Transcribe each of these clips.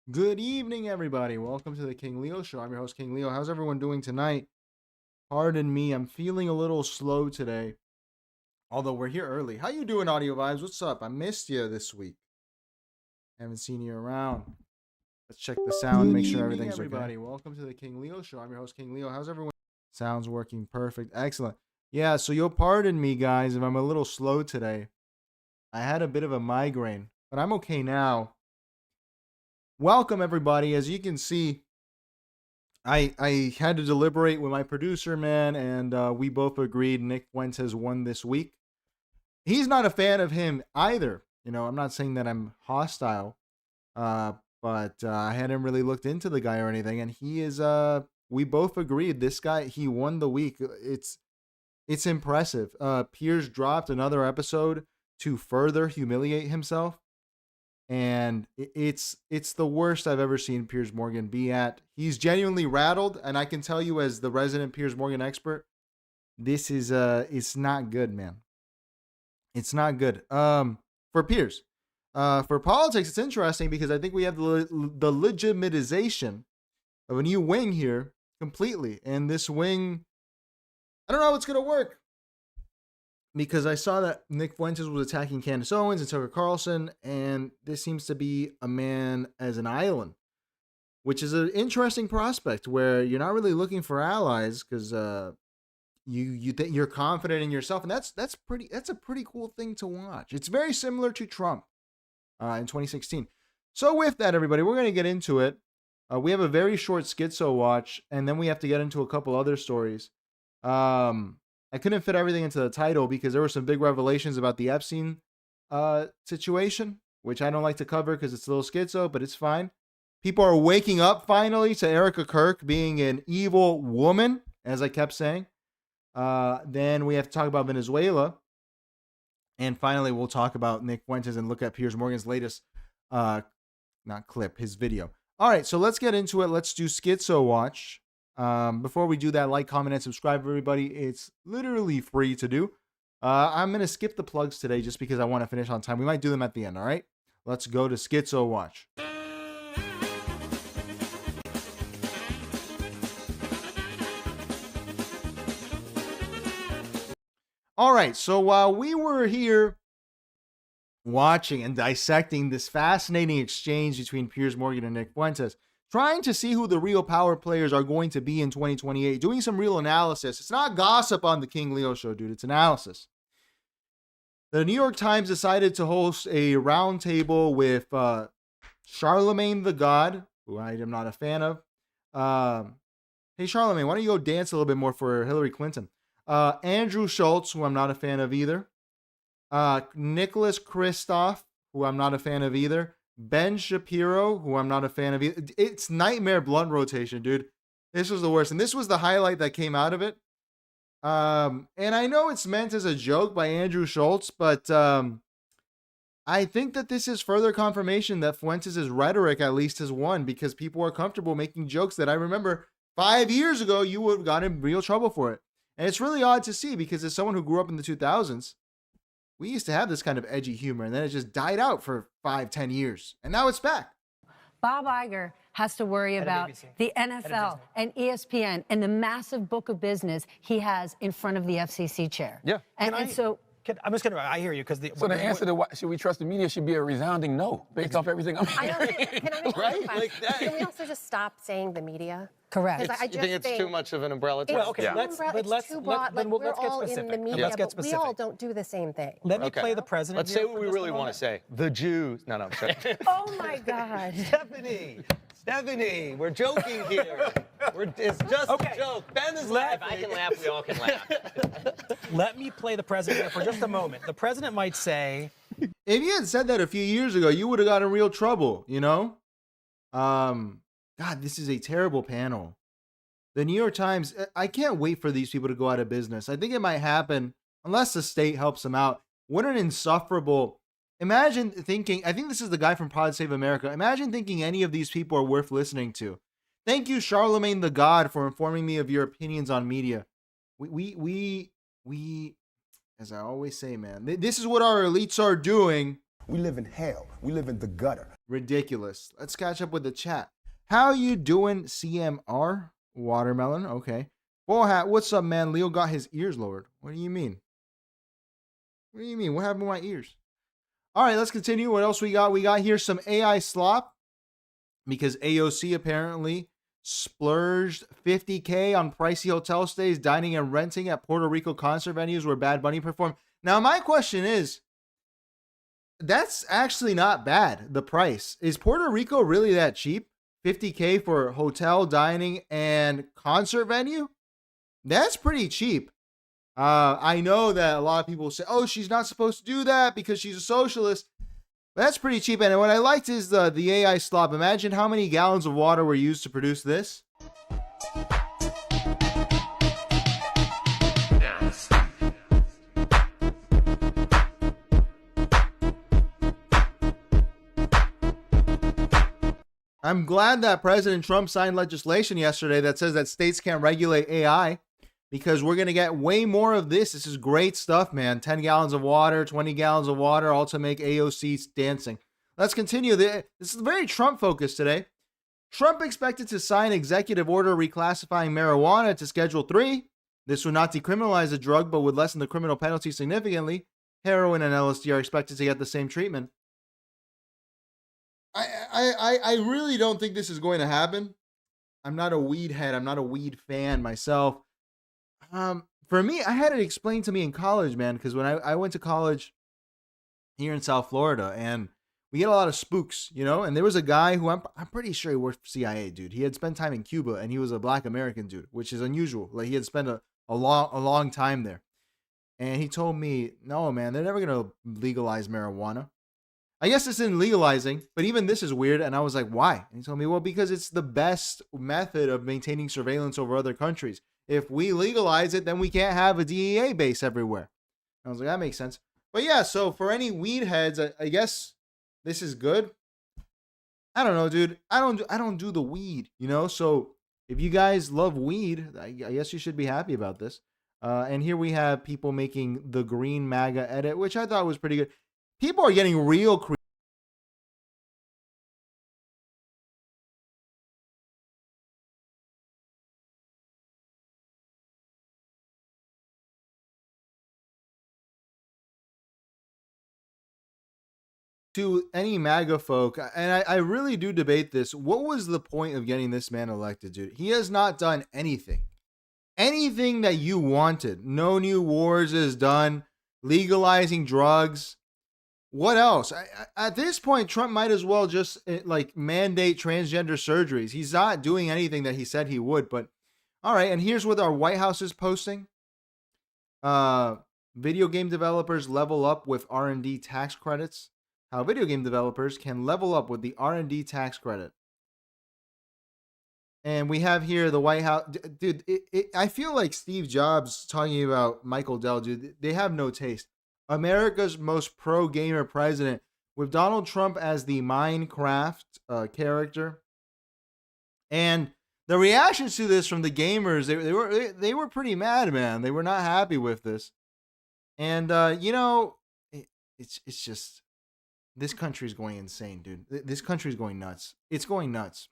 Good evening, everybody. Welcome to the King Leo Show. I'm your host, King Leo. How's everyone doing tonight? Pardon me, I'm feeling a little slow today, although we're here early. How you doing, Audio Vibes? What's up? I missed you this week. Haven't seen you around. Let's check the sound, make sure everything's everybody. Okay. Welcome to the King Leo Show. I'm your host, King Leo. How's everyone? Sounds working perfect. Excellent. Yeah, so you'll pardon me, guys, if I'm a little slow today. I had a bit of a migraine, but I'm okay now. Welcome, everybody. As you can see, I had to deliberate with my producer, man, and we both agreed Nick Fuentes won this week. He's not a fan of him either. You know, I'm not saying that I'm hostile, but I hadn't really looked into the guy or anything, and he is. We both agreed this guy, he won the week. It's impressive. Piers dropped another episode to further humiliate himself. And it's the worst I've ever seen Piers Morgan be at. He's genuinely rattled, and I can tell you as the resident Piers Morgan expert, this is it's not good, man. It's not good. For Piers. For politics, it's interesting because I think we have the legitimatization of a new wing here completely. And this wing, I don't know how it's gonna work. Because I saw that Nick Fuentes was attacking Candace Owens and Tucker Carlson, and this seems to be a man as an island, which is an interesting prospect where you're not really looking for allies because you think you're confident in yourself, and that's a pretty cool thing to watch. It's very similar to Trump in 2016. So with that, everybody, we're going to get into it. We have a very short schizo watch, and then we have to get into a couple other stories. I couldn't fit everything into the title because there were some big revelations about the Epstein situation, which I don't like to cover because it's a little schizo, but it's fine. People are waking up finally to Erica Kirk being an evil woman, as I kept saying. Then we have to talk about Venezuela. And finally, we'll talk about Nick Fuentes and look at Piers Morgan's latest, not clip, his video. All right, so let's get into it. Let's do Schizo Watch. Before we do that, like, comment, and subscribe, everybody. It's literally free to do. I'm going to skip the plugs today just because I want to finish on time. We might do them at the end, all right? Let's go to Schizo Watch. All right, so while we were here watching and dissecting this fascinating exchange between Piers Morgan and Nick Fuentes, trying to see who the real power players are going to be in 2028, doing some real analysis. It's not gossip on the King Leo Show, dude. It's analysis. The New York Times decided to host a roundtable with Charlemagne the God, who I am not a fan of. Hey, Charlemagne, why don't you go dance a little bit more for Hillary Clinton? Andrew Schultz, who I'm not a fan of either. Nicholas Kristof, who I'm not a fan of either. Ben Shapiro, who I'm not a fan of either. It's nightmare blunt rotation, dude. This was the worst. And this was the highlight that came out of it. And I know it's meant as a joke by Andrew Schultz, but I think that this is further confirmation that Fuentes' rhetoric at least has won because people are comfortable making jokes that I remember 5 years ago you would have gotten in real trouble for it. And it's really odd to see because as someone who grew up in the 2000s, we used to have this kind of edgy humor, and then it just died out for 5-10 years. And now it's back. Bob Iger has to worry about the NFL and ESPN and the massive book of business he has in front of the FCC chair. Yeah. And so... I'm just gonna. I hear you because So the answer to what should we trust the media should be a resounding no, based off everything I'm I hearing. don't, can I make Right? a Like that. Can we also just stop saying the media? Correct. Because I You think it's too much of an umbrella term? Well, okay, it's too broad. Like, we're let's get all in specific. the media, Let's get but we specific. all don't do the same thing. Let me Okay. play the president. Let's say here what for we just a really want moment. to say. The Jews. No, I'm sorry. Oh my God. Stephanie, we're joking here. It's just Okay. a joke. Ben is If laughing. I can laugh, we all can laugh. Let me play the president here for just a moment. The president might say, If you had said that a few years ago, you would have gotten in real trouble, you know? God, this is a terrible panel. The New York Times, I can't wait for these people to go out of business. I think it might happen unless the state helps them out. What an insufferable... Imagine thinking, I think this is the guy from Pod Save America. Imagine thinking any of these people are worth listening to. Thank you, Charlemagne the God, for informing me of your opinions on media. We as I always say, man, this is what our elites are doing We live in hell. We live in the gutter. Ridiculous. Let's catch up with the chat. How you doing, CMR? Watermelon, okay. Bullhat, what's up, man? Leo got his ears lowered. What do you mean? What do you mean? What happened to my ears? All right, let's continue. What else we got? We got here some AI slop because AOC apparently splurged $50K on pricey hotel stays, dining and renting at Puerto Rico concert venues where Bad Bunny performed. Now, my question is, that's actually not bad, the price. Is Puerto Rico really that cheap? $50K for hotel, dining, and concert venue? That's pretty cheap. I know that a lot of people say, oh, she's not supposed to do that because she's a socialist. That's pretty cheap. And what I liked is the AI slop. Imagine how many gallons of water were used to produce this. I'm glad that President Trump signed legislation yesterday that says that states can't regulate AI because we're going to get way more of this. This is great stuff, man. 10 gallons of water, 20 gallons of water, all to make AOC dancing. Let's continue. This is very Trump focused today. Trump expected to sign executive order reclassifying marijuana to Schedule 3. This would not decriminalize the drug, but would lessen the criminal penalty significantly. Heroin and LSD are expected to get the same treatment. I really don't think this is going to happen. I'm not a weed head. I'm not a weed fan myself. For me, I had it explained to me in college, man, because when I went to college here in South Florida, and we get a lot of spooks, you know, and there was a guy who I'm pretty sure he worked for CIA, dude. He had spent time in Cuba, and he was a Black American dude, which is unusual. Like, he had spent a long time there. And he told me, no, man, they're never going to legalize marijuana. I guess it's in legalizing, but even this is weird. And I was like, why? And he told me, well, because it's the best method of maintaining surveillance over other countries. If we legalize it, then we can't have a DEA base everywhere. I was like, that makes sense. But yeah, so for any weed heads, I guess this is good. I don't know, dude. I don't do the weed, you know? So if you guys love weed, I guess you should be happy about this. And here we have people making the green MAGA edit, which I thought was pretty good. People are getting real creative. To any MAGA folk, and I really do debate this. What was the point of getting this man elected, dude? He has not done anything. Anything that you wanted. No new wars is done. Legalizing drugs. What else? At this point, Trump might as well just like mandate transgender surgeries. He's not doing anything that he said he would. But all right, and here's what our White House is posting. Video game developers level up with R&D tax credits. How video game developers can level up with the R&D tax credit. And we have here the White House. Dude, I feel like Steve Jobs talking about Michael Dell, dude. They have no taste. America's most pro-gamer president with Donald Trump as the Minecraft character. And the reactions to this from the gamers, they were pretty mad, man. They were not happy with this. And, you know, it's just, this country's going insane, dude. This country's going nuts. It's going nuts.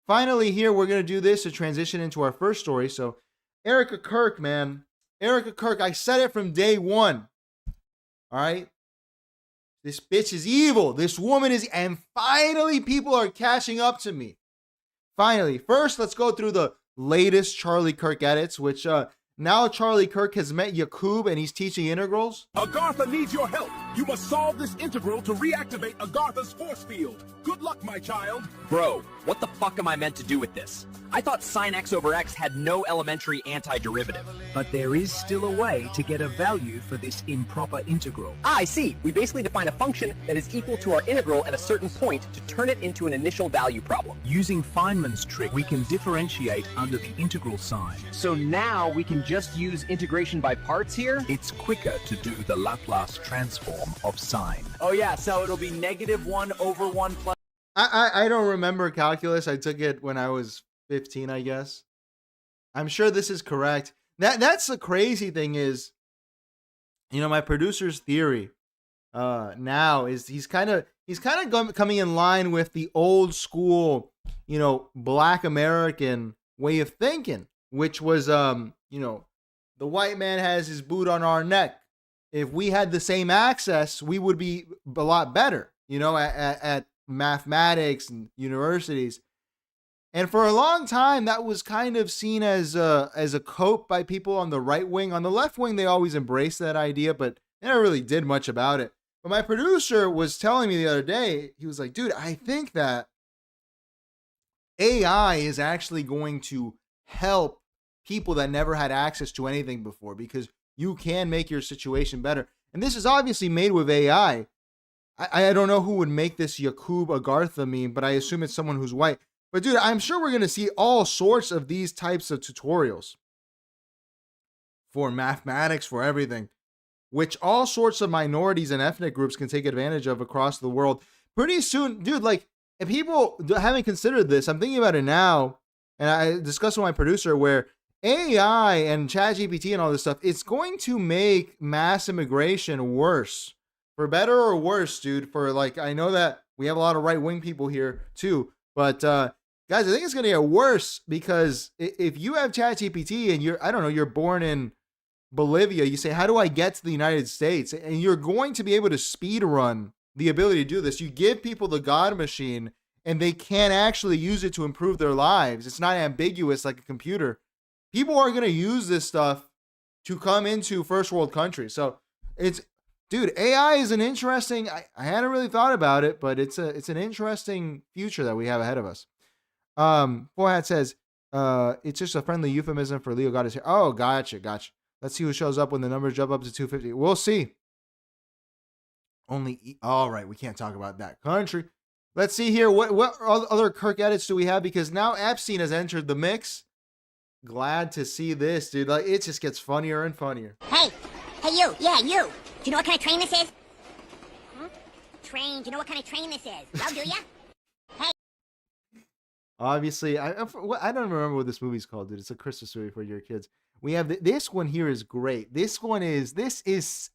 Finally, here, we're going to do this to transition into our first story. So, Erica Kirk, man. Erica Kirk, I said it from day one. All right? This bitch is evil. This woman is... And finally, people are catching up to me. Finally. First, let's go through the latest Charlie Kirk edits, which now Charlie Kirk has met Yakub and he's teaching integrals. Agartha needs your help. You must solve this integral to reactivate Agartha's force field. Good luck, my child. Bro, what the fuck am I meant to do with this? I thought sin x over x had no elementary antiderivative. But there is still a way to get a value for this improper integral. Ah, I see. We basically define a function that is equal to our integral at a certain point to turn it into an initial value problem. Using Feynman's trick, we can differentiate under the integral sign. So now we can just use integration by parts here? It's quicker to do the Laplace transform of sine. Oh yeah, so it'll be -1 over 1 plus... I don't remember calculus. I took it when I was 15, I guess. I'm sure this is correct. That's the crazy thing is, you know, my producer's theory now is he's kind of coming in line with the old school, Black American way of thinking, which was, the white man has his boot on our neck. If we had the same access, we would be a lot better, at mathematics and universities. And for a long time, that was kind of seen as a cope by people on the right wing. On the left wing, they always embraced that idea, but they never really did much about it. But my producer was telling me the other day, he was like, dude, I think that AI is actually going to help people that never had access to anything before, because you can make your situation better. And this is obviously made with AI. I don't know who would make this Yakub Agartha meme, but I assume it's someone who's white. But dude, I'm sure we're going to see all sorts of these types of tutorials for mathematics, for everything, which all sorts of minorities and ethnic groups can take advantage of across the world. Pretty soon, dude, like, if people haven't considered this, I'm thinking about it now, and I discussed with my producer where AI and ChatGPT and all this stuff, it's going to make mass immigration worse. For better or worse, dude. For like, I know that we have a lot of right-wing people here too, but guys, I think it's going to get worse, because if you have ChatGPT and you're born in Bolivia, you say, how do I get to the United States? And you're going to be able to speed run the ability to do this. You give people the God machine and they can actually use it to improve their lives. It's not ambiguous like a computer. People are going to use this stuff to come into first world countries. So dude, AI is an interesting, I hadn't really thought about it, but it's an interesting future that we have ahead of us. Forehat says, it's just a friendly euphemism for Leo got his hair. Oh, gotcha. Let's see who shows up when the numbers jump up to 250. We'll see. All right, we can't talk about that country. Let's see here. What other Kirk edits do we have? Because now Epstein has entered the mix. Glad to see this, dude. Like, it just gets funnier and funnier. Hey, you. Yeah, you. Do you know what kind of train this is? Huh? Train. Do you know what kind of train this is? No, do ya? Hey. Obviously, I don't remember what this movie's called, dude. It's a Christmas movie for your kids. We have this one here is great. This is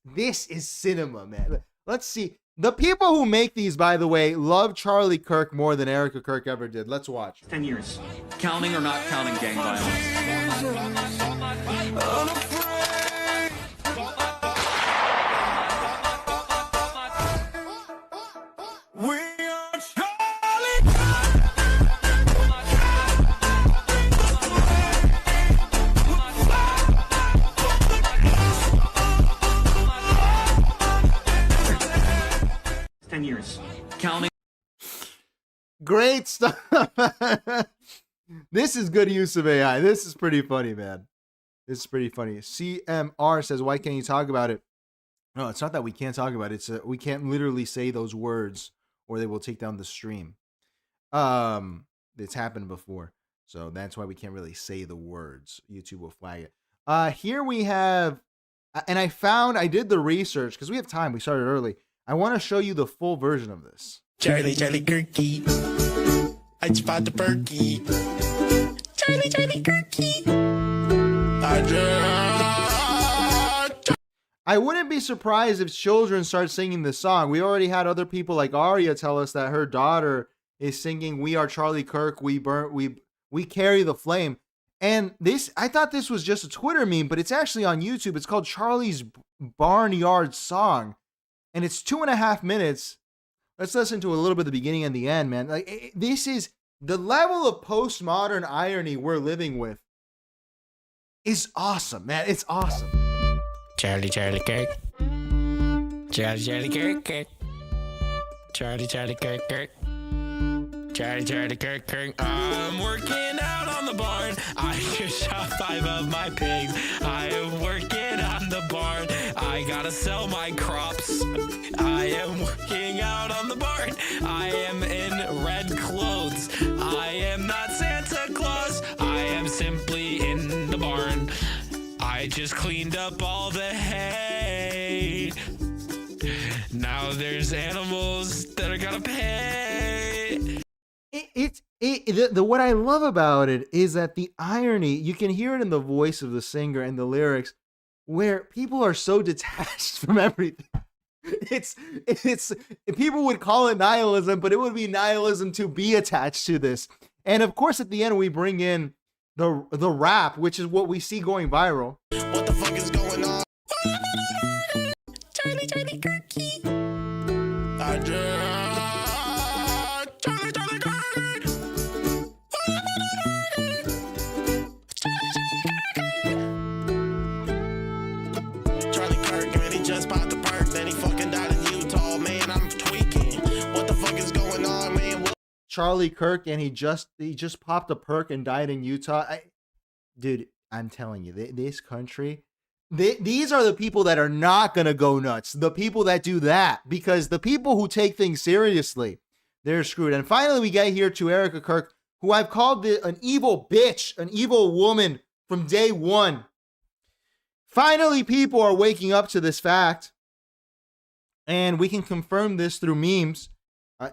cinema, man. Let's see. The people who make these, by the way, love Charlie Kirk more than Erica Kirk ever did. Let's watch. 10 years. Counting or not counting gang violence? Counting. Great stuff. This is good use of AI. This is pretty funny, man. This is pretty funny. CMR says, why can't you talk about it? No, it's not that we can't talk about it. It's we can't literally say those words or they will take down the stream. It's happened before. So that's why we can't really say the words. YouTube will flag it. Here we have, and I did the research because we have time. We started early. I want to show you the full version of this. Charlie Kirky, I spot the perky. Charlie Kirky. I wouldn't be surprised if children start singing this song. We already had other people like Aria tell us that her daughter is singing "We Are Charlie Kirk, we carry the flame." And this, I thought this was just a Twitter meme, but it's actually on YouTube. It's called Charlie's Barnyard Song. And it's 2.5 minutes. Let's listen to a little bit of the beginning and the end, man. Like, this is the level of postmodern irony we're living with is awesome, man. It's awesome. Charlie Kirk. Charlie Kirk. Charlie Kirk. Charlie Kirk. I'm working out on the barn. I just shot 5 of my pigs. I am working on the barn. I gotta sell my crops. I am working out on the barn. I am in red clothes. I am not Santa Claus. I am simply in the barn. I just cleaned up all the hay. Now there's animals that are gonna pay. What I love about it is that the irony, you can hear it in the voice of the singer and the lyrics, where people are so detached from everything. it's people would call it nihilism, but it would be nihilism to be attached to this. And of course, at the end, we bring in the rap, which is what we see going viral. What the fuck is going on? Charlie Kirky. Charlie Kirky. Charlie Kirk, man, he just popped the perk, then he fucking died in Utah, man. I'm tweaking. What the fuck is going on, man? Charlie Kirk, and he just popped a perk and died in Utah. Dude, I'm telling you, this country, these are the people that are not gonna go nuts. The people that do that, because the people who take things seriously, they're screwed. And finally, we get here to Erica Kirk, who I've called an evil bitch, an evil woman from day one. Finally, people are waking up to this fact, and we can confirm this through memes.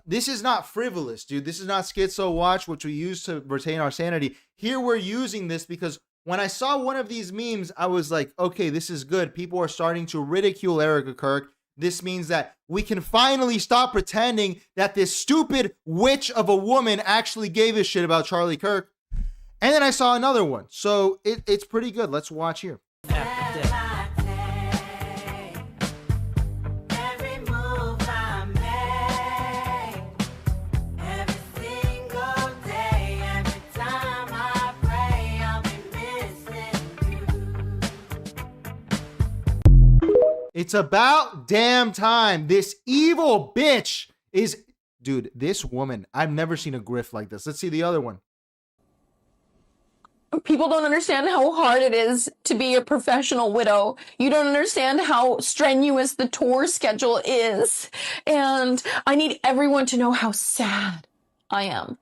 This is not frivolous, dude. This is not Schizo Watch, which we use to retain our sanity. Here we're using this because when I saw one of these memes, I was like, okay, this is good. People are starting to ridicule Erica Kirk. This means that we can finally stop pretending that this stupid witch of a woman actually gave a shit about Charlie Kirk. And then I saw another one. So it's pretty good. Let's watch here. It's about damn time. This evil bitch is... Dude, this woman, I've never seen a grift like this. Let's see the other one. People don't understand how hard it is to be a professional widow. You don't understand how strenuous the tour schedule is. And I need everyone to know how sad I am.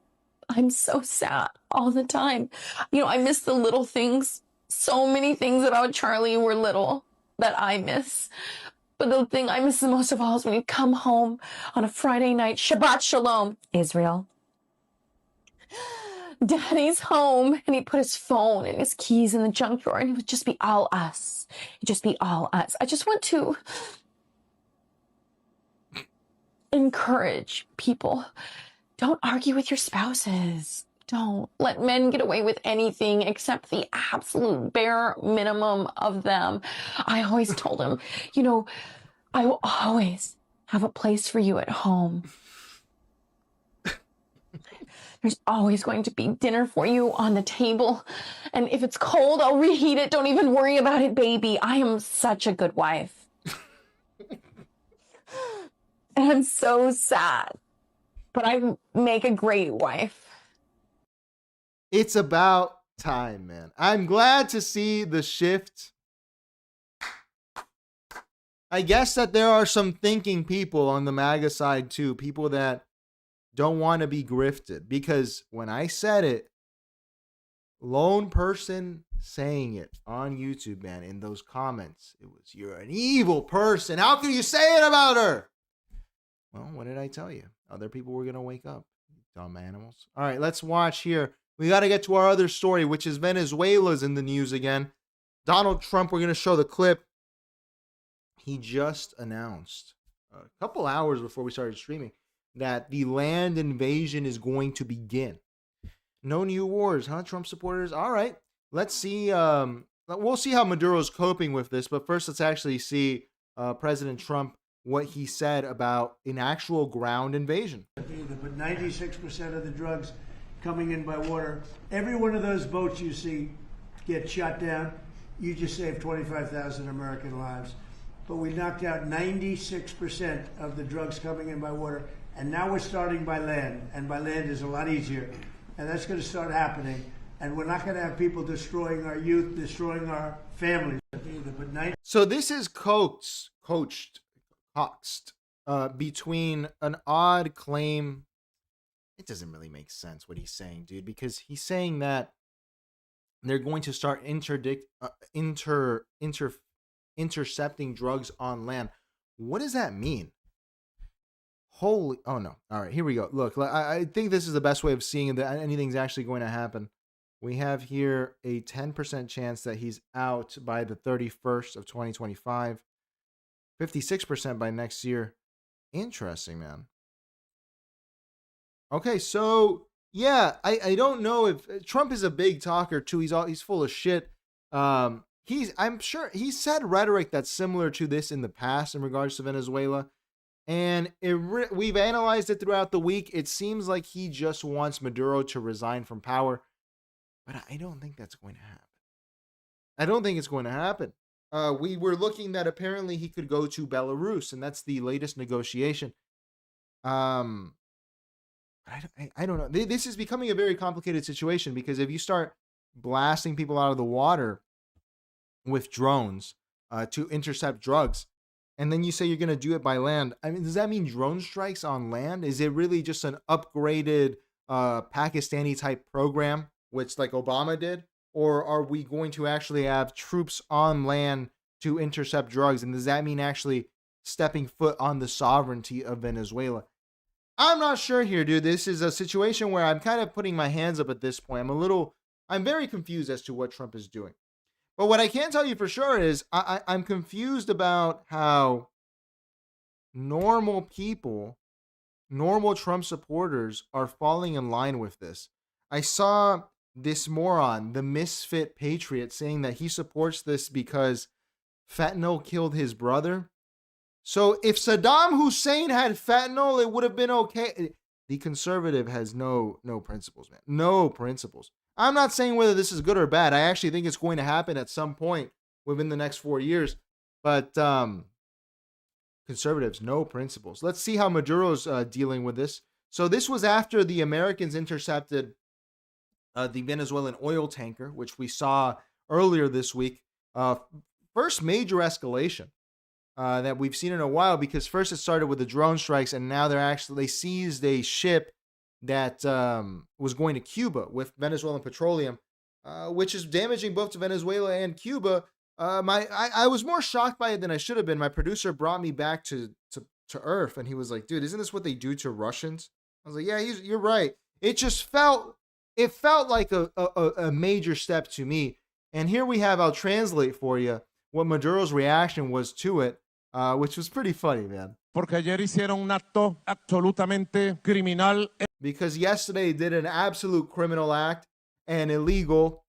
I'm so sad all the time. You know, I miss the little things. So many things about Charlie were little that I miss. But the thing I miss the most of all is when you come home on a Friday night, Shabbat Shalom, Israel. Daddy's home, and he put his phone and his keys in the junk drawer, and it would just be all us. It'd just be all us. I just want to encourage people. Don't argue with your spouses. Don't let men get away with anything except the absolute bare minimum of them. I always told him, you know, I will always have a place for you at home. There's always going to be dinner for you on the table. And if it's cold, I'll reheat it. Don't even worry about it, baby. I am such a good wife. And I'm so sad. But I make a great wife. It's about time, man. I'm glad to see the shift. I guess that there are some thinking people on the MAGA side too, people that don't want to be grifted. Because when I said it, lone person saying it on YouTube, man, in those comments, it was, you're an evil person. How can you say it about her? Well, what did I tell you? Other people were going to wake up. Dumb animals. All right, let's watch here. We got to get to our other story, which is Venezuela's in the news again. Donald Trump, we're going to show the clip. He just announced a couple hours before we started streaming that the land invasion is going to begin. No new wars, huh, Trump supporters? All right, let's see. We'll see how Maduro's coping with this. But first, let's actually see President Trump, what he said about an actual ground invasion. But 96% of the drugs coming in by water, every one of those boats you see get shot down, you just saved 25,000 American lives. But we knocked out 96% of the drugs coming in by water, and now we're starting by land, and by land is a lot easier, and that's going to start happening, and we're not going to have people destroying our youth, destroying our families. So this is coaxed between an odd claim. It doesn't really make sense what he's saying, dude, because he's saying that they're going to start intercepting drugs on land. What does that mean? Holy, oh no. All right, here we go. Look, I think this is the best way of seeing that anything's actually going to happen. We have here a 10% chance that he's out by the 31st of 2025. 56% by next year. Interesting, man. Okay, so yeah, I don't know if Trump is a big talker too. He's full of shit. I'm sure he's said rhetoric that's similar to this in the past in regards to Venezuela. And we've analyzed it throughout the week. It seems like he just wants Maduro to resign from power. But I don't think that's going to happen. I don't think it's going to happen. We were looking that apparently he could go to Belarus, and that's the latest negotiation. I don't know. This is becoming a very complicated situation because if you start blasting people out of the water with drones to intercept drugs, and then you say you're going to do it by land, I mean, does that mean drone strikes on land? Is it really just an upgraded Pakistani type program, which like Obama did? Or are we going to actually have troops on land to intercept drugs? And does that mean actually stepping foot on the sovereignty of Venezuela? I'm not sure here, dude. This is a situation where I'm kind of putting my hands up at this point. I'm very confused as to what Trump is doing. But what I can tell you for sure is I'm confused about how normal people, normal Trump supporters are falling in line with this. I saw this moron, the misfit patriot, saying that he supports this because fentanyl killed his brother. So if Saddam Hussein had fentanyl, it would have been okay. The conservative has no principles, man. No principles. I'm not saying whether this is good or bad. I actually think it's going to happen at some point within the next 4 years. But conservatives, no principles. Let's see how Maduro's dealing with this. So this was after the Americans intercepted the Venezuelan oil tanker, which we saw earlier this week. First major escalation that we've seen in a while, because first it started with the drone strikes, and now they seized a ship that was going to Cuba with Venezuelan petroleum, which is damaging both to Venezuela and Cuba. I was more shocked by it than I should have been. My producer brought me back to earth, and he was like, dude, isn't this what they do to Russians? I was like, yeah, you're right. It felt like a major step to me. And here we have, I'll translate for you what Maduro's reaction was to it, which was pretty funny, man. Porque ayer hicieron un acto absolutamente criminal. Because yesterday did an absolute criminal act and an illegal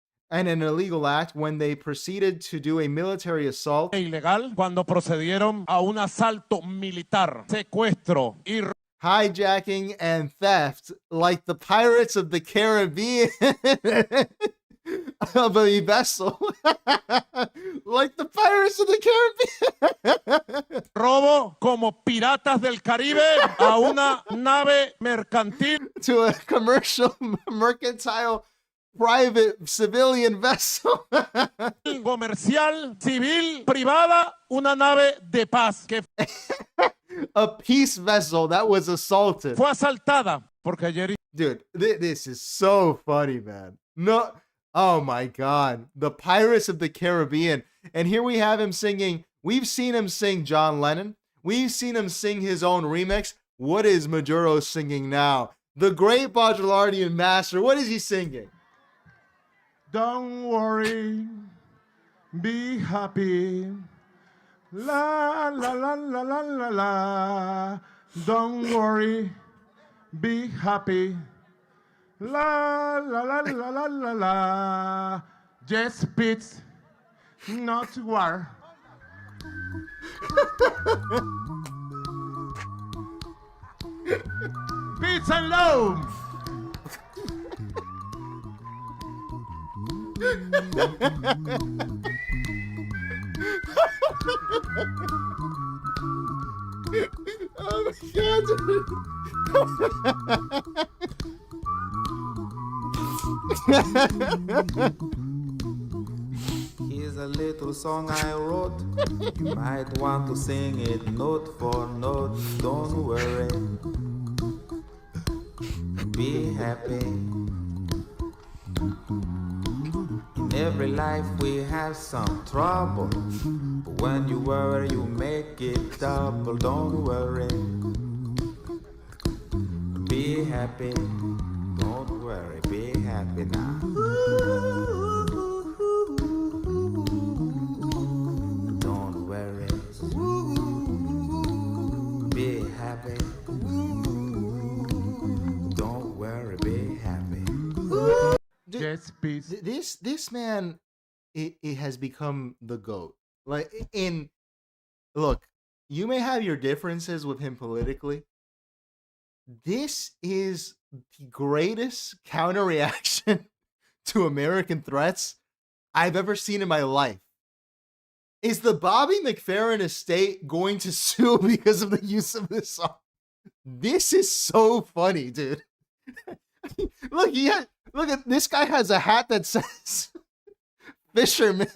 act when they proceeded to do a military assault. Ilegal cuando procedieron a un asalto militar, secuestro y hijacking and theft like the Pirates of the Caribbean of a vessel. Like the Pirates of the Caribbean. Robo como piratas del Caribe a una nave mercantil. To a commercial, mercantile, private civilian vessel. Comercial, civil, privada, una nave de paz. Que a peace vessel that was assaulted. Fue asaltada porque ayer. Dude, this is so funny, man. No, oh my God, the Pirates of the Caribbean, and here we have him singing. We've seen him sing John Lennon. We've seen him sing his own remix. What is Maduro singing now? The great Baudrillardian master. What is he singing? Don't worry, be happy. La la la la la la la. Don't worry, be happy. La la la la la la la. Just peace, not war. Peace and love. Oh my God. Here's a little song I wrote. You might want to sing it note for note. Don't worry. Be happy. In every life we have some trouble. But when you worry, you make it double. Don't worry. Be happy. Don't worry. Be happy now. Don't worry. Yes, peace. This man, it has become the GOAT. Like, look, you may have your differences with him politically. This is the greatest counter reaction to American threats I've ever seen in my life. Is the Bobby McFerrin estate going to sue because of the use of this song? This is so funny, dude. Look, look at this guy has a hat that says fisherman.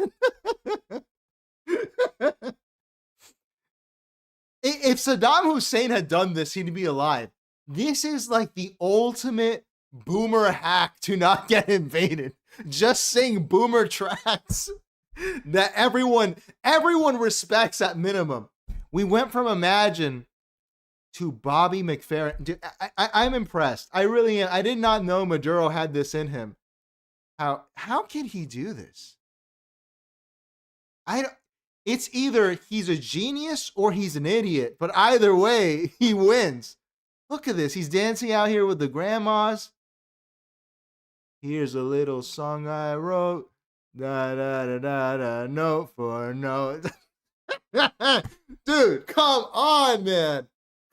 If Saddam Hussein had done this, he'd be alive. This is like the ultimate boomer hack to not get invaded. Just sing boomer tracks that everyone respects at minimum. We went from Imagine to Bobby McFerrin. Dude, I'm impressed. I really am. I did not know Maduro had this in him. How can he do this? It's either he's a genius or he's an idiot, but either way, he wins. Look at this. He's dancing out here with the grandmas. Here's a little song I wrote. Da da da da da, note for note. Dude, come on, man.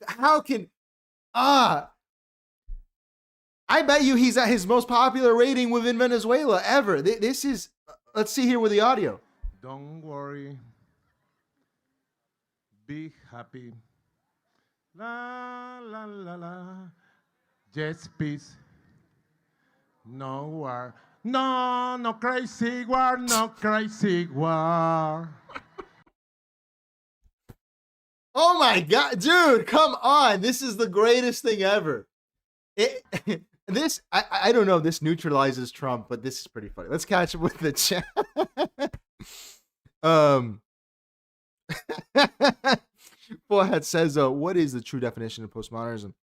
How can I bet you he's at his most popular rating within Venezuela ever. This is, let's see here with the audio. Don't worry. Be happy. La la la la. Yes, peace. No war. No crazy war, no crazy war. Oh my God, dude, come on. This is the greatest thing ever. I don't know if this neutralizes Trump, but this is pretty funny. Let's catch up with the chat. Forehead says, what is the true definition of postmodernism?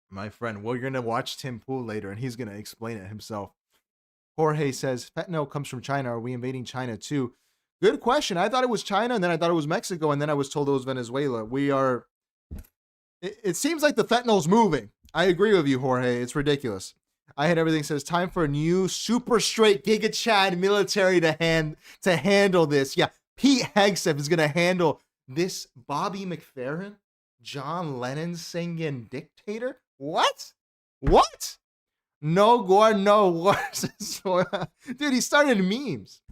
My friend, well, you're going to watch Tim Pool later, and he's going to explain it himself. Jorge says, fentanyl comes from China. Are we invading China too? Good question. I thought it was China, and then I thought it was Mexico, and then I was told it was Venezuela. It seems like the fentanyl's moving. I agree with you, Jorge. It's ridiculous. I Had Everything says, time for a new super straight Giga Chad military to handle this. Yeah, Pete Hegseth is going to handle this. Bobby McFerrin? John Lennon singing Dictator? What? No gore, no wars. Dude, he started memes.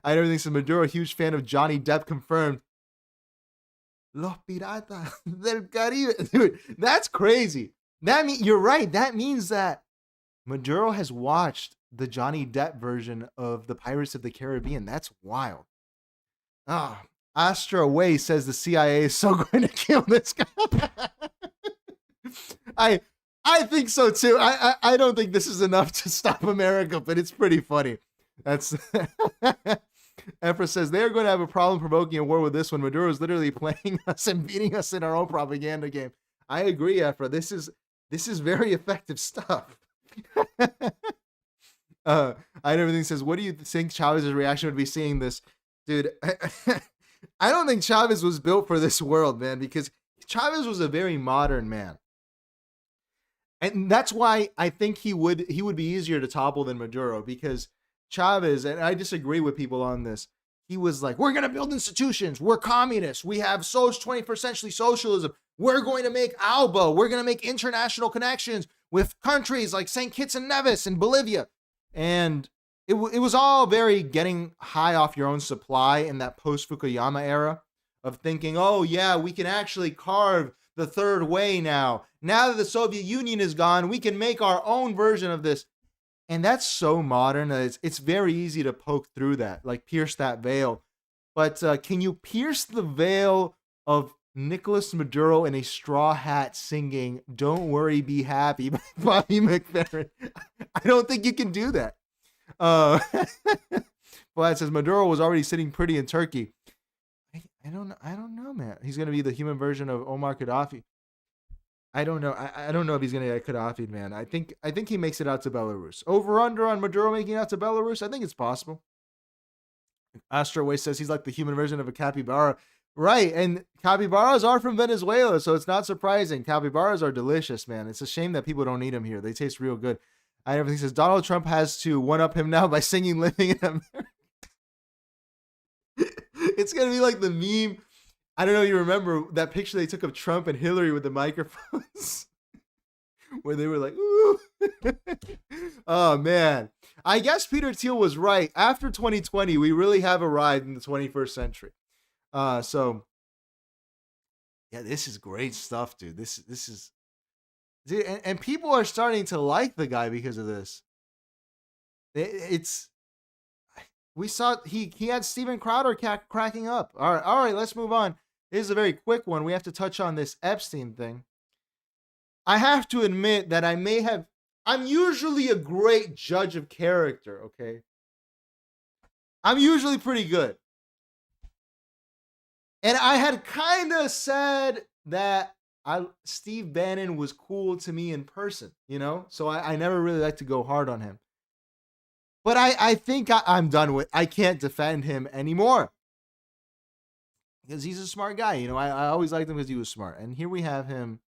I Had Everything says, Maduro, huge fan of Johnny Depp, confirmed. Los Piratas del Caribe. Dude, that's crazy. You're right. That means that Maduro has watched the Johnny Depp version of the Pirates of the Caribbean. That's wild. Astra Way says the CIA is so going to kill this guy. I think so too. I don't think this is enough to stop America, but it's pretty funny. That's Efra says they're going to have a problem provoking a war with this one. Maduro is literally playing us and beating us in our own propaganda game. I agree, Efra. This is very effective stuff. I Had Everything says, what do you think Chavez's reaction would be seeing this? Dude, I don't think Chavez was built for this world, man, because Chavez was a very modern man. And that's why I think he would be easier to topple than Maduro, because Chavez, and I disagree with people on this, he was like, we're going to build institutions. We're communists. We have 21st century socialism. We're going to make ALBA. We're going to make international connections with countries like St. Kitts and Nevis and Bolivia. And it was all very getting high off your own supply in that post-Fukuyama era of thinking, oh, yeah, we can actually carve the third way now. Now that the Soviet Union is gone, we can make our own version of this. And that's so modern that it's very easy to poke through that, like pierce that veil. But can you pierce the veil of Nicolas Maduro in a straw hat singing "Don't Worry, Be Happy" by Bobby McFerrin? I don't think you can do that. Well, it says Maduro was already sitting pretty in Turkey. I don't know, man. He's gonna be the human version of Omar Gaddafi. I don't know. I don't know if he's gonna get Gaddafi, man. I think he makes it out to Belarus. Over under on Maduro making it out to Belarus. I think it's possible. Astro Way says he's like the human version of a capybara. Right, and capybaras are from Venezuela, so it's not surprising. Capybaras are delicious, man. It's a shame that people don't eat them here. They taste real good. Everything says Donald Trump has to one-up him now by singing "Living in America." It's gonna be like the meme. I don't know if you remember that picture they took of Trump and Hillary with the microphones, where they were like, "Ooh." Oh man, I guess Peter Thiel was right. After 2020, we really have arrived in the 21st century. So yeah, this is great stuff, dude. This is, dude, and people are starting to like the guy because of this. We saw he had Steven Crowder cracking up. All right, let's move on. This is a very quick one. We have to touch on this Epstein thing. I have to admit that I'm usually a great judge of character, okay? I'm usually pretty good. And I had kind of said that Steve Bannon was cool to me in person, you know? So I never really like to go hard on him. But I think I'm done with. I can't defend him anymore. Because he's a smart guy. You know, I always liked him because he was smart. And here we have him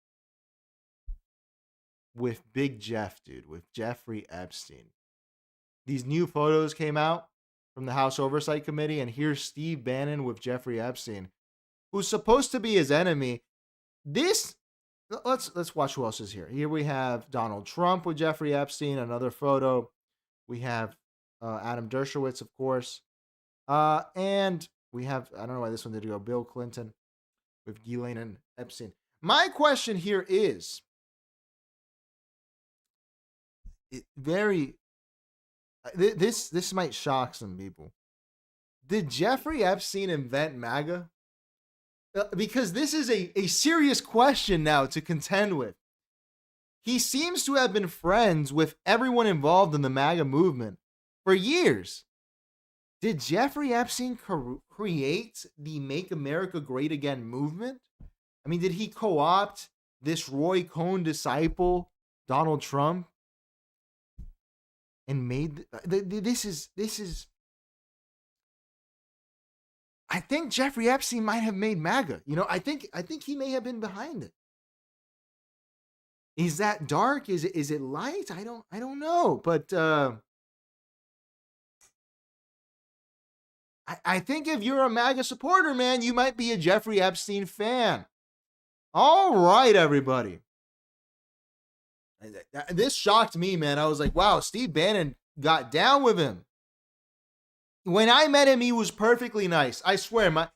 with Big Jeff, dude, with Jeffrey Epstein. These new photos came out from the House Oversight Committee, and here's Steve Bannon with Jeffrey Epstein, who's supposed to be his enemy. Let's watch who else is here. Here we have Donald Trump with Jeffrey Epstein, another photo. We have Adam Dershowitz, of course. And we have, I don't know why this one did go, Bill Clinton with Ghislaine and Epstein. My question here is, this might shock some people. Did Jeffrey Epstein invent MAGA? Because this is a serious question now to contend with. He seems to have been friends with everyone involved in the MAGA movement for years. Did Jeffrey Epstein create the Make America Great Again movement? I mean, did he co-opt this Roy Cohn disciple, Donald Trump, and made this is I think Jeffrey Epstein might have made MAGA. You know, I think he may have been behind it. Is that dark? Is it light? I don't know, but I think if you're a MAGA supporter, man, you might be a Jeffrey Epstein fan. All right, everybody. This shocked me, man. I was like, wow, Steve Bannon got down with him. When I met him, he was perfectly nice. I swear,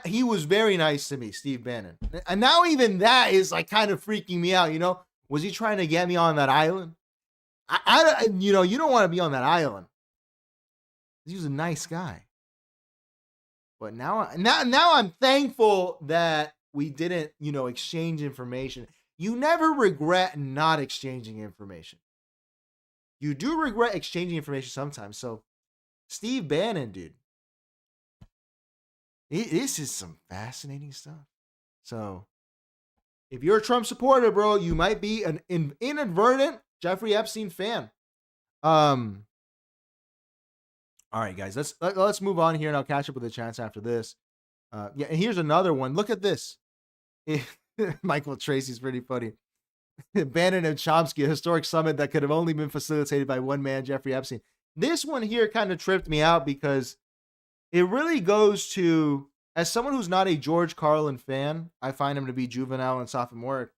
he was very nice to me, Steve Bannon. And now even that is like kind of freaking me out, you know? Was he trying to get me on that island? You don't want to be on that island. He was a nice guy. But now I'm thankful that we didn't, exchange information. You never regret not exchanging information. You do regret exchanging information sometimes. So, Steve Bannon, dude, this is some fascinating stuff. So, if you're a Trump supporter, bro, you might be an inadvertent Jeffrey Epstein fan. All right, guys, let's move on here, and I'll catch up with the chats after this. And here's another one. Look at this. Michael Tracy's pretty funny. Bannon and Chomsky, a historic summit that could have only been facilitated by one man, Jeffrey Epstein. This one here kind of tripped me out because it really goes to, as someone who's not a George Carlin fan, I find him to be juvenile and sophomoric.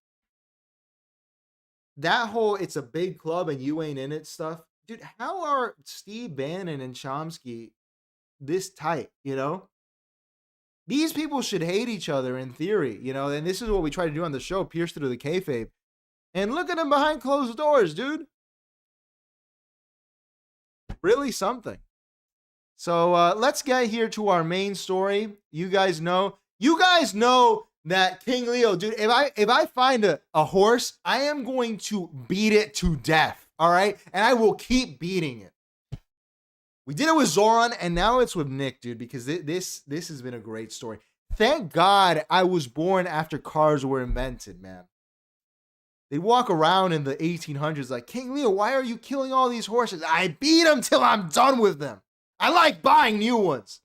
That whole "it's a big club and you ain't in it" stuff. Dude, how are Steve Bannon and Chomsky this tight, These people should hate each other in theory, and this is what we try to do on the show, pierce through the kayfabe. And look at them behind closed doors, dude. Really something. So let's get here to our main story. You guys know that King Leo, dude, if I find a horse, I am going to beat it to death. All right. And I will keep beating it. We did it with Zoran, and now it's with Nick, dude, because this has been a great story. Thank God I was born after cars were invented, man. They walk around in the 1800s like, King Leo, why are you killing all these horses? I beat them till I'm done with them. I like buying new ones.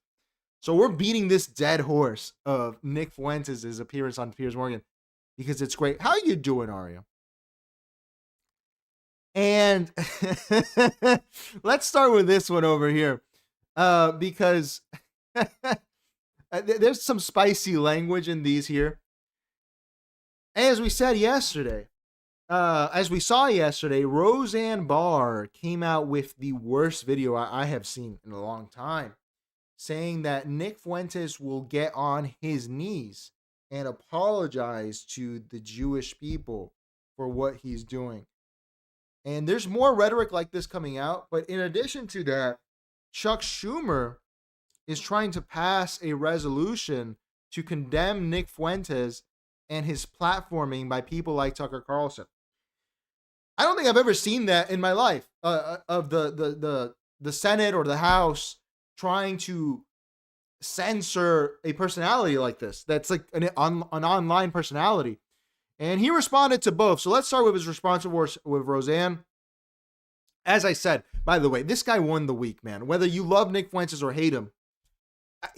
So we're beating this dead horse of Nick Fuentes' appearance on Piers Morgan because it's great. How you doing, Aria? And And let's start with this one over here, because there's some spicy language in these here. As we said yesterday, as we saw yesterday, Roseanne Barr came out with the worst video I have seen in a long time, saying that Nick Fuentes will get on his knees and apologize to the Jewish people for what he's doing. And there's more rhetoric like this coming out. But in addition to that, Chuck Schumer is trying to pass a resolution to condemn Nick Fuentes and his platforming by people like Tucker Carlson. I don't think I've ever seen that in my life, of the Senate or the House trying to censor a personality like this. That's like an online personality. And he responded to both. So let's start with his response with Roseanne. As I said, by the way, this guy won the week, man. Whether you love Nick Fuentes or hate him,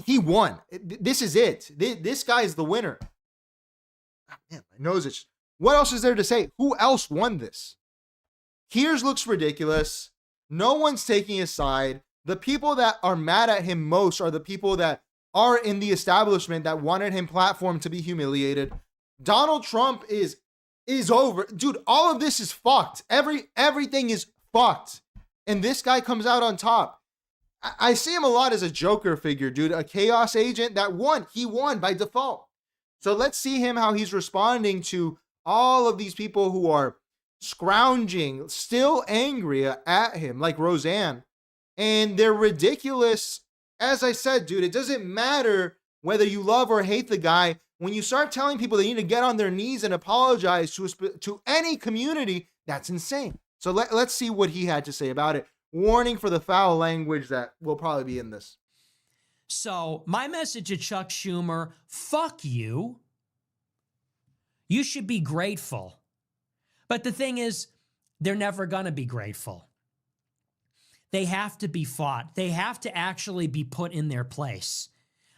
he won. This is it. This guy is the winner. Oh, man, my nose itches. What else is there to say? Who else won this? Hears looks ridiculous. No one's taking his side. The people that are mad at him most are the people that are in the establishment that wanted him platformed to be humiliated. Donald Trump is over. Dude, all of this is fucked. Everything is fucked. And this guy comes out on top. I see him a lot as a Joker figure, dude. A chaos agent that won. He won by default. So let's see him how he's responding to all of these people who are scrounging, still angry at him, like Roseanne. And they're ridiculous. As I said, dude, it doesn't matter whether you love or hate the guy. When you start telling people they need to get on their knees and apologize to any community, that's insane. So let's see what he had to say about it. Warning for the foul language that will probably be in this. So my message to Chuck Schumer, fuck you. You should be grateful. But the thing is, they're never going to be grateful. They have to be fought. They have to actually be put in their place.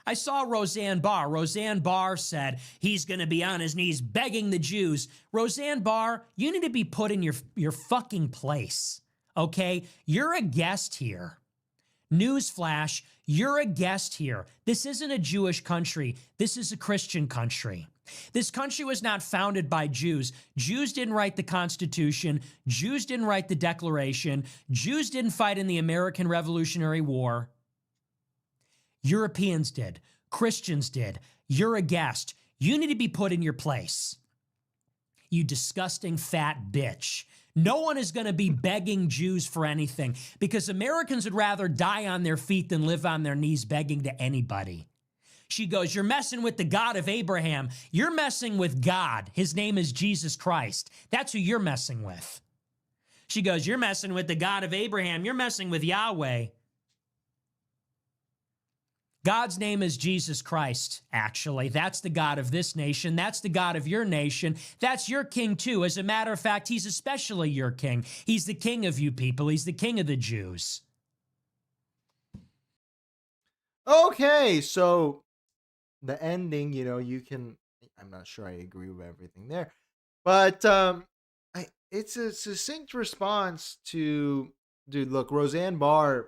I saw Roseanne Barr. Roseanne Barr said he's going to be on his knees begging the Jews. Roseanne Barr, you need to be put in your fucking place, okay? You're a guest here. Newsflash, you're a guest here. This isn't a Jewish country. This is a Christian country. This country was not founded by Jews. Jews didn't write the Constitution. Jews didn't write the Declaration. Jews didn't fight in the American Revolutionary War. Europeans did. Christians did. You're a guest. You need to be put in your place. You disgusting fat bitch. No one is going to be begging Jews for anything because Americans would rather die on their feet than live on their knees begging to anybody. She goes, you're messing with the God of Abraham. You're messing with God. His name is Jesus Christ. That's who you're messing with. She goes, you're messing with the God of Abraham. You're messing with Yahweh. God's name is Jesus Christ, actually. That's the God of this nation. That's the God of your nation. That's your king, too. As a matter of fact, he's especially your king. He's the king of you people. He's the king of the Jews. Okay, so the ending, you can... I'm not sure I agree with everything there. But it's a succinct response to... Dude, look, Roseanne Barr...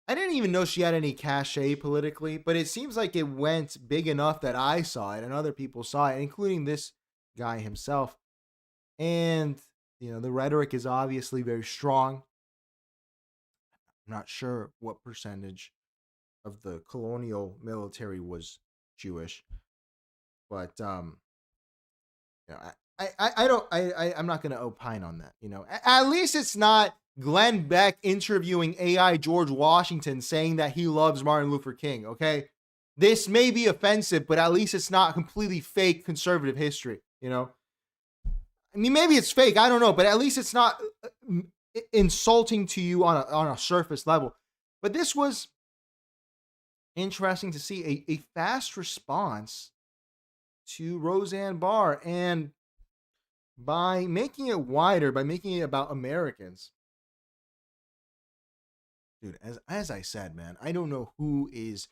I didn't even know she had any cachet politically, but it seems like it went big enough that I saw it and other people saw it, including this guy himself. And, the rhetoric is obviously very strong. I'm not sure what percentage of the colonial military was Jewish, but, I'm not going to opine on that, At least it's not Glenn Beck interviewing AI George Washington saying that he loves Martin Luther King, okay? This may be offensive, but at least it's not completely fake conservative history, I mean, maybe it's fake, I don't know, but at least it's not insulting to you on a surface level. But this was interesting to see a fast response to Roseanne Barr, and by making it wider, by making it about Americans, dude, as I said, man, I don't know who is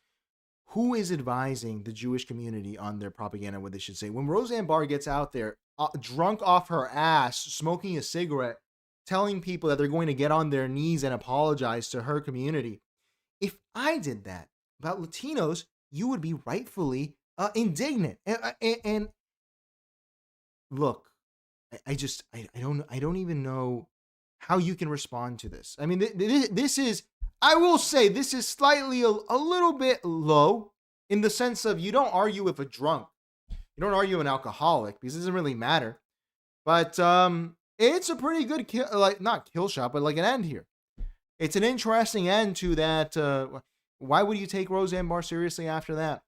advising the Jewish community on their propaganda, what they should say. When Roseanne Barr gets out there, drunk off her ass, smoking a cigarette, telling people that they're going to get on their knees and apologize to her community. If I did that about Latinos, you would be rightfully indignant. And look, I don't even know how you can respond to this. I mean, this is, I will say, this is slightly a little bit low in the sense of you don't argue with a drunk. You don't argue with an alcoholic because it doesn't really matter. But it's a pretty good kill, like not kill shot, but like an end here. It's an interesting end to that. Why would you take Roseanne Barr seriously after that?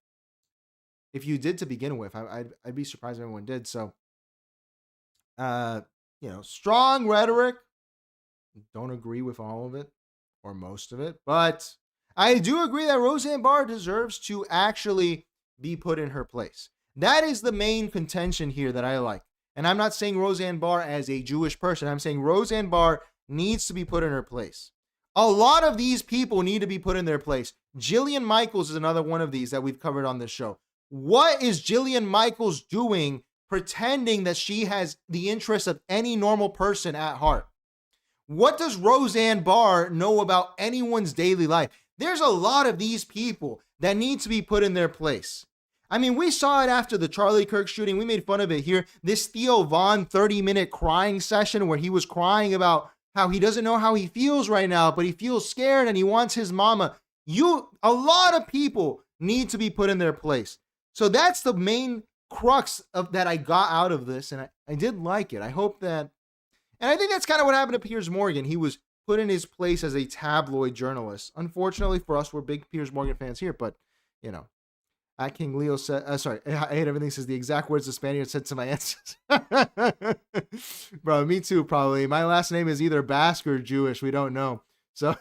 If you did to begin with, I'd be surprised if everyone did. So, strong rhetoric. Don't agree with all of it or most of it, but I do agree that Roseanne Barr deserves to actually be put in her place. That is the main contention here that I like. And I'm not saying Roseanne Barr as a Jewish person. I'm saying Roseanne Barr needs to be put in her place. A lot of these people need to be put in their place. Jillian Michaels is another one of these that we've covered on this show. What is Jillian Michaels doing pretending that she has the interests of any normal person at heart? What does Roseanne Barr know about anyone's daily life? There's a lot of these people that need to be put in their place. I mean, we saw it after the Charlie Kirk shooting. We made fun of it here. This Theo Von 30-minute crying session where he was crying about how he doesn't know how he feels right now, but he feels scared and he wants his mama. A lot of people need to be put in their place. So that's the main crux of that I got out of this, and I did like it. I hope that, and I think that's kind of what happened to Piers Morgan. He was put in his place as a tabloid journalist. Unfortunately for us, we're big Piers Morgan fans here, but, at King Leo said, sorry, I hate everything says the exact words the Spaniard said to my ancestors. Bro, me too, probably. My last name is either Basque or Jewish. We don't know. So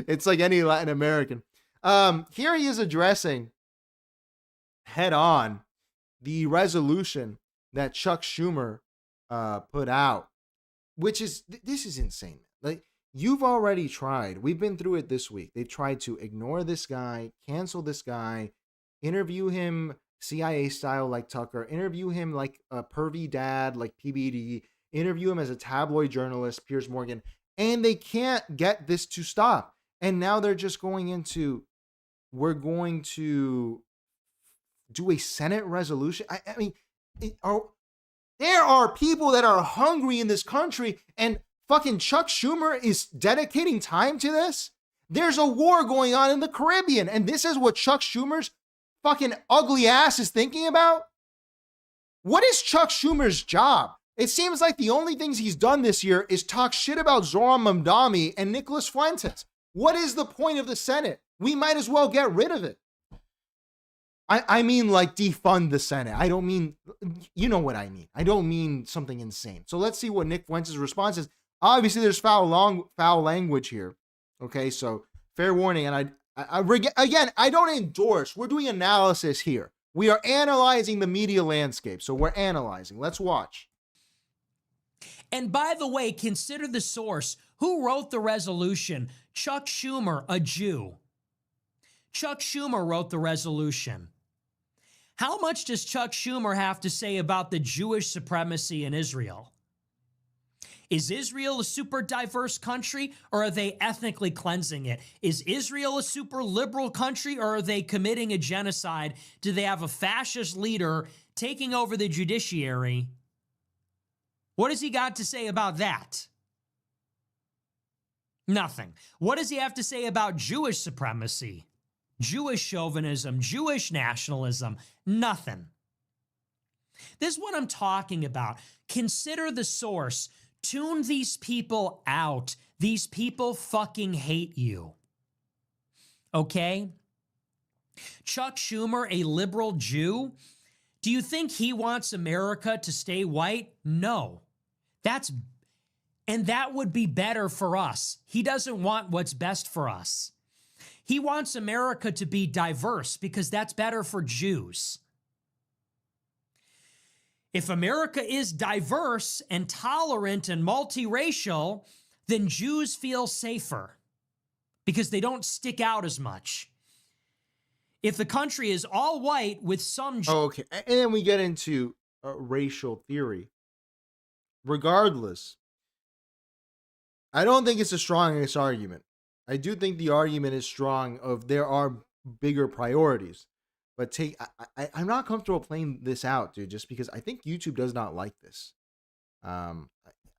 it's like any Latin American. Here he is addressing head on the resolution that Chuck Schumer put out, which is, this is insane. Like, you've already tried. We've been through it this week. They've tried to ignore this guy, cancel this guy, interview him CIA style like Tucker, interview him like a pervy dad like PBD, interview him as a tabloid journalist, Piers Morgan, and they can't get this to stop. And now they're just going into, we're going to do a Senate resolution. I mean, there are people that are hungry in this country, and fucking Chuck Schumer is dedicating time to this. There's a war going on in the Caribbean, and this is what Chuck Schumer's fucking ugly ass is thinking about? What is Chuck Schumer's job? It seems like the only things he's done this year is talk shit about Zoran Mamdani and Nicholas Fuentes. What is the point of the Senate? We might as well get rid of it. I mean, like, defund the Senate. I don't mean, you know what I mean. I don't mean something insane. So let's see what Nick Fuentes' response is. Obviously, there's foul language here. Okay, so fair warning. And again, I don't endorse. We're doing analysis here. We are analyzing the media landscape. So we're analyzing. Let's watch. And by the way, consider the source. Who wrote the resolution? Chuck Schumer, a Jew. Chuck Schumer wrote the resolution. How much does Chuck Schumer have to say about the Jewish supremacy in Israel? Is Israel a super diverse country, or are they ethnically cleansing it? Is Israel a super liberal country, or are they committing a genocide? Do they have a fascist leader taking over the judiciary? What has he got to say about that? Nothing. What does he have to say about Jewish supremacy? Jewish chauvinism, Jewish nationalism, nothing. This is what I'm talking about. Consider the source. Tune these people out. These people fucking hate you. Okay? Chuck Schumer, a liberal Jew, do you think he wants America to stay white? No. And that would be better for us. He doesn't want what's best for us. He wants America to be diverse because that's better for Jews. If America is diverse and tolerant and multiracial, then Jews feel safer because they don't stick out as much. If the country is all white with some... Okay, and then we get into racial theory. Regardless, I don't think it's the strongest argument. I do think the argument is strong of there are bigger priorities. But I'm not comfortable playing this out, dude, just because I think YouTube does not like this. I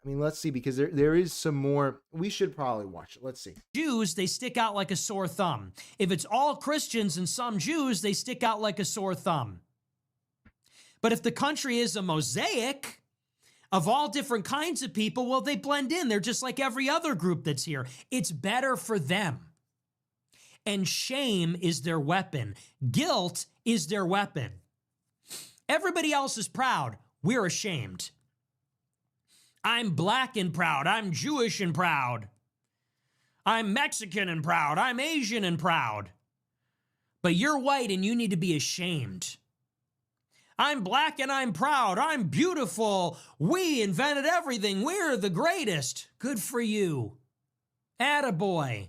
mean, let's see, because there is some more. We should probably watch it. Let's see. Jews, they stick out like a sore thumb. If it's all Christians and some Jews, they stick out like a sore thumb. But if the country is a mosaic of all different kinds of people, well, they blend in. They're just like every other group that's here. It's better for them. And shame is their weapon. Guilt is their weapon. Everybody else is proud. We're ashamed. I'm black and proud. I'm Jewish and proud. I'm Mexican and proud. I'm Asian and proud. But you're white and you need to be ashamed. I'm black and I'm proud. I'm beautiful. We invented everything. We're the greatest. Good for you. Attaboy.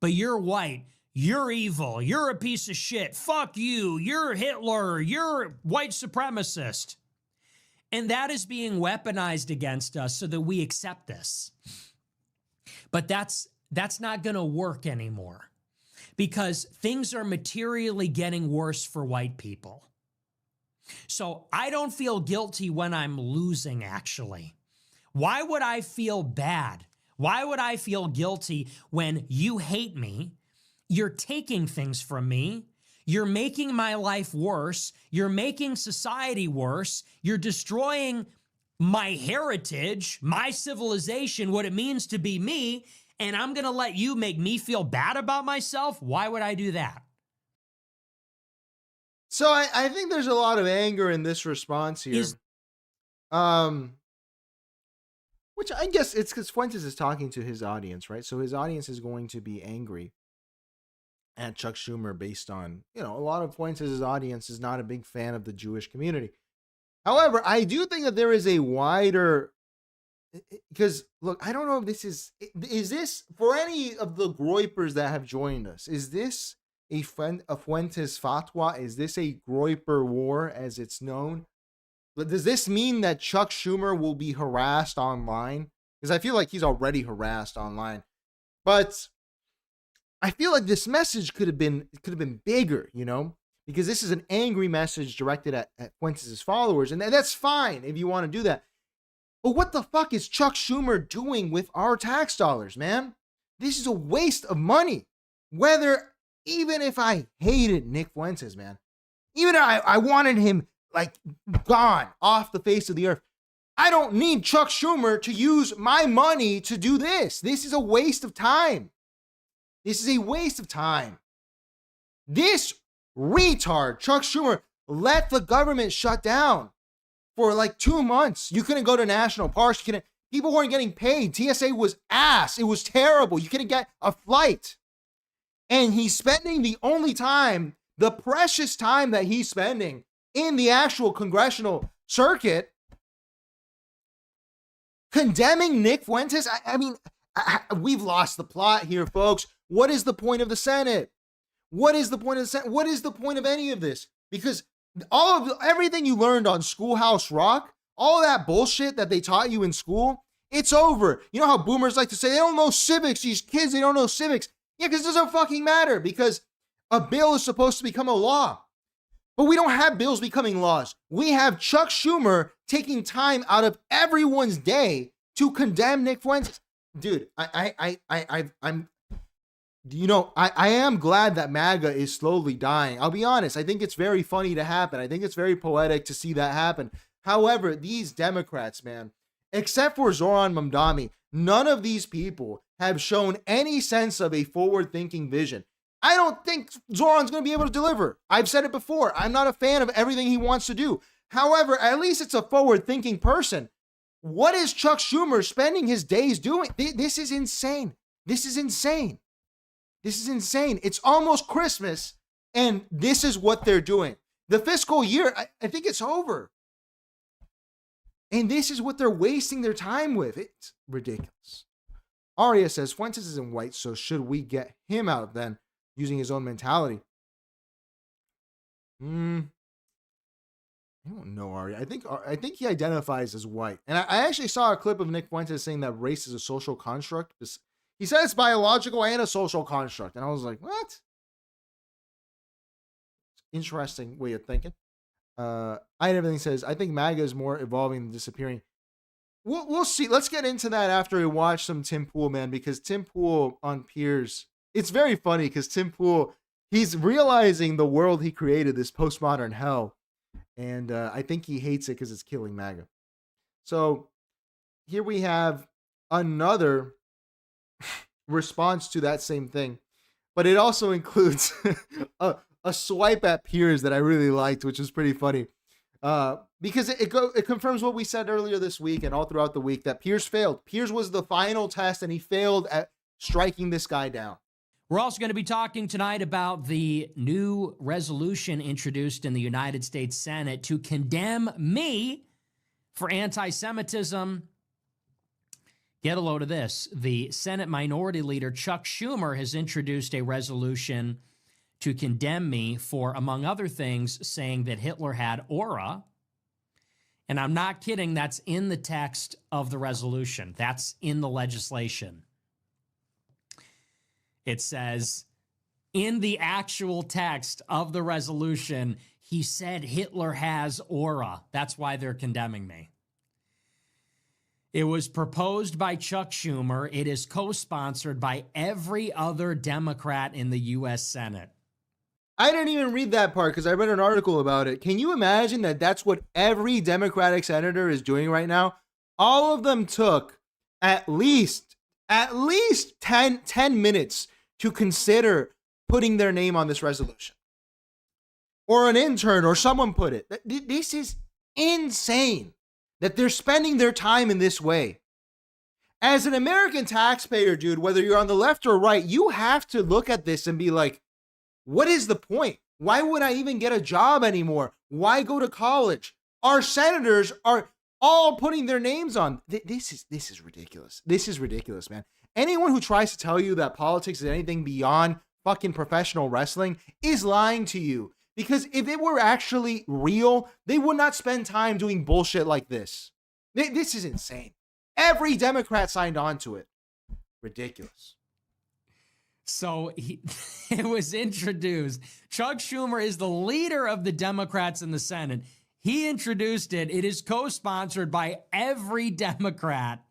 But you're white. You're evil. You're a piece of shit. Fuck you. You're Hitler. You're white supremacist. And that is being weaponized against us so that we accept this. But that's not going to work anymore because things are materially getting worse for white people. So I don't feel guilty when I'm losing, actually. Why would I feel bad? Why would I feel guilty when you hate me, you're taking things from me, you're making my life worse, you're making society worse, you're destroying my heritage, my civilization, what it means to be me, and I'm going to let you make me feel bad about myself? Why would I do that? So I think there's a lot of anger in this response here. Which I guess it's because Fuentes is talking to his audience, right? So his audience is going to be angry at Chuck Schumer based on, a lot of Fuentes' audience is not a big fan of the Jewish community. However, I do think that there is a wider, because look, I don't know if this is this, for any of the groypers that have joined us, is this a Fuentes fatwa? Is this a groyper war as it's known? Does this mean that Chuck Schumer will be harassed online? Because I feel like he's already harassed online. But I feel like this message could have been bigger, because this is an angry message directed at Fuentes' followers, and that's fine if you want to do that. But what the fuck is Chuck Schumer doing with our tax dollars, man? This is a waste of money. Even if I hated Nick Fuentes, man, even if I wanted him gone off the face of the earth, I don't need Chuck Schumer to use my money to do this. This is a waste of time. This is a waste of time. This retard, Chuck Schumer, let the government shut down for 2 months. You couldn't go to national parks. People weren't getting paid. TSA was ass. It was terrible. You couldn't get a flight. And he's spending the precious time that he's spending in the actual congressional circuit condemning Nick Fuentes. I mean, we've lost the plot here, folks. What is the point of the Senate? What is the point of the Senate? What is the point of any of this? Because everything you learned on Schoolhouse Rock, all that bullshit that they taught you in school, it's over. You know how boomers like to say they don't know civics. These kids, they don't know civics. Yeah, because it doesn't fucking matter, because a bill is supposed to become a law. But we don't have bills becoming laws. We have Chuck Schumer taking time out of everyone's day to condemn Nick Fuentes. Dude, I am glad that MAGA is slowly dying. I'll be honest. I think it's very funny to happen. I think it's very poetic to see that happen. However, these Democrats, man, except for Zoran Mamdani, none of these people have shown any sense of a forward-thinking vision. I don't think Zoran's going to be able to deliver. I've said it before. I'm not a fan of everything he wants to do. However, at least it's a forward-thinking person. What is Chuck Schumer spending his days doing? This is insane. This is insane. This is insane. It's almost Christmas, and this is what they're doing. The fiscal year, I think it's over. And this is what they're wasting their time with. It's ridiculous. Aria says, Fuentes isn't white, so should we get him out then, using his own mentality? I don't know, Ari. I think he identifies as white. And I actually saw a clip of Nick Fuentes saying that race is a social construct. He said it's biological and a social construct. And I was like, what? Interesting way of thinking. I and everything says, I think MAGA is more evolving than disappearing. We'll see. Let's get into that after we watch some Tim Pool, man, because Tim Pool on Piers, it's very funny because Tim Pool, he's realizing the world he created, this postmodern hell. And I think he hates it because it's killing MAGA. So here we have another response to that same thing. But it also includes a swipe at Piers that I really liked, which is pretty funny. Because it confirms what we said earlier this week and all throughout the week that Piers failed. Piers was the final test, and he failed at striking this guy down. We're also going to be talking tonight about the new resolution introduced in the United States Senate to condemn me for anti-Semitism. Get a load of this. The Senate Minority Leader Chuck Schumer has introduced a resolution to condemn me for, among other things, saying that Hitler had aura. And I'm not kidding, that's in the text of the resolution. That's in the legislation. It says, in the actual text of the resolution, he said Hitler has aura. That's why they're condemning me. It was proposed by Chuck Schumer. It is co-sponsored by every other Democrat in the U.S. Senate. I didn't even read that part because I read an article about it. Can you imagine that that's what every Democratic senator is doing right now? All of them took at least 10 minutes to consider putting their name on this resolution. Or an intern or someone put it. This is insane that they're spending their time in this way. As an American taxpayer, dude, whether you're on the left or right, you have to look at this and be like, what is the point? Why would I even get a job anymore? Why go to college? Our senators are all putting their names on. This is ridiculous. This is ridiculous, man. Anyone who tries to tell you that politics is anything beyond fucking professional wrestling is lying to you. Because if it were actually real, they would not spend time doing bullshit like this. This is insane. Every Democrat signed on to it. Ridiculous. So it was introduced. Chuck Schumer is the leader of the Democrats in the Senate. He introduced it. It is co-sponsored by every Democrat,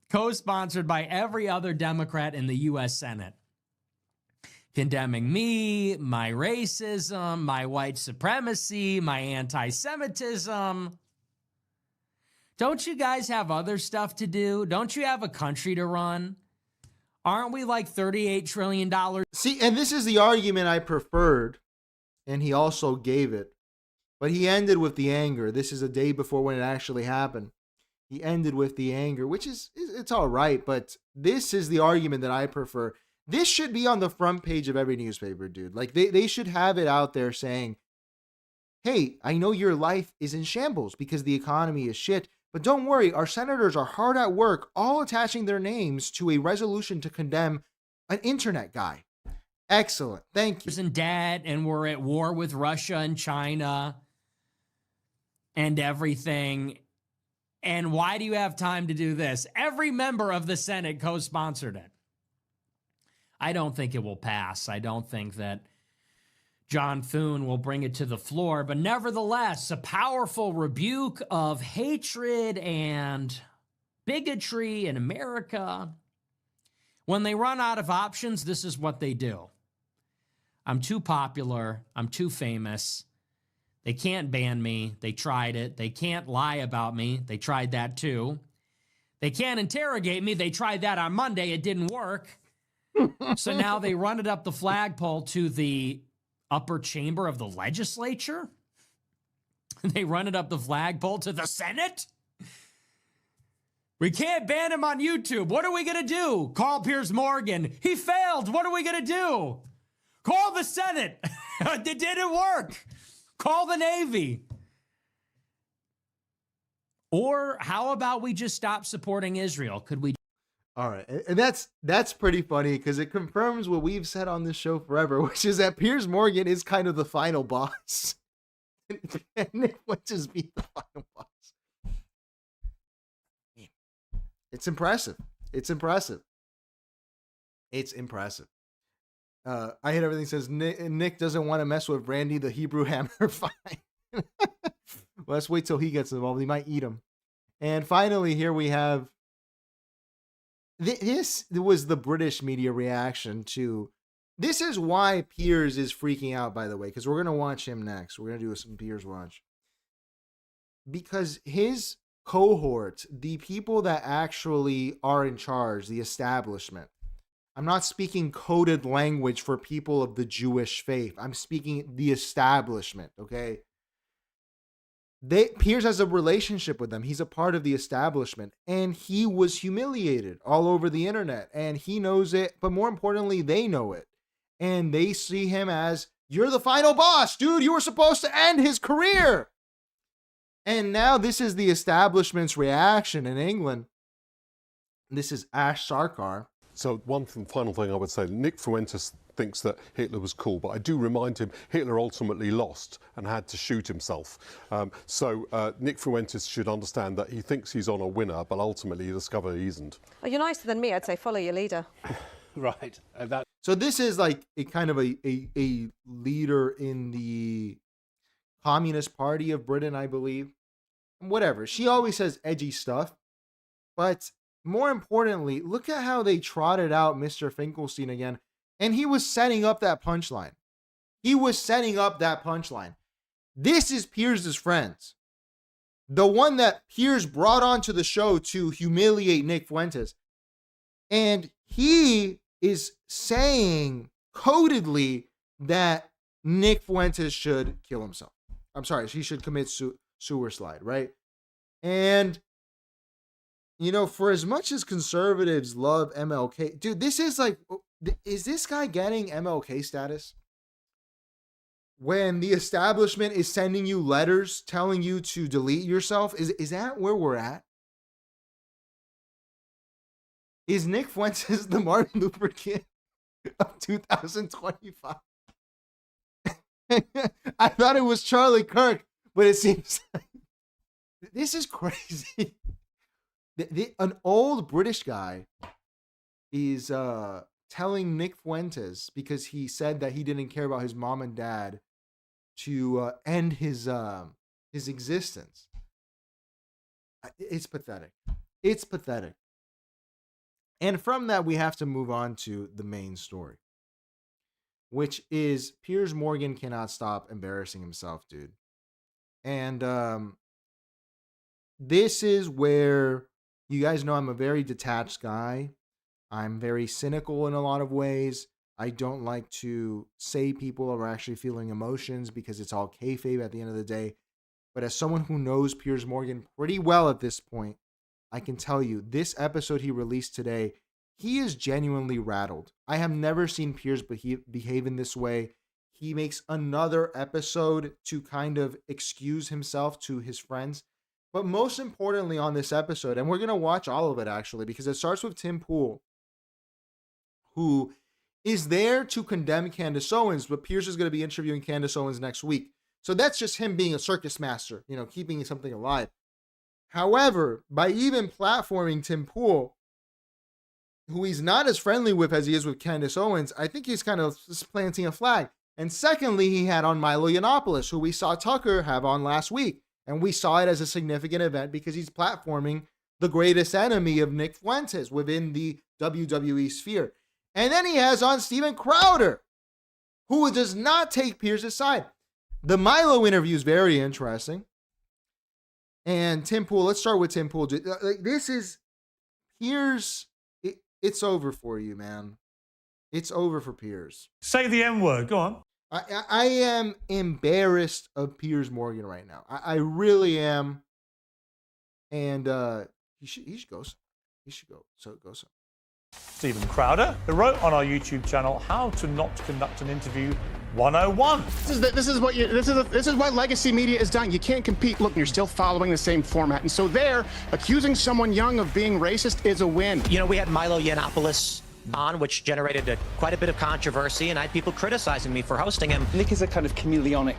co-sponsored by every other Democrat in the U.S. Senate. Condemning me, my racism, my white supremacy, my anti-Semitism. Don't you guys have other stuff to do? Don't you have a country to run? Aren't we like $38 trillion? See, and this is the argument I preferred, and he also gave it. But he ended with the anger. This is a day before when it actually happened. He ended with the anger, which is, it's all right, but this is the argument that I prefer. This should be on the front page of every newspaper, dude. Like, they should have it out there saying, hey, I know your life is in shambles because the economy is shit, but don't worry, our senators are hard at work, all attaching their names to a resolution to condemn an internet guy. Excellent. Thank you. In debt, and we're at war with Russia and China and everything. And why do you have time to do this? Every member of the Senate co-sponsored it. I don't think it will pass. I don't think that John Thune will bring it to the floor, but nevertheless, a powerful rebuke of hatred and bigotry in America. When they run out of options, this is what they do. I'm too popular. I'm too famous. They can't ban me. They tried it. They can't lie about me. They tried that too. They can't interrogate me. They tried that on Monday. It didn't work. So now they run it up the flagpole to the upper chamber of the legislature. They run it up the flagpole to the Senate. We can't ban him on YouTube. What are we going to do? Call Piers Morgan. He failed. What are we going to do? Call the Senate. It didn't work. Call the Navy. Or how about we just stop supporting Israel? Could we? All right. And that's pretty funny because it confirms what we've said on this show forever, which is that Piers Morgan is kind of the final boss. Can Nick Fuentes be the final boss? It's impressive. It's impressive. It's impressive. I hate everything says Nick doesn't want to mess with Randy the Hebrew Hammer. Fine. Well, let's wait till he gets involved. He might eat him. And finally, here we have this was the British media reaction to. This is why Piers is freaking out, by the way, because we're going to watch him next. We're going to do some Piers watch. Because his cohort, the people that actually are in charge, the establishment. I'm not speaking coded language for people of the Jewish faith. I'm speaking the establishment, okay? Piers has a relationship with them. He's a part of the establishment. And he was humiliated all over the internet. And he knows it, but more importantly, they know it. And they see him as, you're the final boss, dude. You were supposed to end his career. And now this is the establishment's reaction in England. This is Ash Sarkar. So final thing I would say, Nick Fuentes thinks that Hitler was cool, but I do remind him Hitler ultimately lost and had to shoot himself. So Nick Fuentes should understand that he thinks he's on a winner, but ultimately you discover he isn't. Well, you're nicer than me. I'd say follow your leader. Right. So this is like a kind of a leader in the Communist Party of Britain, I believe. Whatever. She always says edgy stuff, but more importantly, look at how they trotted out Mr. Finkelstein again. And he was setting up that punchline. This is Piers' friends. The one that Piers brought onto the show to humiliate Nick Fuentes. And he is saying codedly that Nick Fuentes should kill himself. I'm sorry, he should commit suicide, right? And you know, for as much as conservatives love MLK, dude, this is like, is this guy getting MLK status? When the establishment is sending you letters telling you to delete yourself, is that where we're at? Is Nick Fuentes the Martin Luther King of 2025? I thought it was Charlie Kirk, but it seems like this is crazy. An old British guy is telling Nick Fuentes, because he said that he didn't care about his mom and dad, to end his existence. It's pathetic. It's pathetic. And from that, we have to move on to the main story, which is Piers Morgan cannot stop embarrassing himself, dude. And this is where you guys know I'm a very detached guy. I'm very cynical in a lot of ways. I don't like to say people are actually feeling emotions because it's all kayfabe at the end of the day. But as someone who knows Piers Morgan pretty well at this point, I can tell you this episode he released today, he is genuinely rattled. I have never seen Piers behave in this way. He makes another episode to kind of excuse himself to his friends. But most importantly on this episode, and we're going to watch all of it actually, because it starts with Tim Pool, who is there to condemn Candace Owens, but Piers is going to be interviewing Candace Owens next week. So that's just him being a circus master, you know, keeping something alive. However, by even platforming Tim Pool, who he's not as friendly with as he is with Candace Owens, I think he's kind of just planting a flag. And secondly, he had on Milo Yiannopoulos, who we saw Tucker have on last week. And we saw it as a significant event because he's platforming the greatest enemy of Nick Fuentes within the WWE sphere. And then he has on Steven Crowder, who does not take Piers' side. The Milo interview is very interesting. And Tim Pool, let's start with Tim Pool. This is Piers. It's over for you, man. It's over for Piers. Say the N word. Go on. I am embarrassed of Piers Morgan right now. I really am. And he should go. He should go. So go. Steven Crowder, who wrote on our YouTube channel "How to Not Conduct an Interview 101." This is what legacy media is done. You can't compete. Look, you're still following the same format, and so accusing someone young of being racist is a win. You know, we had Milo Yiannopoulos on, which generated quite a bit of controversy, and I had people criticizing me for hosting him. Nick is a kind of chameleonic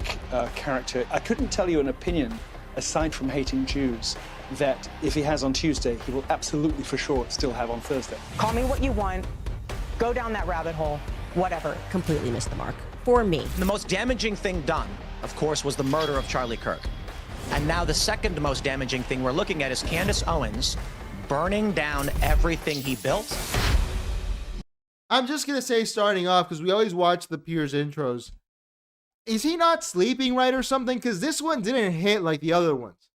character. I couldn't tell you an opinion, aside from hating Jews, that if he has on Tuesday, he will absolutely for sure still have on Thursday. Call me what you want, go down that rabbit hole, whatever. Completely missed the mark. For me. The most damaging thing done, of course, was the murder of Charlie Kirk. And now the second most damaging thing we're looking at is Candace Owens burning down everything he built. I'm just going to say, starting off, because we always watch the Piers intros, is he not sleeping right or something? Because this one didn't hit like the other ones.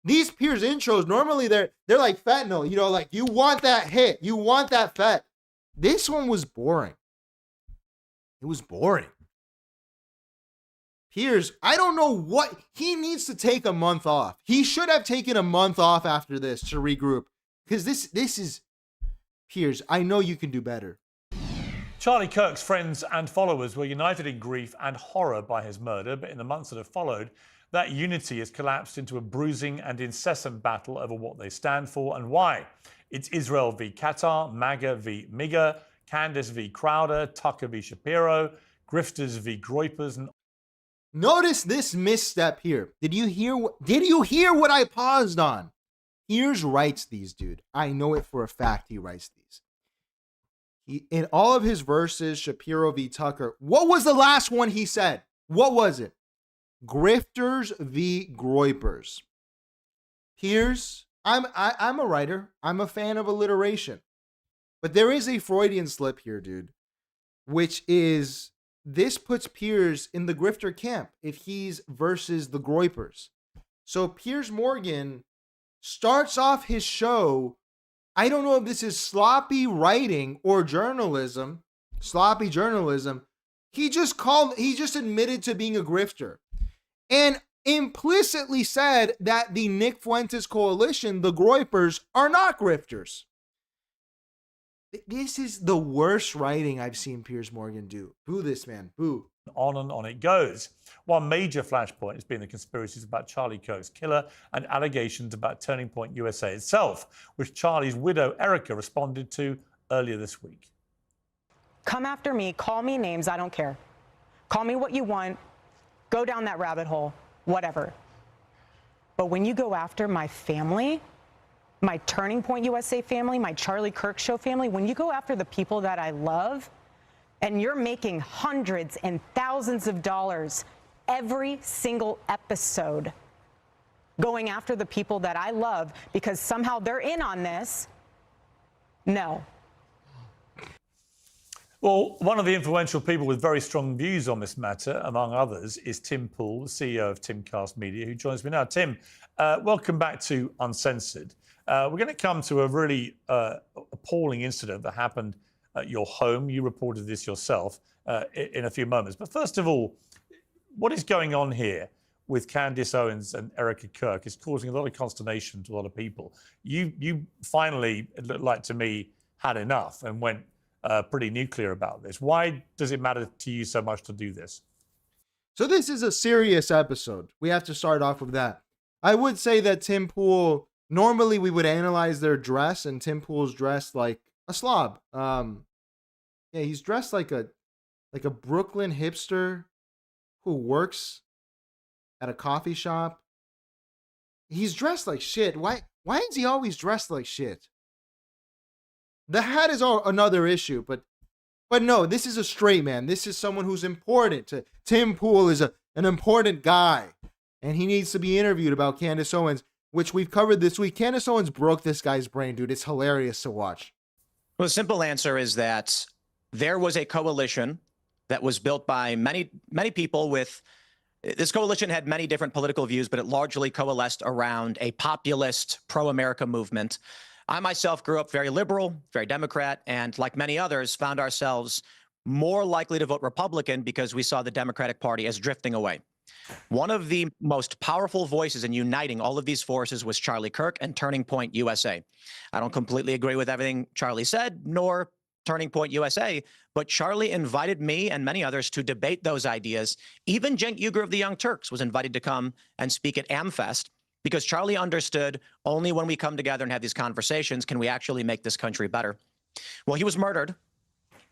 These Piers intros, normally they're like fentanyl, you know, like you want that hit, you want that fet. This one was boring. It was boring. Piers, I don't know what, he needs to take a month off. He should have taken a month off after this to regroup. Because this is, Piers, I know you can do better. Charlie Kirk's friends and followers were united in grief and horror by his murder, but in the months that have followed, that unity has collapsed into a bruising and incessant battle over what they stand for and why. It's Israel v. Qatar, MAGA v. MIGA, Candace v. Crowder, Tucker v. Shapiro, grifters v. groypers, and notice this misstep here. Did you hear what I paused on? Piers writes these, dude. I know it for a fact he writes these. In all of his verses, Shapiro v. Tucker, what was the last one he said? What was it? Grifters v. groypers. Piers, I'm a writer. I'm a fan of alliteration. But there is a Freudian slip here, dude, which is this puts Piers in the grifter camp if he's versus the groypers. So Piers Morgan starts off his show, I don't know if this is sloppy writing or journalism, sloppy journalism. He just admitted to being a grifter and implicitly said that the Nick Fuentes coalition, the groypers, are not grifters. This is the worst writing I've seen Piers Morgan do. Boo this man, boo. On and on it goes. One major flashpoint has been the conspiracies about Charlie Kirk's killer and allegations about Turning Point USA itself, which Charlie's widow, Erica, responded to earlier this week. Come after me, call me names, I don't care. Call me what you want, go down that rabbit hole, whatever. But when you go after my family, my Turning Point USA family, my Charlie Kirk Show family, when you go after the people that I love, and you're making hundreds and thousands of dollars every single episode going after the people that I love because somehow they're in on this, no. Well, one of the influential people with very strong views on this matter, among others, is Tim Pool, the CEO of Timcast Media, who joins me now. Tim, welcome back to Uncensored. We're going to come to a really appalling incident that happened at your home. You reported this yourself in a few moments. But first of all, what is going on here with Candace Owens and Erica Kirk is causing a lot of consternation to a lot of people. You finally, it looked like to me, had enough and went pretty nuclear about this. Why does it matter to you so much to do this? So this is a serious episode. We have to start off with that. I would say that Tim Pool, normally we would analyze their dress, and Tim Pool's dressed like a slob. Yeah, he's dressed like a Brooklyn hipster who works at a coffee shop. He's dressed like shit. Why is he always dressed like shit? The hat is another issue, but no, this is a straight man. This is someone who's important. Tim Pool is an important guy, and he needs to be interviewed about Candace Owens, which we've covered this week. Candace Owens broke this guy's brain, dude. It's hilarious to watch. Well, the simple answer is that there was a coalition that was built by many people with. This coalition had many different political views, but it largely coalesced around a populist pro-America movement. I myself grew up very liberal, very Democrat, and like many others, found ourselves more likely to vote Republican because we saw the Democratic Party as drifting away. One of the most powerful voices in uniting all of these forces was Charlie Kirk and Turning Point USA. I don't completely agree with everything Charlie said, nor Turning Point USA, but Charlie invited me and many others to debate those ideas. Even Cenk Uygur of the Young Turks was invited to come and speak at AmFest, because Charlie understood only when we come together and have these conversations can we actually make this country better. Well, he was murdered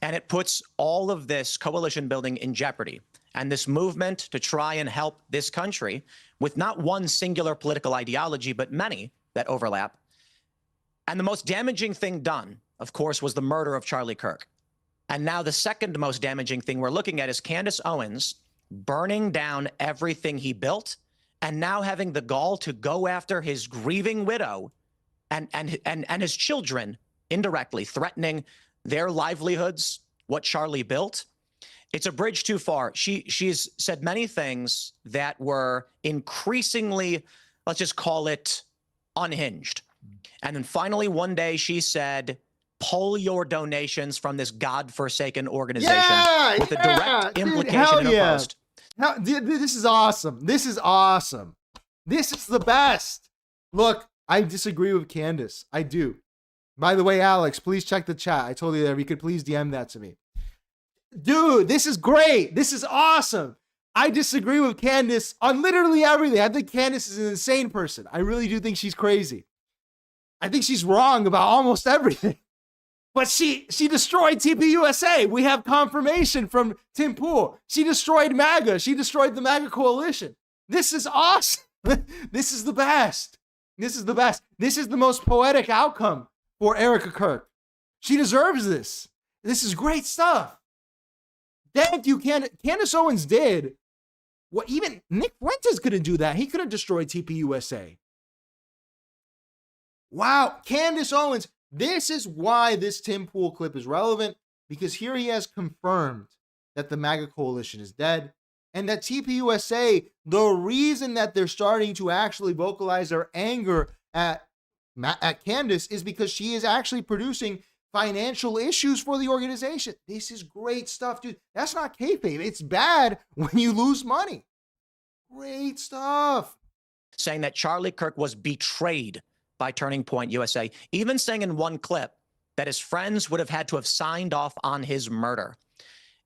And it puts all of this coalition building in jeopardy. And this movement to try and help this country with not one singular political ideology, but many that overlap. And the most damaging thing done, of course, was the murder of Charlie Kirk. And now the second most damaging thing we're looking at is Candace Owens burning down everything he built and now having the gall to go after his grieving widow and his children indirectly, threatening their livelihoods, what Charlie built. It's a bridge too far. She's said many things that were increasingly, let's just call it, unhinged. And then finally, one day she said, pull your donations from this godforsaken organization with a direct implication in her post. Now, this is awesome. This is awesome. This is the best. Look, I disagree with Candace. I do. By the way, Alex, please check the chat. I told you that. You could please DM that to me. Dude, this is great. This is awesome. I disagree with Candace on literally everything. I think Candace is an insane person. I really do think she's crazy. I think she's wrong about almost everything. But she destroyed TPUSA. We have confirmation from Tim Pool. She destroyed MAGA. She destroyed the MAGA coalition. This is awesome. This is the best. This is the best. This is the most poetic outcome for Erica Kirk. She deserves this. This is great stuff. Thank you, Candace Owens did what even Nick Fuentes couldn't do that. He could have destroyed TPUSA. Wow, Candace Owens. This is why this Tim Pool clip is relevant, because here he has confirmed that the MAGA coalition is dead and that TPUSA, the reason that they're starting to actually vocalize their anger at Candace is because she is actually producing financial issues for the organization. This is great stuff, dude. That's not kayfabe. It's bad when you lose money. Great stuff. Saying that Charlie Kirk was betrayed by Turning Point USA, even saying in one clip that his friends would have had to have signed off on his murder.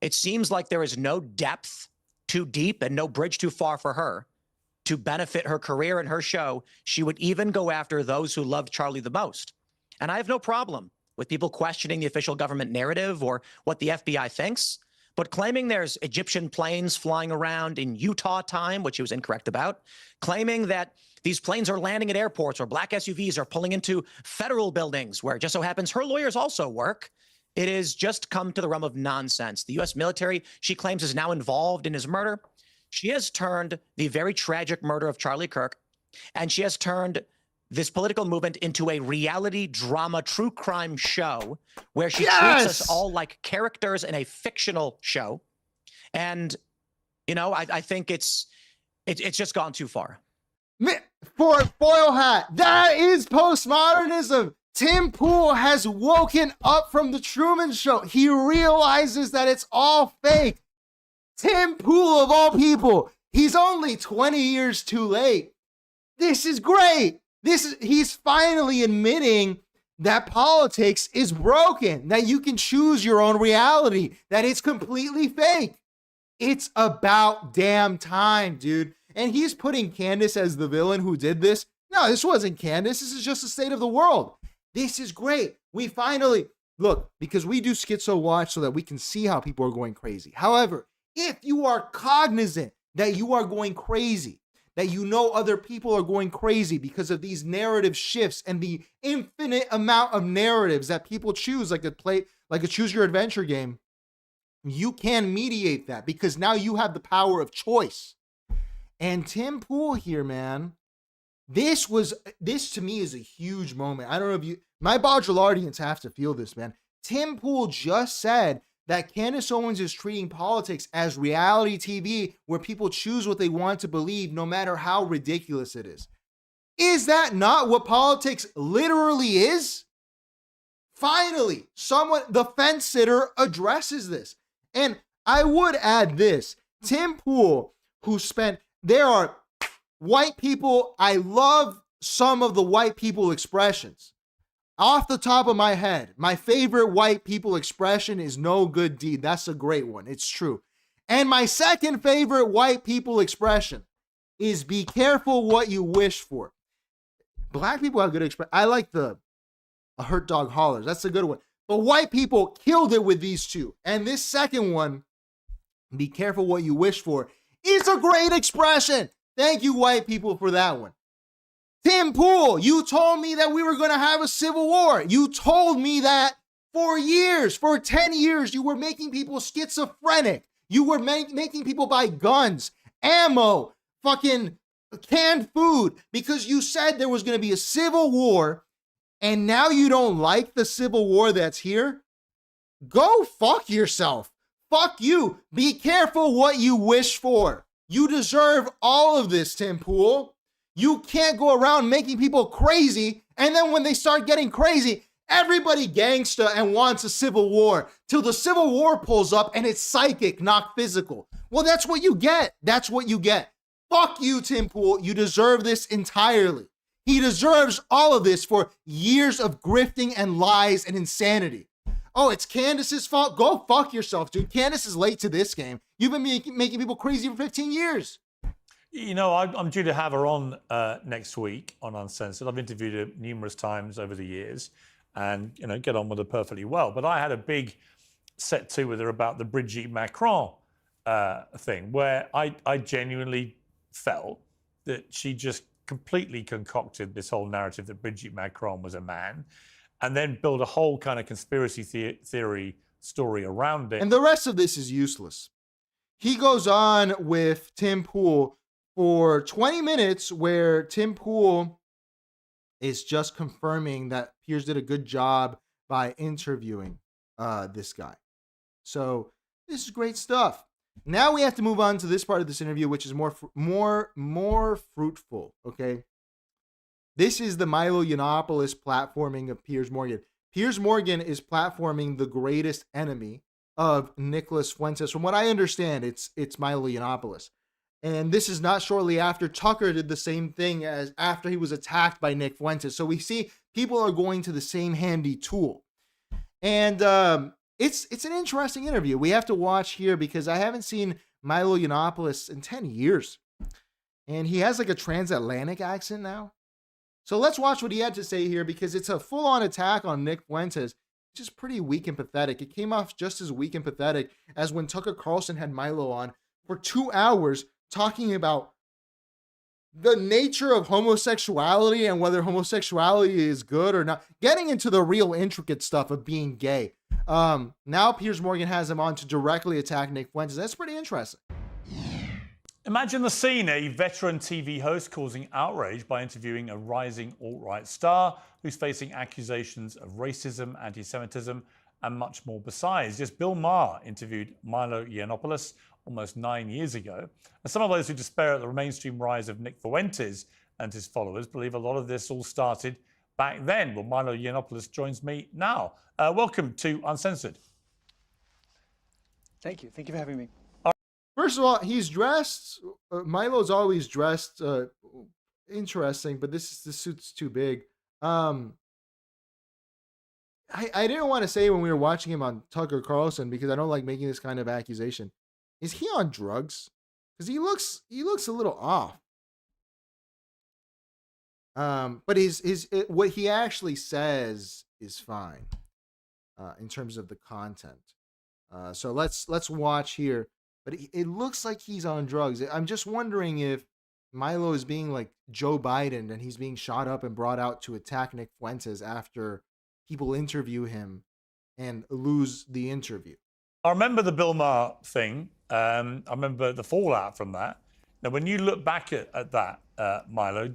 It seems like there is no depth too deep and no bridge too far for her to benefit her career and her show. She would even go after those who loved Charlie the most. And I have no problem with people questioning the official government narrative or what the FBI thinks, but claiming there's Egyptian planes flying around in Utah time, which he was incorrect about, claiming that these planes are landing at airports or black SUVs are pulling into federal buildings where it just so happens her lawyers also work. It has just come to the realm of nonsense. The U.S. military, she claims, is now involved in his murder. She has turned the very tragic murder of Charlie Kirk, and she has turned this political movement into a reality drama true crime show where she treats us all like characters in a fictional show. And, you know, I think it's just gone too far. For foil hat, that is postmodernism. Tim Pool has woken up from the Truman Show. He realizes that it's all fake. Tim Pool, of all people, he's only 20 years too late. This is great. He's finally admitting that politics is broken, that you can choose your own reality, that it's completely fake. It's about damn time, dude. And he's putting Candace as the villain who did this. No, this wasn't Candace. This is just the state of the world. This is great. We finally, look, because we do Schizo Watch so that we can see how people are going crazy. However, if you are cognizant that you are going crazy, that you know other people are going crazy because of these narrative shifts and the infinite amount of narratives that people choose, like a choose your adventure game, you can mediate that because now you have the power of choice. And Tim Pool here, man, this to me is a huge moment. I don't know if my Baudrillardians have to feel this, man. Tim Pool just said that Candace Owens is treating politics as reality TV where people choose what they want to believe no matter how ridiculous it is. Is that not what politics literally is? Finally, the fence sitter addresses this. And I would add this. Tim Pool, there are white people, I love some of the white people expressions. Off the top of my head, my favorite white people expression is no good deed. That's a great one. It's true. And my second favorite white people expression is be careful what you wish for. Black people have good expression. I like a hurt dog hollers. That's a good one. But white people killed it with these two. And this second one, be careful what you wish for, is a great expression. Thank you, white people, for that one. Tim Pool, you told me that we were going to have a civil war. You told me that for years, for 10 years, you were making people schizophrenic. You were making people buy guns, ammo, fucking canned food, because you said there was going to be a civil war, and now you don't like the civil war that's here? Go fuck yourself. Fuck you. Be careful what you wish for. You deserve all of this, Tim Pool. You can't go around making people crazy, and then when they start getting crazy, everybody gangsta and wants a civil war till the civil war pulls up and it's psychic, not physical. Well, that's what you get. That's what you get. Fuck you, Tim Pool. You deserve this entirely. He deserves all of this for years of grifting and lies and insanity. Oh, it's Candace's fault? Go fuck yourself, dude. Candace is late to this game. You've been making people crazy for 15 years. You know, I'm due to have her on next week on Uncensored. I've interviewed her numerous times over the years and, you know, get on with her perfectly well. But I had a big set to with her about the Brigitte Macron thing, where I genuinely felt that she just completely concocted this whole narrative that Brigitte Macron was a man and then built a whole kind of conspiracy theory story around it. And the rest of this is useless. He goes on with Tim Pool for 20 minutes where Tim Pool is just confirming that Piers did a good job by interviewing this guy. So this is great stuff. Now we have to move on to this part of this interview, which is more fruitful. Okay, this is the Milo Yiannopoulos platforming of Piers Morgan. Piers Morgan is platforming the greatest enemy of Nicholas Fuentes. From what I understand, it's Milo Yiannopoulos. And this is not shortly after Tucker did the same thing as after he was attacked by Nick Fuentes. So we see people are going to the same handy tool. And it's an interesting interview. We have to watch here because I haven't seen Milo Yiannopoulos in 10 years. And he has like a transatlantic accent now. So let's watch what he had to say here because it's a full-on attack on Nick Fuentes. It's just pretty weak and pathetic. It came off just as weak and pathetic as when Tucker Carlson had Milo on for 2 hours talking about the nature of homosexuality and whether homosexuality is good or not, getting into the real intricate stuff of being gay. Now Piers Morgan has him on to directly attack Nick Fuentes. That's pretty interesting. Imagine the scene, a veteran TV host causing outrage by interviewing a rising alt-right star who's facing accusations of racism, anti-Semitism, and much more besides. Yes, Bill Maher interviewed Milo Yiannopoulos almost 9 years ago. And some of those who despair at the mainstream rise of Nick Fuentes and his followers believe a lot of this all started back then. Well, Milo Yiannopoulos joins me now. Welcome to Uncensored. Thank you. Thank you for having me. First of all, he's dressed. Milo's always dressed interesting, but this suit's too big. I didn't want to say when we were watching him on Tucker Carlson because I don't like making this kind of accusation. Is he on drugs? Because he looks a little off. But what he actually says is fine in terms of the content. So let's watch here. But it looks like he's on drugs. I'm just wondering if Milo is being like Joe Biden and he's being shot up and brought out to attack Nick Fuentes after people interview him and lose the interview. I remember the Bill Maher thing. I remember the fallout from that. Now, when you look back at that, Milo,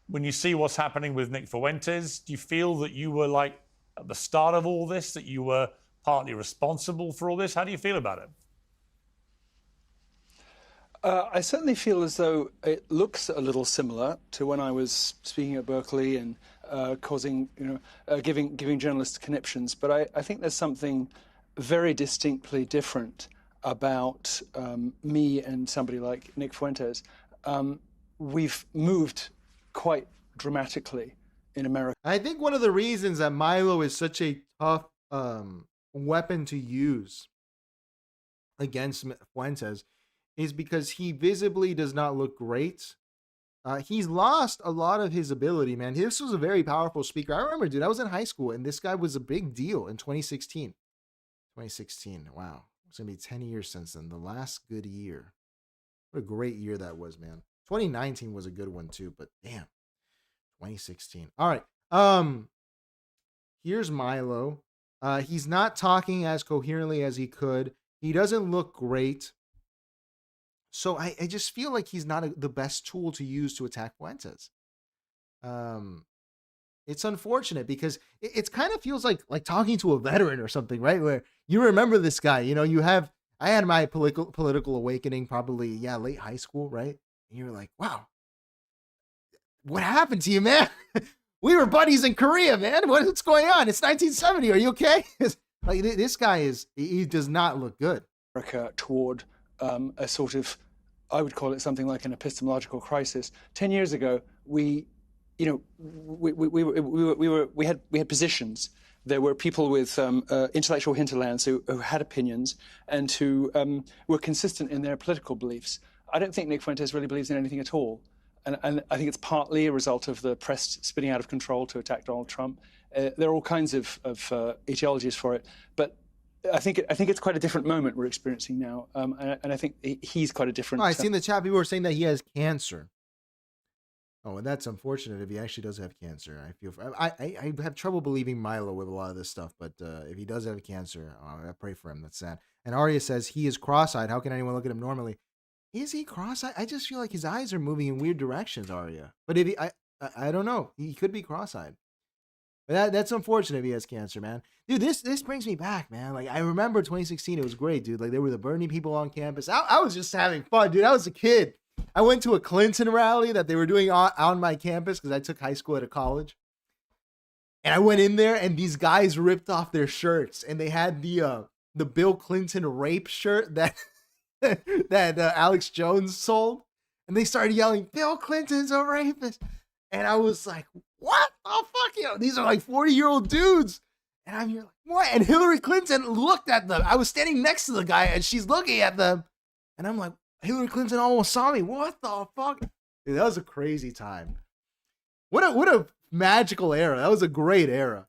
when you see what's happening with Nick Fuentes, do you feel that you were like at the start of all this, that you were partly responsible for all this? How do you feel about it? I certainly feel as though it looks a little similar to when I was speaking at Berkeley and giving journalists conniptions. But I think there's something very distinctly different about me and somebody like Nick Fuentes. We've moved quite dramatically in America. I think one of the reasons that Milo is such a tough weapon to use against Fuentes is because he visibly does not look great, He's lost a lot of his ability, man. This was a very powerful speaker. I remember, dude, I was in high school, and this guy was a big deal in 2016. 2016, wow. It's going to be 10 years since then. The last good year. What a great year that was, man. 2019 was a good one, too, but damn. 2016. All right. Here's Milo. He's not talking as coherently as he could. He doesn't look great. So I just feel like he's not the best tool to use to attack Fuentes. It's unfortunate because it kind of feels like talking to a veteran or something, right? Where you remember this guy, you know, I had my political awakening probably, late high school, right? And you're like, wow, what happened to you, man? We were buddies in Korea, man. What's going on? It's 1970. Are you okay? Like this guy he does not look good. America toward a sort of, I would call it something like an epistemological crisis. 10 years ago, we had positions. There were people with intellectual hinterlands who had opinions and who were consistent in their political beliefs. I don't think Nick Fuentes really believes in anything at all. And I think it's partly a result of the press spinning out of control to attack Donald Trump. There are all kinds of etiologies for it. But I think it's quite a different moment we're experiencing now. And I think he's quite a different... I see in the chat people were saying that he has cancer. Oh, and that's unfortunate if he actually does have cancer. I have trouble believing Milo with a lot of this stuff, but if he does have cancer, I pray for him. That's sad. And Arya says he is cross-eyed. How can anyone look at him normally? Is he cross-eyed? I just feel like his eyes are moving in weird directions, Arya. But if I don't know. He could be cross-eyed. But that's unfortunate if he has cancer, man. Dude, this brings me back, man. Like, I remember 2016. It was great, dude. Like, there were the Bernie people on campus. I was just having fun, dude. I was a kid. I went to a Clinton rally that they were doing on my campus because I took high school at a college. And I went in there, and these guys ripped off their shirts. And they had the Bill Clinton rape shirt that... that Alex Jones sold, and they started yelling, "Bill Clinton's a rapist," and I was like, "What the fuck?" You know, these are like 40-year-old dudes, and I'm here like, "What?" And Hillary Clinton looked at them. I was standing next to the guy, and she's looking at them, and I'm like, Hillary Clinton almost saw me. What the fuck? Dude, that was a crazy time. What a magical era. That was a great era.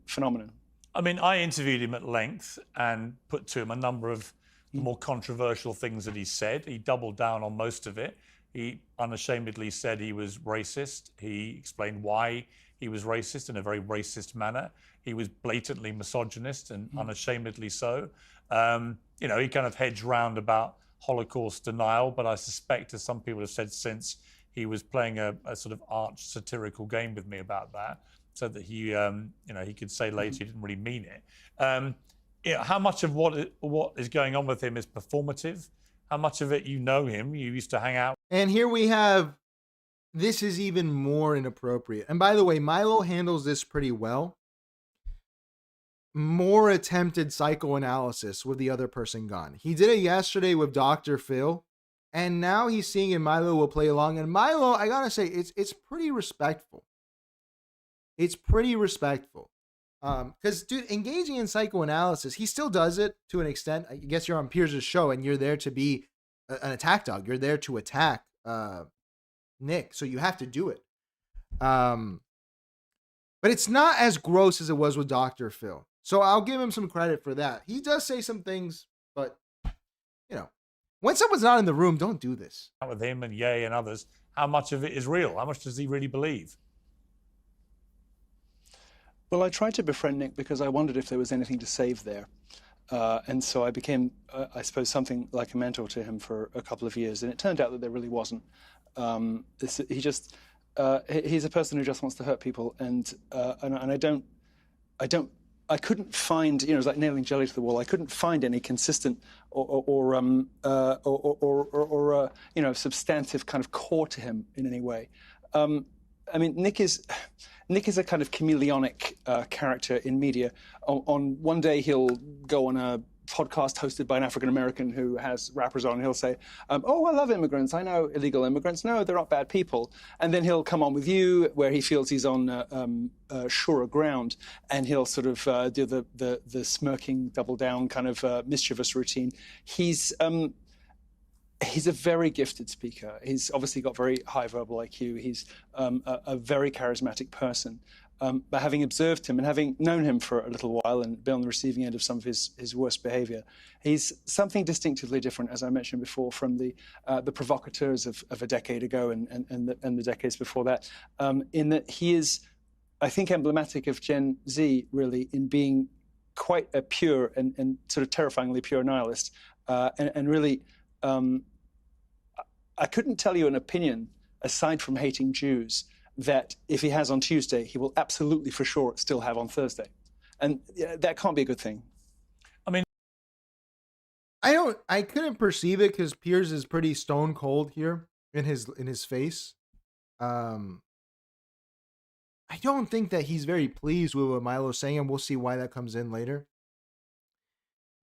Phenomenon. I mean, I interviewed him at length and put to him a number of more controversial things that he said. He doubled down on most of it. He unashamedly said he was racist. He explained why he was racist in a very racist manner. He was blatantly misogynist and unashamedly so. You know, he kind of hedged round about Holocaust denial, but I suspect, as some people have said since, he was playing a sort of arch satirical game with me about that, so that he, you know, he could say later he didn't really mean it. You know, how much of what is going on with him is performative? How much of it, you know him, you used to hang out. And here we have, this is even more inappropriate. And by the way, Milo handles this pretty well. More attempted psychoanalysis with the other person gone. He did it yesterday with Dr. Phil. And now he's seeing and Milo will play along. And Milo, I gotta say, it's pretty respectful. It's pretty respectful. Because, dude, engaging in psychoanalysis, he still does it to an extent. I guess you're on Piers' show and you're there to be an attack dog. You're there to attack Nick, so you have to do it. But it's not as gross as it was with Dr. Phil. So I'll give him some credit for that. He does say some things, but, you know, when someone's not in the room, don't do this. With him and Ye and others, how much of it is real? How much does he really believe? Well, I tried to befriend Nick because I wondered if there was anything to save there. And so I became, I suppose, something like a mentor to him for a couple of years. And it turned out that there really wasn't. He's a person who just wants to hurt people. And I couldn't find, you know, it was like nailing jelly to the wall. I couldn't find any consistent or you know, substantive kind of core to him in any way. I mean, Nick is a kind of chameleonic character in media. On one day, he'll go on a podcast hosted by an African-American who has rappers on, and he'll say, oh, I love immigrants. I know illegal immigrants. No, they're not bad people. And then he'll come on with you where he feels he's on surer ground, and he'll sort of do the smirking, double down kind of mischievous routine. He's he's a very gifted speaker. He's obviously got very high verbal IQ. He's a very charismatic person. But having observed him and having known him for a little while and been on the receiving end of some of his worst behavior, he's something distinctively different, as I mentioned before, from the provocateurs of a decade ago and the decades before that, in that he is, I think, emblematic of Gen Z, really, in being quite a pure and sort of terrifyingly pure nihilist. And really, I couldn't tell you an opinion, aside from hating Jews, that if he has on Tuesday, he will absolutely for sure still have on Thursday. And that can't be a good thing. I couldn't perceive it because Piers is pretty stone cold here in his face. I don't think that he's very pleased with what Milo's saying, and we'll see why that comes in later.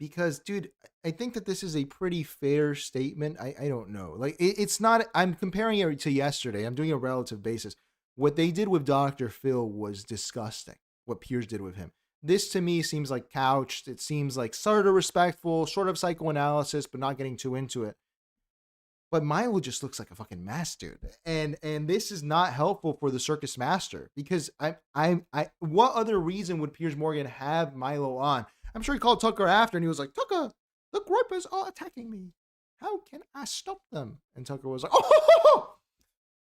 Because, dude, I think that this is a pretty fair statement. I don't know. Like, it's not, I'm comparing it to yesterday. I'm doing a relative basis. What they did with Dr. Phil was disgusting, what Piers did with him. This, to me, seems like couched. It seems like sort of respectful, sort of psychoanalysis, but not getting too into it. But Milo just looks like a fucking mess, dude. And this is not helpful for the circus master, because I what other reason would Piers Morgan have Milo on? I'm sure he called Tucker after and he was like, Tucker, the gropers are attacking me. How can I stop them? And Tucker was like, oh,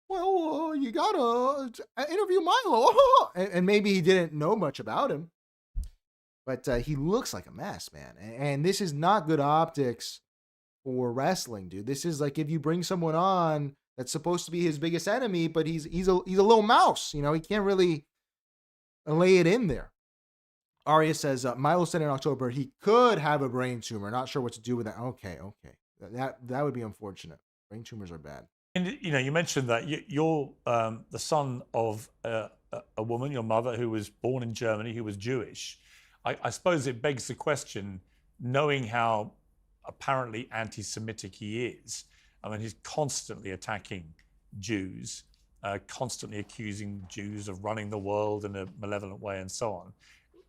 well, you gotta interview Milo. And maybe he didn't know much about him. But he looks like a mess, man. And this is not good optics for wrestling, dude. This is like if you bring someone on that's supposed to be his biggest enemy, but he's a little mouse. You know, he can't really lay it in there. Arya says, Milo said in October he could have a brain tumor. Not sure what to do with that. Okay. That would be unfortunate. Brain tumors are bad. And, you know, you mentioned that you're the son of a woman, your mother, who was born in Germany, who was Jewish. I suppose it begs the question, knowing how apparently anti-Semitic he is. I mean, he's constantly attacking Jews, constantly accusing Jews of running the world in a malevolent way and so on.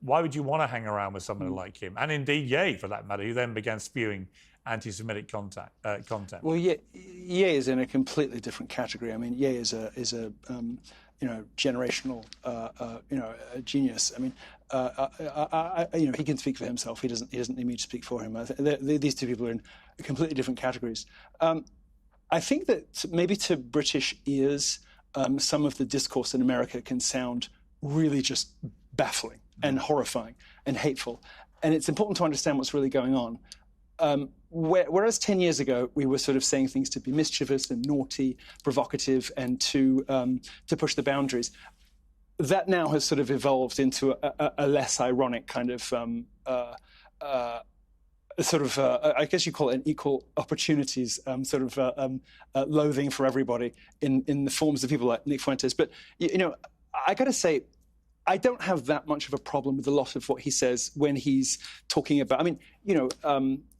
Why would you want to hang around with somebody like him? And indeed, Ye, for that matter, who then began spewing anti-Semitic content. Well, Ye is in a completely different category. I mean, Ye is a generational, a genius. I mean, he can speak for himself. He doesn't need me to speak for him. These two people are in completely different categories. I think that maybe to British ears, some of the discourse in America can sound really just baffling and horrifying and hateful. And it's important to understand what's really going on. Whereas 10 years ago, we were sort of saying things to be mischievous and naughty, provocative, and to push the boundaries, that now has sort of evolved into a less ironic kind of I guess you call it an equal opportunities loathing for everybody in the forms of people like Nick Fuentes. But, I got to say, I don't have that much of a problem with a lot of what he says when he's talking about. I mean,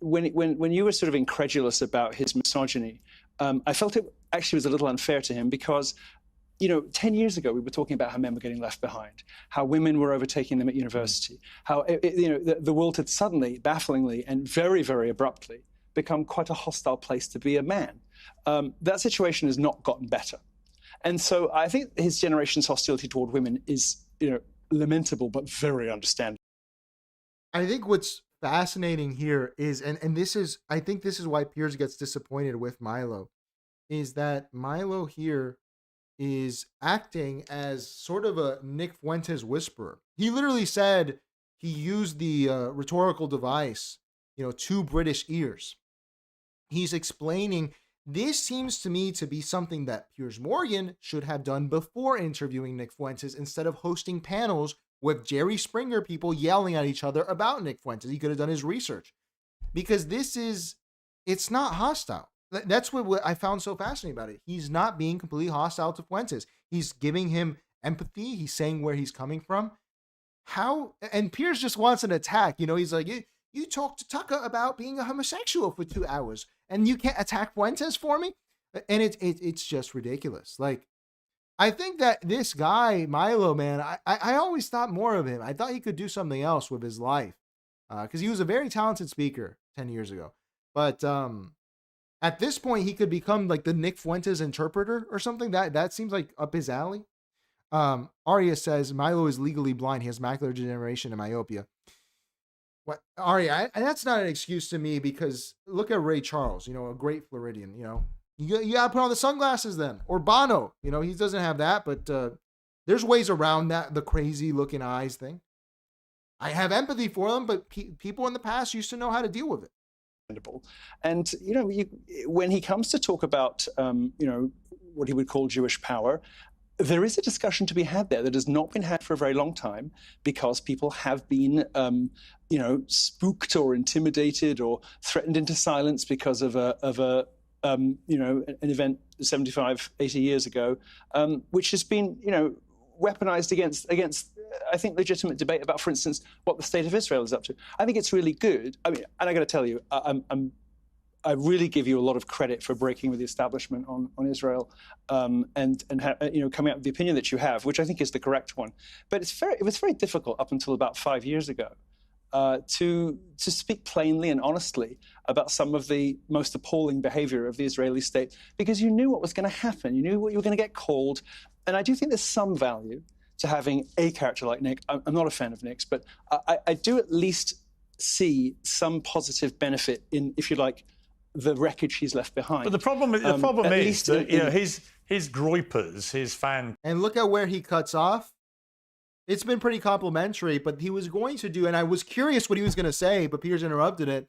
when you were sort of incredulous about his misogyny, I felt it actually was a little unfair to him because, 10 years ago we were talking about how men were getting left behind, how women were overtaking them at university, how the world had suddenly, bafflingly, and very, very abruptly become quite a hostile place to be a man. That situation has not gotten better, and so I think his generation's hostility toward women is, lamentable, but very understandable. I think what's fascinating here is, and I think this is why Piers gets disappointed with Milo, is that Milo here is acting as sort of a Nick Fuentes whisperer. He literally said he used the rhetorical device, to British ears. He's explaining, this seems to me to be something that Piers Morgan should have done before interviewing Nick Fuentes instead of hosting panels with Jerry Springer people yelling at each other about Nick Fuentes. He could have done his research, because it's not hostile. That's what I found so fascinating about it. He's not being completely hostile to Fuentes. He's giving him empathy. He's saying where he's coming from. And Piers just wants an attack. He's like, you talked to Tucker about being a homosexual for 2 hours and you can't attack Fuentes for me? And it's just ridiculous. Like, I think that this guy, Milo, man, I always thought more of him. I thought he could do something else with his life, because he was a very talented speaker 10 years ago. But At this point, he could become like the Nick Fuentes interpreter or something. That seems like up his alley. Arya says Milo is legally blind. He has macular degeneration and myopia. What, Arya? That's not an excuse to me, because look at Ray Charles. You know, a great Floridian. You know, you gotta put on the sunglasses then. Or Bono. You know, he doesn't have that, but there's ways around that. The crazy looking eyes thing. I have empathy for them, but people in the past used to know how to deal with it. And, you know, when he comes to talk about, you know, what he would call Jewish power, there is a discussion to be had there that has not been had for a very long time, because people have been, you know, spooked or intimidated or threatened into silence because of a you know, an event 75, 80 years ago, which has been, you know, weaponized against I think, legitimate debate about, for instance, what the state of Israel is up to. I think it's really good. I mean, and I got to tell you, I really give you a lot of credit for breaking with the establishment on Israel, and you know, coming up with the opinion that you have, which I think is the correct one. But it was very difficult up until about 5 years ago to speak plainly and honestly about some of the most appalling behavior of the Israeli state, because you knew what was going to happen. You knew what you were going to get called. And I do think there's some value to having a character like Nick. I'm not a fan of Nick's, but I do at least see some positive benefit in, if you like, the wreckage he's left behind. But the problem is that, you know, his groypers, his fan... And look at where he cuts off. It's been pretty complimentary, but he was going to do, and I was curious what he was going to say, but Piers interrupted it,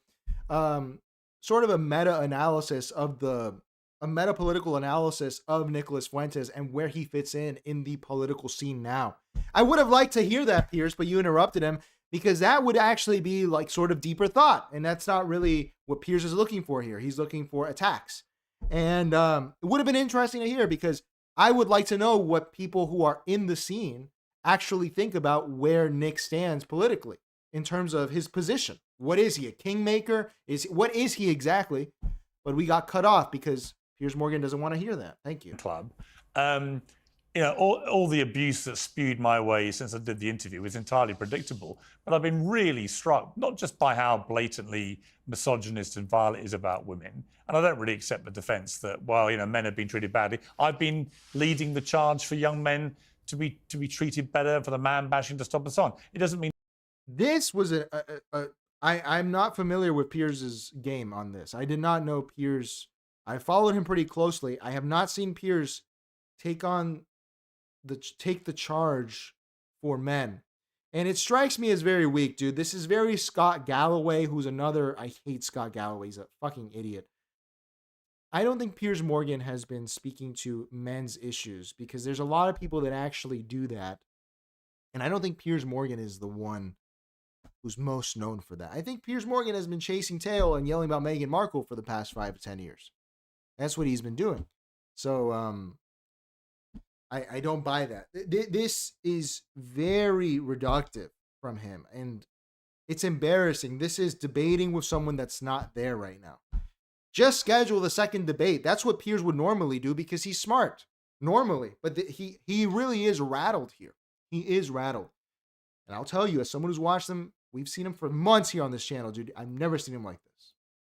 sort of a meta-analysis of a meta-political analysis of Nicholas Fuentes and where he fits in the political scene now. I would have liked to hear that, Piers, but you interrupted him, because that would actually be like sort of deeper thought. And that's not really what Piers is looking for here. He's looking for attacks. And it would have been interesting to hear, because I would like to know what people who are in the scene actually think about where Nick stands politically in terms of his position. What is he, a kingmaker? What is he exactly? But we got cut off because Piers Morgan doesn't want to hear that. Thank you. Club. You know, all the abuse that's spewed my way since I did the interview was entirely predictable. But I've been really struck, not just by how blatantly misogynist and violent it is about women, and I don't really accept the defence that, well, you know, men have been treated badly. I've been leading the charge for young men to be treated better, for the man bashing to stop and so on. It doesn't mean... This was I'm not familiar with Piers's game on this. I did not know Piers... I followed him pretty closely. I have not seen Piers take the charge for men. And it strikes me as very weak, dude. This is very Scott Galloway, who's another... I hate Scott Galloway. He's a fucking idiot. I don't think Piers Morgan has been speaking to men's issues, because there's a lot of people that actually do that. And I don't think Piers Morgan is the one who's most known for that. I think Piers Morgan has been chasing tail and yelling about Meghan Markle for the past 5 to 10 years. That's what he's been doing. So I don't buy that. This is very reductive from him, and it's embarrassing. This is debating with someone that's not there right now. Just schedule the second debate. That's what Piers would normally do, because he's smart normally. But he really is rattled here. He is rattled. And I'll tell you, as someone who's watched them, we've seen him for months here on this channel, dude. I've never seen him like this.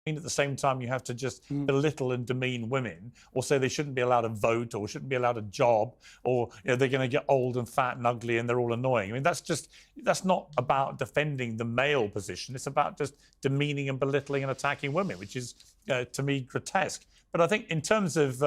At the same time, you have to just belittle and demean women, or say they shouldn't be allowed to vote, or shouldn't be allowed a job, or, you know, they're going to get old and fat and ugly and they're all annoying. I mean, that's not about defending the male position. It's about just demeaning and belittling and attacking women, which is, to me, grotesque. But I think in terms of...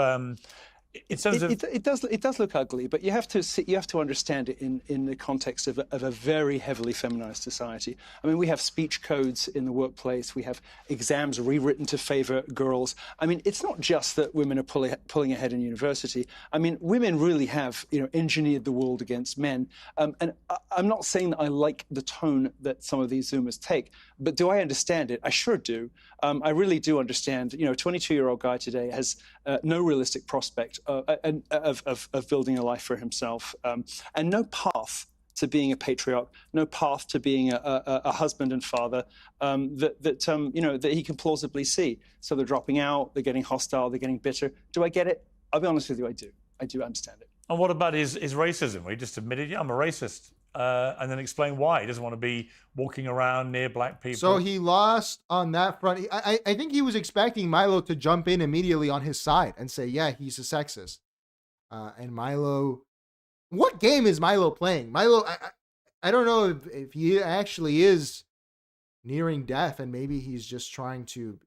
It does look ugly, but you have to understand it in the context of a very heavily feminized society. I mean, we have speech codes in the workplace. We have exams rewritten to favor girls. I mean, it's not just that women are pulling ahead in university. I mean, women really have, you know, engineered the world against men. And I'm not saying that I like the tone that some of these Zoomers take, but do I understand it? I sure do. I really do understand. You know, a 22-year-old guy today has no realistic prospect of building a life for himself, and no path to being a patriarch, no path to being a husband and father that he can plausibly see. So they're dropping out, they're getting hostile, they're getting bitter. Do I get it? I'll be honest with you, I do. I do understand it. And what about his racism? He just admitted, yeah, I'm a racist. and then explain why he doesn't want to be walking around near black people. So he lost on that front. I think he was expecting Milo to jump in immediately on his side and say, yeah, he's a sexist. And Milo, what game is Milo playing? Milo, I don't know if he actually is nearing death and maybe he's just trying to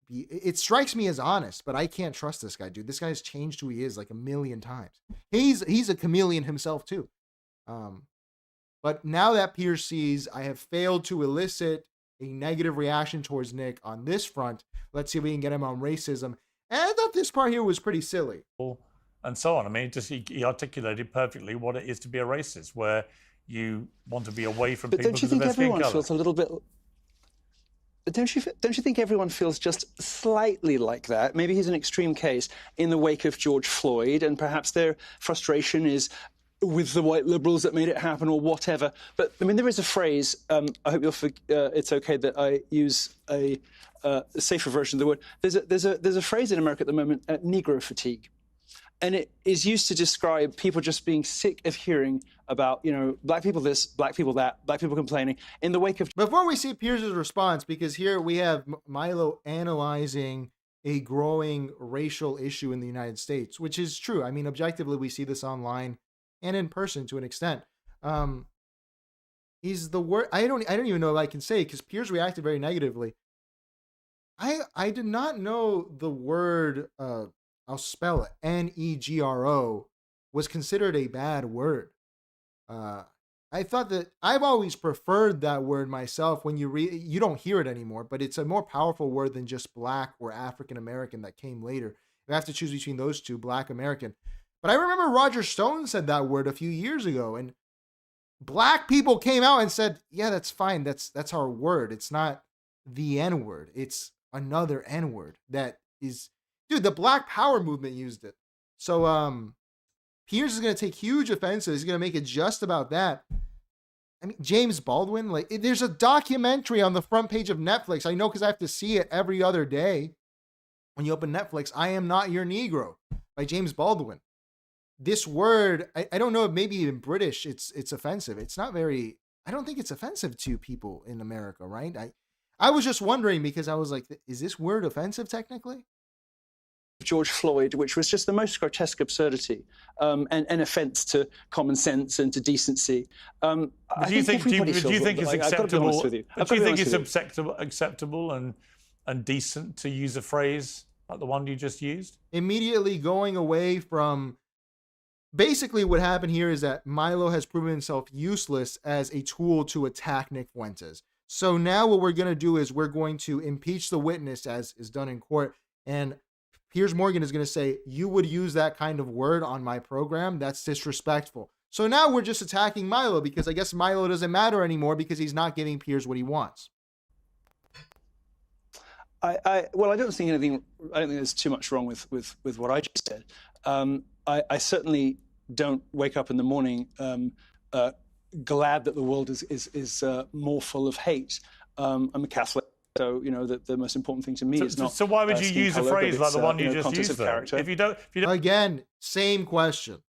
be, it strikes me as honest, but I can't trust this guy, dude. This guy's changed who he is like a million times. He's a chameleon himself too. But now that Piers sees I have failed to elicit a negative reaction towards Nick on this front, let's see if we can get him on racism. And I thought this part here was pretty silly. And so on. I mean, he articulated perfectly what it is to be a racist, where you want to be away from people because of their skin colour. Don't you think everyone feels a little bit... Don't you think everyone feels just slightly like that? Maybe he's an extreme case in the wake of George Floyd, and perhaps their frustration is with the white liberals that made it happen or whatever. But, I mean, there is a phrase, I hope it's okay that I use a safer version of the word. There's a phrase in America at the moment, Negro fatigue. And it is used to describe people just being sick of hearing about, you know, black people this, black people that, black people complaining in the wake of... Before we see Piers' response, because here we have Milo analyzing a growing racial issue in the United States, which is true. I mean, objectively, we see this online and in person to an extent. He's the word... I don't even know if I can say, because Piers reacted very negatively. I did not know the word... I'll spell it, Negro, was considered a bad word. I thought that I've always preferred that word myself. When you read, you don't hear it anymore, but it's a more powerful word than just black or African American that came later. You have to choose between those two, black American. But I remember Roger Stone said that word a few years ago, and black people came out and said, yeah, that's fine. That's our word. It's not the N word. It's another N word that is... Dude, the Black Power movement used it. So Piers is going to take huge offense. He's going to make it just about that. I mean, James Baldwin, like, there's a documentary on the front page of Netflix. I know because I have to see it every other day. When you open Netflix, I Am Not Your Negro by James Baldwin. This word, I don't know if maybe even British, it's offensive. It's not very, I don't think it's offensive to people in America, right? I was just wondering because I was like, is this word offensive technically? George Floyd, which was just the most grotesque absurdity and an offence to common sense and to decency. Do you think it's acceptable? Do you think it's acceptable and decent to use a phrase like the one you just used? Immediately going away from... Basically, what happened here is that Milo has proven himself useless as a tool to attack Nick Fuentes. So now what we're going to do is we're going to impeach the witness as is done in court, and Piers Morgan is going to say, you would use that kind of word on my program? That's disrespectful. So now we're just attacking Milo because I guess Milo doesn't matter anymore because he's not giving Piers what he wants. Well, I don't think there's too much wrong with what I just said. I certainly don't wake up in the morning glad that the world is more full of hate. I'm a Catholic. So, you know, the most important thing to me is not... So why would you use a phrase like the one you just used, though? If you don't... Again, same question.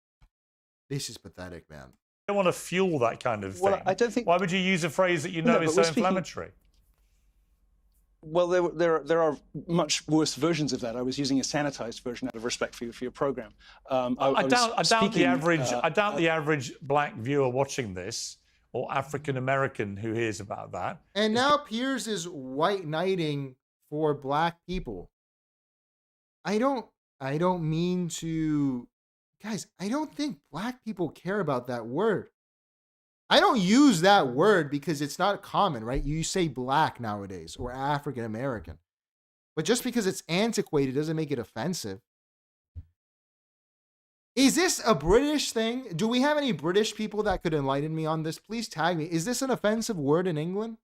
This is pathetic, man. You don't want to fuel that kind of thing. Well, I don't think... Why would you use a phrase that you know is so inflammatory? Well, there are much worse versions of that. I was using a sanitized version out of respect for your program. I doubt the average black viewer watching this, or African American who hears about that. And now Piers is white knighting for black people. I don't mean to... Guys, I don't think black people care about that word. I don't use that word because it's not common, right? You say black nowadays or African American. But just because it's antiquated doesn't make it offensive. Is this a British thing? Do we have any British people that could enlighten me on this? Please tag me. Is this an offensive word in England?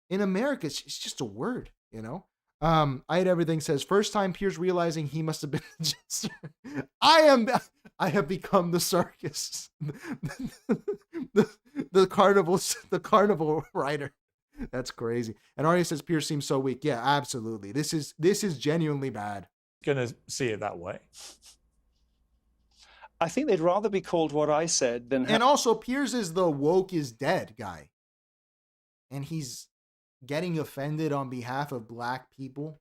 In America, it's just a word, you know? I Had Everything says, first time Piers realizing he must have been a jester. I have become the circus. the carnival rider. That's crazy. And Arya says Piers seems so weak. Yeah, absolutely. This is genuinely bad. Gonna see it that way. I think they'd rather be called what I said than. And also, Piers is the woke is dead guy. And he's getting offended on behalf of black people.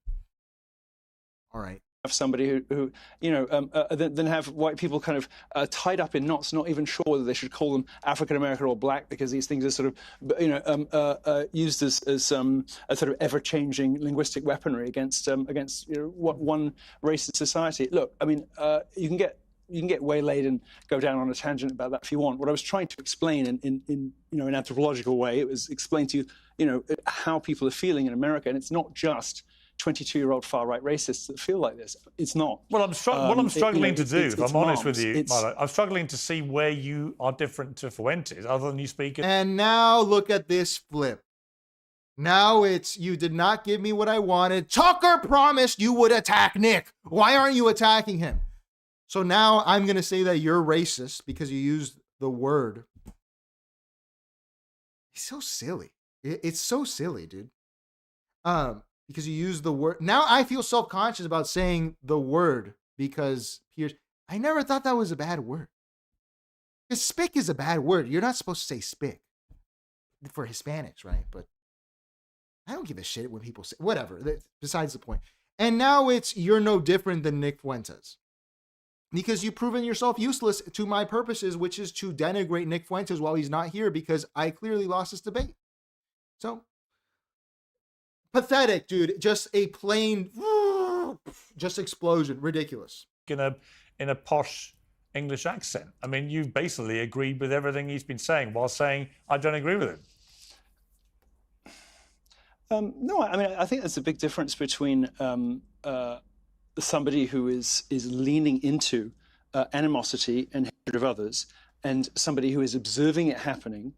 All right. Have somebody who then have white people kind of tied up in knots, not even sure whether they should call them African American or black, because these things are sort of, used as a sort of ever-changing linguistic weaponry against one race in society. Look, I mean, you can get waylaid and go down on a tangent about that if you want. What I was trying to explain in an anthropological way, it was explain to you, how people are feeling in America, and it's not just 22-year-old far-right racists that feel like this. It's not. Well, what I'm struggling to do, if I'm honest with you, it's, Milo, I'm struggling to see where you are different to Fuentes, other than you speak. And now look at this flip. Now it's, you did not give me what I wanted. Tucker promised you would attack Nick. Why aren't you attacking him? So now I'm going to say that you're racist because you used the word. It's so silly. It's so silly, dude. Because you use the word. Now I feel self-conscious about saying the word because Piers, I never thought that was a bad word. Because spick is a bad word. You're not supposed to say spick for Hispanics, right? But I don't give a shit when people say, whatever, besides the point. And now it's, you're no different than Nick Fuentes. Because you've proven yourself useless to my purposes, which is to denigrate Nick Fuentes while he's not here because I clearly lost this debate. So, pathetic, dude. Just a plain, just explosion. Ridiculous. In a posh English accent. I mean, you've basically agreed with everything he's been saying while saying, I don't agree with him. No, I mean, I think there's a big difference between somebody who is leaning into animosity and hatred of others and somebody who is observing it happening,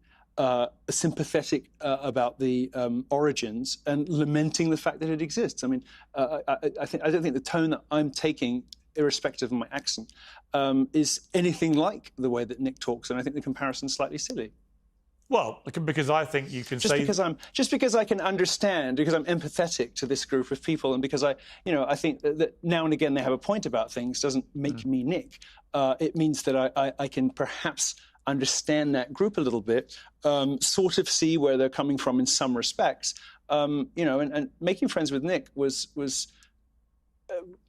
sympathetic about the origins and lamenting the fact that it exists. I mean, I don't think the tone that I'm taking, irrespective of my accent, is anything like the way that Nick talks, and I think the comparison's slightly silly. Well, because I think you can just because I can understand, because I'm empathetic to this group of people, and because I think that now and again they have a point about things, doesn't make me Nick. It means that I can perhaps understand that group a little bit, sort of see where they're coming from in some respects. And making friends with Nick was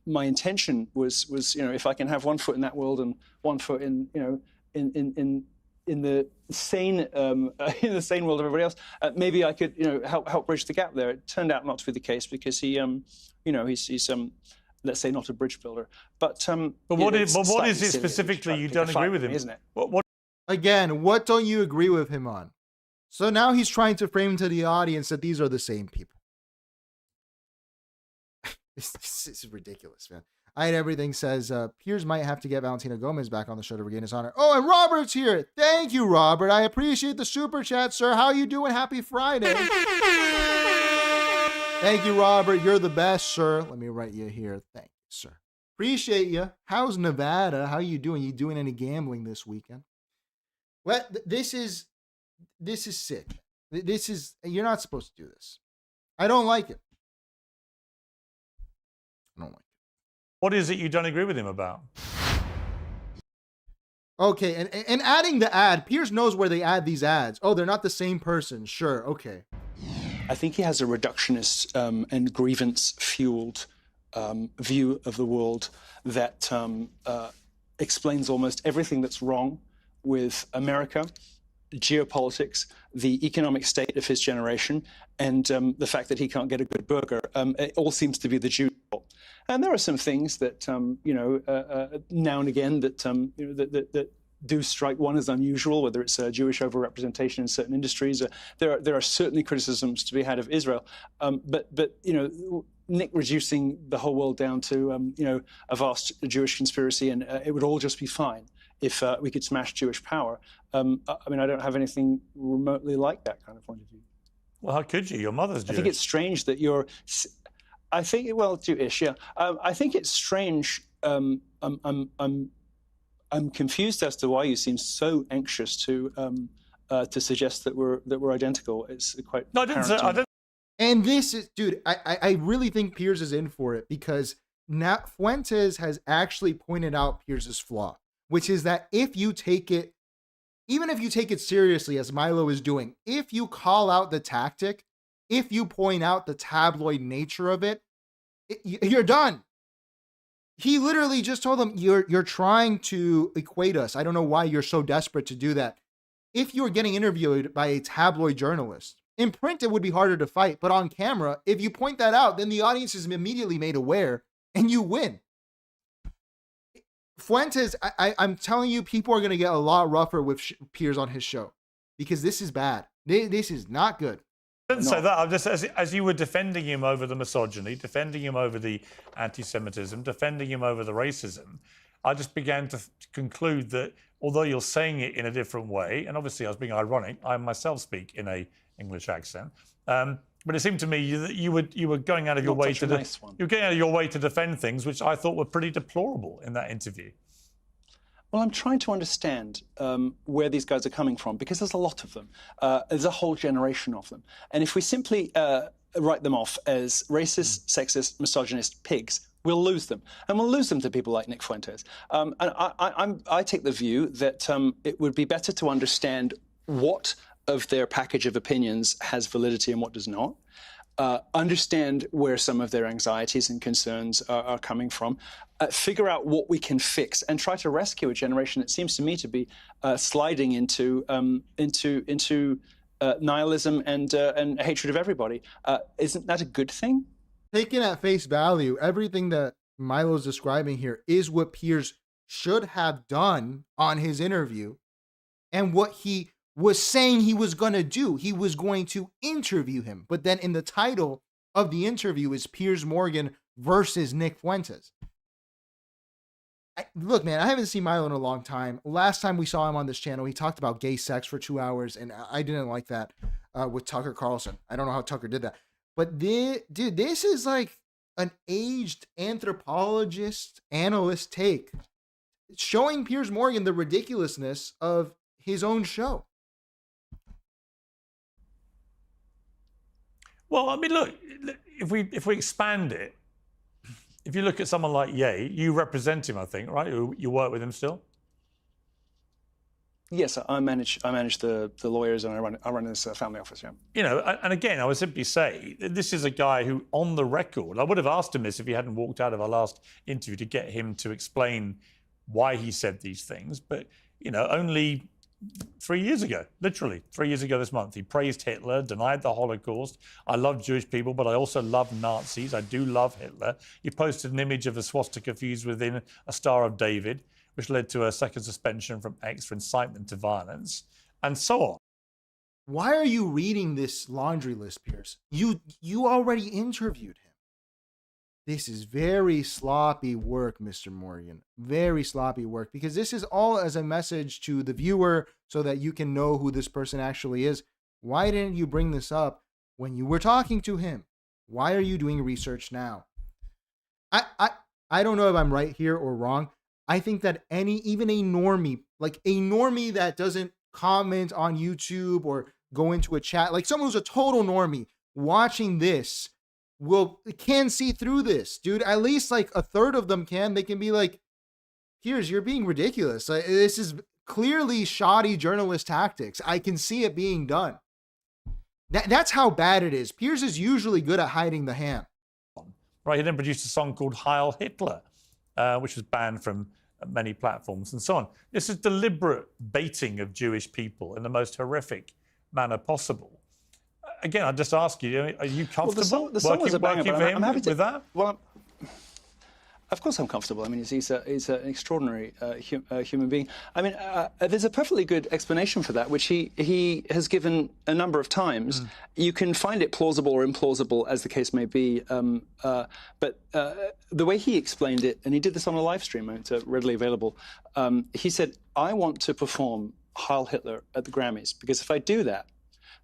my intention was if I can have one foot in that world and one foot in the sane world of everybody else, maybe I could help bridge the gap there. It turned out not to be the case because he's let's say not a bridge builder, but what is it specifically you don't agree with him, isn't it? Again, what don't you agree with him on? So now he's trying to frame to the audience that these are the same people. This is ridiculous, man. I had everything says Piers might have to get Valentina Gomez back on the show to regain his honor. Oh, and Robert's here. Thank you, Robert. I appreciate the super chat, sir. How you doing? Happy Friday. Thank you, Robert. You're the best, sir. Let me write you here. Thank you, sir. Appreciate you. How's Nevada? How you doing? You doing any gambling this weekend? Well, this is sick. You're not supposed to do this. I don't like it. I don't like it. What is it you don't agree with him about? Okay, and adding the ad, Piers knows where they add these ads. Oh, they're not the same person. Sure, okay. I think he has a reductionist and grievance-fueled view of the world that explains almost everything that's wrong with America, geopolitics, the economic state of his generation, and the fact that he can't get a good burger. It all seems to be the Jews' fault. And there are some things that, now and again that do strike one as unusual, whether it's a Jewish overrepresentation in certain industries. There are certainly criticisms to be had of Israel. But Nick reducing the whole world down to, a vast Jewish conspiracy, and it would all just be fine if we could smash Jewish power. I don't have anything remotely like that kind of point of view. Well, how could you? Your mother's Jewish. I think it's strange that you're... Jewish, yeah. I think it's strange. I'm confused as to why you seem so anxious to suggest that we're identical. It's quite... No, I didn't. And this is, dude, I really think Piers is in for it because now Fuentes has actually pointed out Piers's flaw. which is that if you take it, even if you take it seriously, as Milo is doing, if you call out the tactic, if you point out the tabloid nature of it, you're done. He literally just told them, you're trying to equate us. I don't know why you're so desperate to do that. If you're getting interviewed by a tabloid journalist, in print, it would be harder to fight. But on camera, if you point that out, then the audience is immediately made aware and you win. Fuentes, I'm telling you, people are going to get a lot rougher with Piers on his show because this is bad. This is not good. I didn't say that. I'm just, as you were defending him over the misogyny, defending him over the anti-Semitism, defending him over the racism, I just began to conclude that although you're saying it in a different way, and obviously I was being ironic, I myself speak in a English accent, but it seemed to me that you were going out of your way to you're going out of your way to defend things which I thought were pretty deplorable in that interview. Well, I'm trying to understand where these guys are coming from, because there's a lot of them. There's a whole generation of them. And if we simply write them off as racist, sexist, misogynist pigs, we'll lose them. And we'll lose them to people like Nick Fuentes. And I take the view that it would be better to understand what of their package of opinions has validity and what does not. Understand where some of their anxieties and concerns are coming from, figure out what we can fix, and try to rescue a generation that seems to me to be sliding into nihilism and hatred of everybody. Isn't that a good thing? Taken at face value, everything that Milo's describing here is what Piers should have done on his interview, and what he was saying he was going to do. He was going to interview him. But then in the title of the interview is Piers Morgan versus Nick Fuentes. Look, man, I haven't seen Milo in a long time. Last time we saw him on this channel, he talked about gay sex for 2 hours, and I didn't like that with Tucker Carlson. I don't know how Tucker did that. But dude, this is like an aged anthropologist, analyst take, showing Piers Morgan the ridiculousness of his own show. Well, I mean, look, if we expand it, if you look at someone like Ye, you represent him, I think, right? You work with him still? Yes, I manage the lawyers, and I run this family office, yeah. You know, and again, I would simply say, this is a guy who, on the record, I would have asked him this if he hadn't walked out of our last interview to get him to explain why he said these things, but, you know, only 3 years ago, literally 3 years ago this month, he praised Hitler, denied the Holocaust. I love Jewish people, but I also love Nazis. I do love Hitler. He posted an image of a swastika fused within a Star of David, which led to a second suspension from X for incitement to violence, and so on. Why are you reading this laundry list, Piers? You already interviewed him. This is very sloppy work, Mr. Morgan. Very sloppy work, because this is all as a message to the viewer so that you can know who this person actually is. Why didn't you bring this up when you were talking to him? Why are you doing research now? I don't know if I'm right here or wrong. I think that even a normie, like a normie that doesn't comment on YouTube or go into a chat, like someone who's a total normie watching this, can see through this, dude. At least like a third of them can. They can be like, Piers, you're being ridiculous. This is clearly shoddy journalist tactics. I can see it being done. That's how bad it is. Piers is usually good at hiding the hand. Right, he then produced a song called Heil Hitler, which was banned from many platforms and so on. This is deliberate baiting of Jewish people in the most horrific manner possible. Again, I just ask you, are you comfortable working for him with that? Well, of course I'm comfortable. I mean, he's an extraordinary human being. I mean, there's a perfectly good explanation for that, which he has given a number of times. You can find it plausible or implausible, as the case may be. But the way he explained it, and he did this on a live stream, it's readily available, he said, I want to perform Heil Hitler at the Grammys, because if I do that,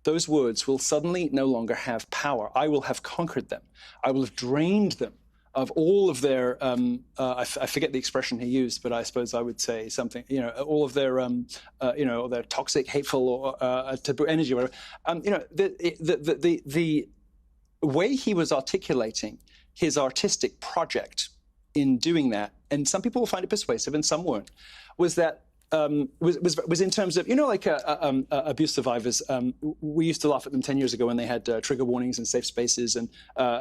those words will suddenly no longer have power. I will have conquered them. I will have drained them of all of their, I forget the expression he used, but I suppose I would say something, you know, all of their, you know, their toxic, hateful, or taboo energy, or whatever. You know, the way he was articulating his artistic project in doing that, and some people will find it persuasive and some won't, was that was in terms of, like abuse survivors. We used to laugh at them 10 years ago when they had trigger warnings and safe spaces and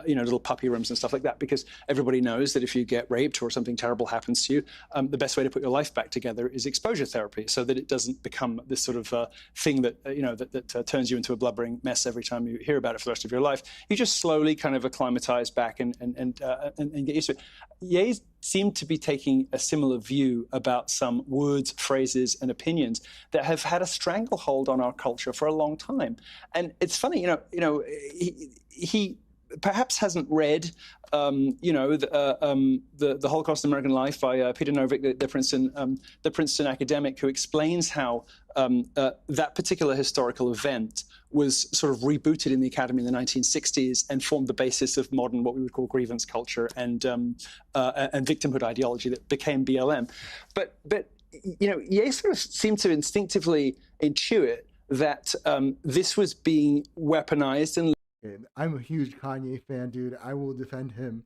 little puppy rooms and stuff like that, because everybody knows that if you get raped or something terrible happens to you, the best way to put your life back together is exposure therapy, so that it doesn't become this sort of thing that that turns you into a blubbering mess every time you hear about it for the rest of your life. You just slowly kind of acclimatize back and get used to it. Ye seemed to be taking a similar view about some words, phrases, and opinions that have had a stranglehold on our culture for a long time. And it's funny, he perhaps hasn't read, the Holocaust in American Life by Peter Novick, the Princeton academic, who explains how that particular historical event was sort of rebooted in the academy in the 1960s and formed the basis of modern, what we would call grievance culture and victimhood ideology that became BLM. But Ye sort of seemed to instinctively intuit that this was being weaponized and. I'm a huge Kanye fan, dude. I will defend him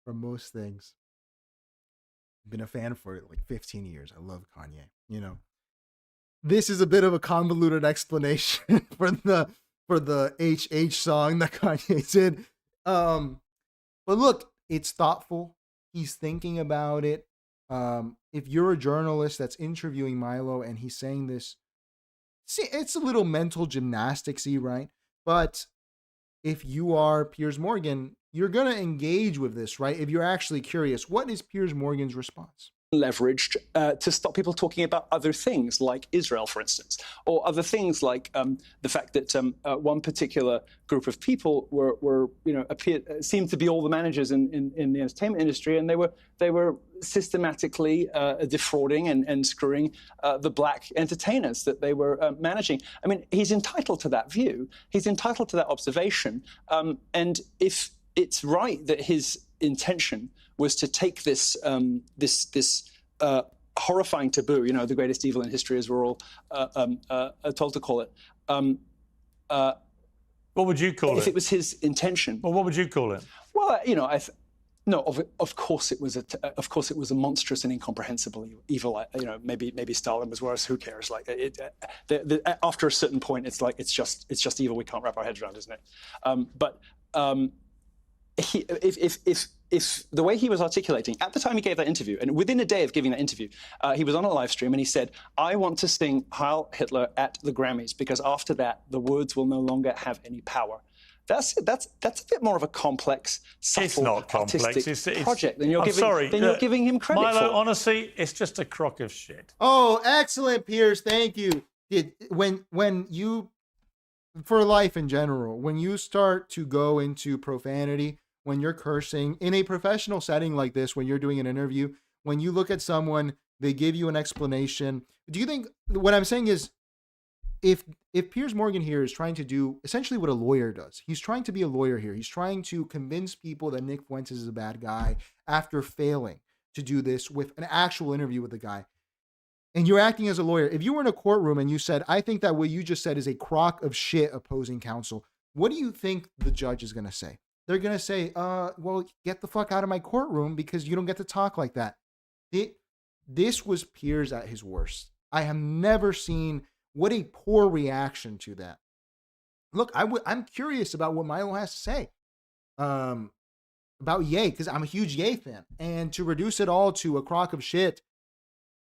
from most things. I've been a fan for like 15 years. I love Kanye. This is a bit of a convoluted explanation for the HH song that Kanye did. But look, it's thoughtful. He's thinking about it. If you're a journalist that's interviewing Milo and he's saying this, see, it's a little mental gymnastics-y, right? But if you are Piers Morgan, you're going to engage with this, right? If you're actually curious, what is Piers Morgan's response? Leveraged to stop people talking about other things like Israel, for instance, or other things like the fact that one particular group of people seemed to be all the managers in the entertainment industry, and they were systematically defrauding and screwing the black entertainers that they were managing. I mean, he's entitled to that view. He's entitled to that observation. And if it's right that his intention was to take this horrifying taboo, the greatest evil in history, as we're all told to call it. What would you call it? If it was his intention. Well, what would you call it? Well, of course it was a monstrous and incomprehensible evil. Maybe Stalin was worse. Who cares? Like after a certain point, it's like it's just evil. We can't wrap our heads around, isn't it? If the way he was articulating at the time he gave that interview, and within a day of giving that interview, he was on a live stream and he said, "I want to sing Heil Hitler at the Grammys because after that the words will no longer have any power." That's a bit more of a complex, subtle, artistic project than you're giving him credit Milo, for. honestly, it's just a crock of shit. Oh, excellent, Piers. Thank you. When you, for life in general, when you start to go into profanity, when you're cursing in a professional setting like this, when you're doing an interview, when you look at someone, they give you an explanation. Do you think what I'm saying is, if Piers Morgan here is trying to do essentially what a lawyer does, he's trying to be a lawyer here. He's trying to convince people that Nick Fuentes is a bad guy after failing to do this with an actual interview with the guy. And you're acting as a lawyer. If you were in a courtroom and you said, "I think that what you just said is a crock of shit," opposing counsel, what do you think the judge is going to say? They're going to say, well, get the fuck out of my courtroom because you don't get to talk like that. This was Piers at his worst. I have never seen what a poor reaction to that. Look, I'm curious about what Milo has to say about Ye, because I'm a huge Ye fan. And to reduce it all to a crock of shit,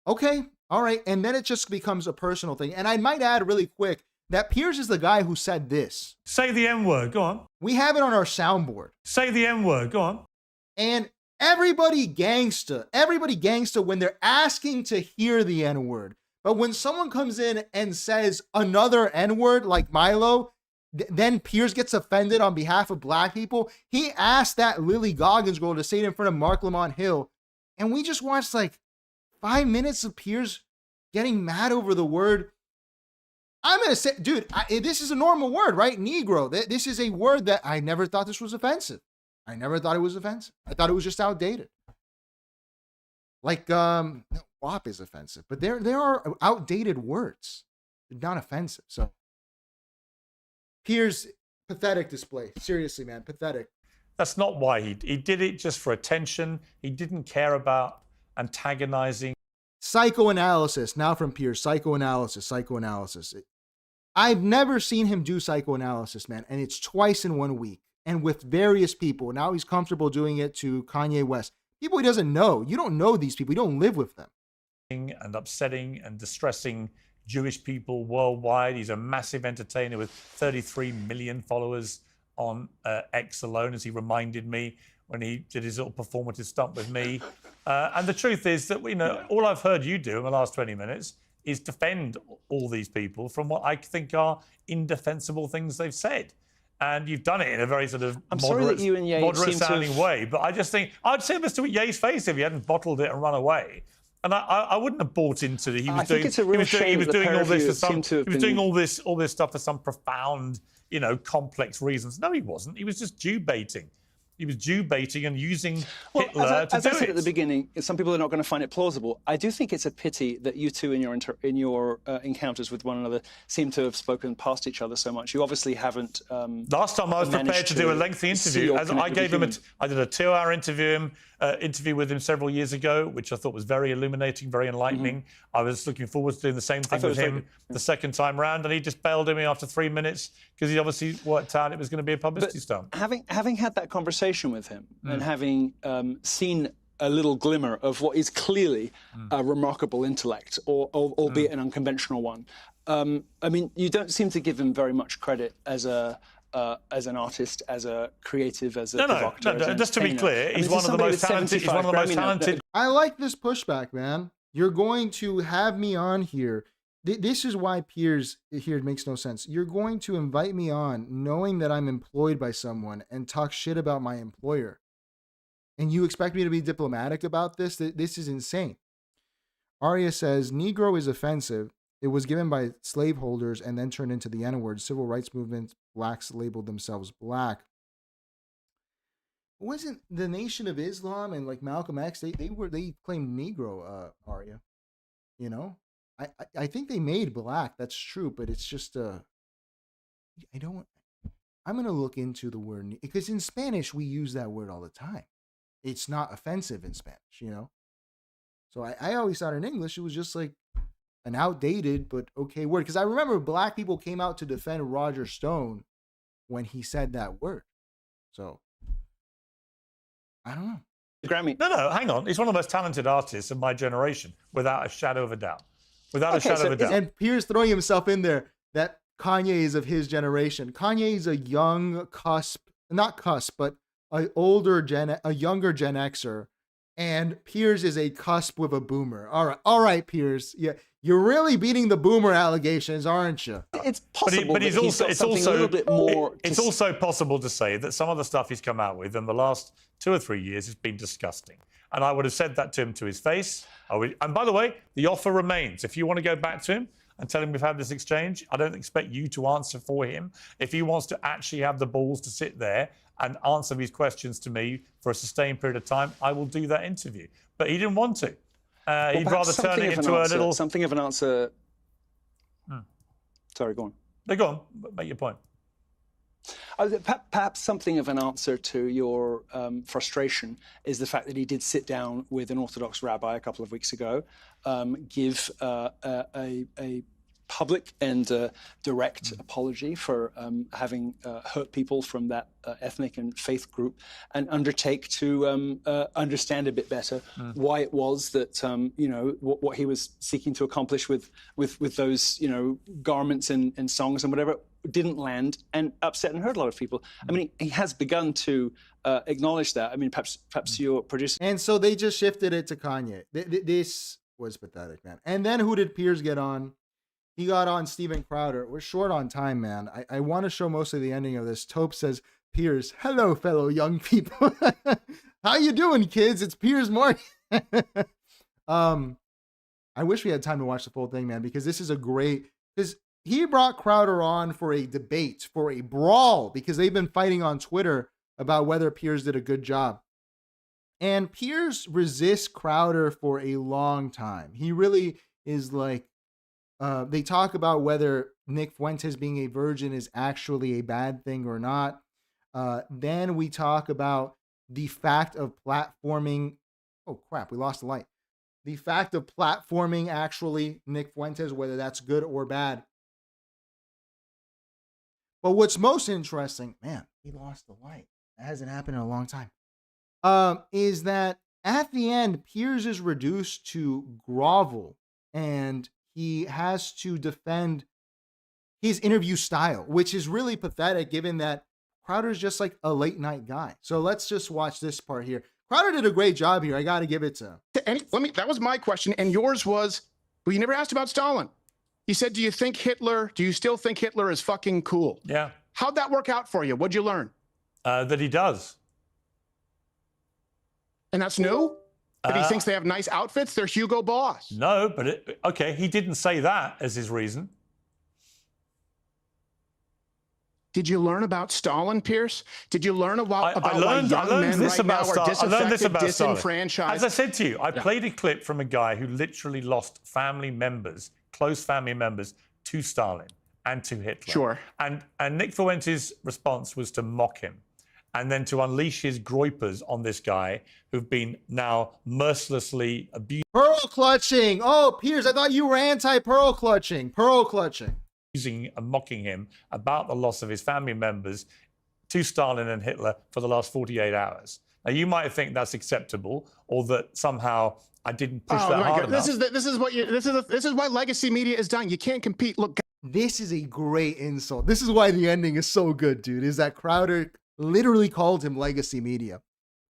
okay, all right. And then it just becomes a personal thing. And I might add really quick that Piers is the guy who said this. Say the N-word, go on. We have it on our soundboard. Say the N-word, go on. And everybody gangsta when they're asking to hear the N-word. But when someone comes in and says another N-word like Milo, then Piers gets offended on behalf of black people. He asked that Lily Goggins girl to say it in front of Mark Lamont Hill. And we just watched like 5 minutes of Piers getting mad over the word. I'm going to say, dude, this is a normal word, right? Negro. This is a word that I never thought this was offensive. I never thought it was offensive. I thought it was just outdated. Like, WAP is offensive, but there are outdated words. They're not offensive. So, Piers, pathetic display. Seriously, man, pathetic. That's not why he did it just for attention. He didn't care about antagonizing. Psychoanalysis, now from Piers, psychoanalysis. I've never seen him do psychoanalysis, man, and it's twice in 1 week, and with various people. Now he's comfortable doing it to Kanye West. People he doesn't know. You don't know these people. You don't live with them. And upsetting and distressing Jewish people worldwide. He's a massive entertainer with 33 million followers on X alone, as he reminded me when he did his little performative stunt with me. And the truth is that, all I've heard you do in the last 20 minutes is defend all these people from what I think are indefensible things they've said. And you've done it in a very sort of moderate sounding way. But I just think, I'd say this to Ye's face if he hadn't bottled it and run away. And I wouldn't have bought into it. He was doing all this stuff for some profound, complex reasons. No, he wasn't. He was just Jew baiting. He was Jew baiting and using Hitler to do it. As I said at the beginning, some people are not going to find it plausible. I do think it's a pity that you two, in your encounters with one another, seem to have spoken past each other so much. You obviously haven't. Last time I was prepared to do a lengthy interview. I gave him I did a 2-hour interview with him several years ago, which I thought was very illuminating, very enlightening. I was looking forward to doing the same thing with him the second time round, and he just bailed on me after 3 minutes because he obviously worked out it was going to be a publicity stunt. Having had that conversation with him and having seen a little glimmer of what is clearly a remarkable intellect, albeit an unconventional one, I mean, you don't seem to give him very much credit as an artist, as a creative, as a provocateur. No, just to be clear, he's one of the most talented. He's one of the most talented. I like this pushback, man. You're going to have me on here. This is why Piers here makes no sense. You're going to invite me on knowing that I'm employed by someone and talk shit about my employer. And you expect me to be diplomatic about this? This is insane. Arya says, Negro is offensive. It was given by slaveholders and then turned into the N-word. Civil rights movement, blacks labeled themselves black. Wasn't the Nation of Islam and like Malcolm X, they claimed Negro, Arya. I think they made black, that's true, but it's just I'm gonna look into the word, because in Spanish we use that word all the time. It's not offensive in Spanish, So I always thought in English it was just like an outdated but okay word. Because I remember black people came out to defend Roger Stone when he said that word. So, I don't know. Grammy. No, hang on. He's one of the most talented artists of my generation, without a shadow of a doubt. Without a shadow of a doubt. And Piers throwing himself in there, that Kanye is of his generation. Kanye is a young but a younger Gen Xer. And Piers is a cusp with a boomer. All right, Piers. Yeah, you're really beating the boomer allegations, aren't you? It's possible, but it's also possible to say that some of the stuff he's come out with in the last 2 or 3 years has been disgusting. And I would have said that to him to his face. And by the way, the offer remains. If you want to go back to him and tell him we've had this exchange, I don't expect you to answer for him. If he wants to actually have the balls to sit there and answer these questions to me for a sustained period of time, I will do that interview. But he didn't want to. He'd rather turn it into a little... Something of an answer... Sorry, go on. No, go on. Make your point. Perhaps something of an answer to your frustration is the fact that he did sit down with an Orthodox rabbi a couple of weeks ago, give a public and direct apology for having hurt people from that ethnic and faith group, and undertake to understand a bit better why it was that what he was seeking to accomplish with those garments and songs and whatever didn't land and upset and hurt a lot of people. I mean, he has begun to acknowledge that. I mean, perhaps your producer. And so they just shifted it to Kanye. This was pathetic, man. And then who did Piers get on? He got on Steven Crowder. We're short on time, man. I want to show mostly the ending of this. Taupe says, Piers, hello, fellow young people. How you doing, kids? It's Piers Morgan. I wish we had time to watch the full thing, man, because this is because he brought Crowder on for a debate, for a brawl, because they've been fighting on Twitter about whether Piers did a good job. And Piers resists Crowder for a long time. He really is like, they talk about whether Nick Fuentes being a virgin is actually a bad thing or not. Then we talk about the fact of platforming. Oh, crap. We lost the light. The fact of platforming, actually, Nick Fuentes, whether that's good or bad. But what's most interesting, man, we lost the light. That hasn't happened in a long time. Is that at the end, Piers is reduced to grovel, and he has to defend his interview style, which is really pathetic given that Crowder's just like a late night guy. So let's just watch this part here. Crowder did a great job here. I got to give it to him. That was my question. And yours was, well, you never asked about Stalin. You said, do you still think Hitler is fucking cool? Yeah. How'd that work out for you? What'd you learn? That he does. And that's new? That he thinks they have nice outfits? They're Hugo Boss. No, but okay, he didn't say that as his reason. Did you learn about Stalin, Pierce? Did you learn about I learned this about Stalin. I learned this about disenfranchised? As I said to you, I played a clip from a guy who literally lost family members, close family members, to Stalin and to Hitler. Sure. And Nick Fuentes' response was to mock him and then to unleash his groypers on this guy who've been now mercilessly abused. Pearl clutching. Oh, Piers, I thought you were anti-pearl clutching. Pearl clutching. Using and mocking him about the loss of his family members to Stalin and Hitler for the last 48 hours. Now, you might think that's acceptable, or that somehow I didn't push that hard enough. This is why legacy media is dying. You can't compete. Look, this is a great insult. This is why the ending is so good, dude. Is that Crowder literally called him legacy media.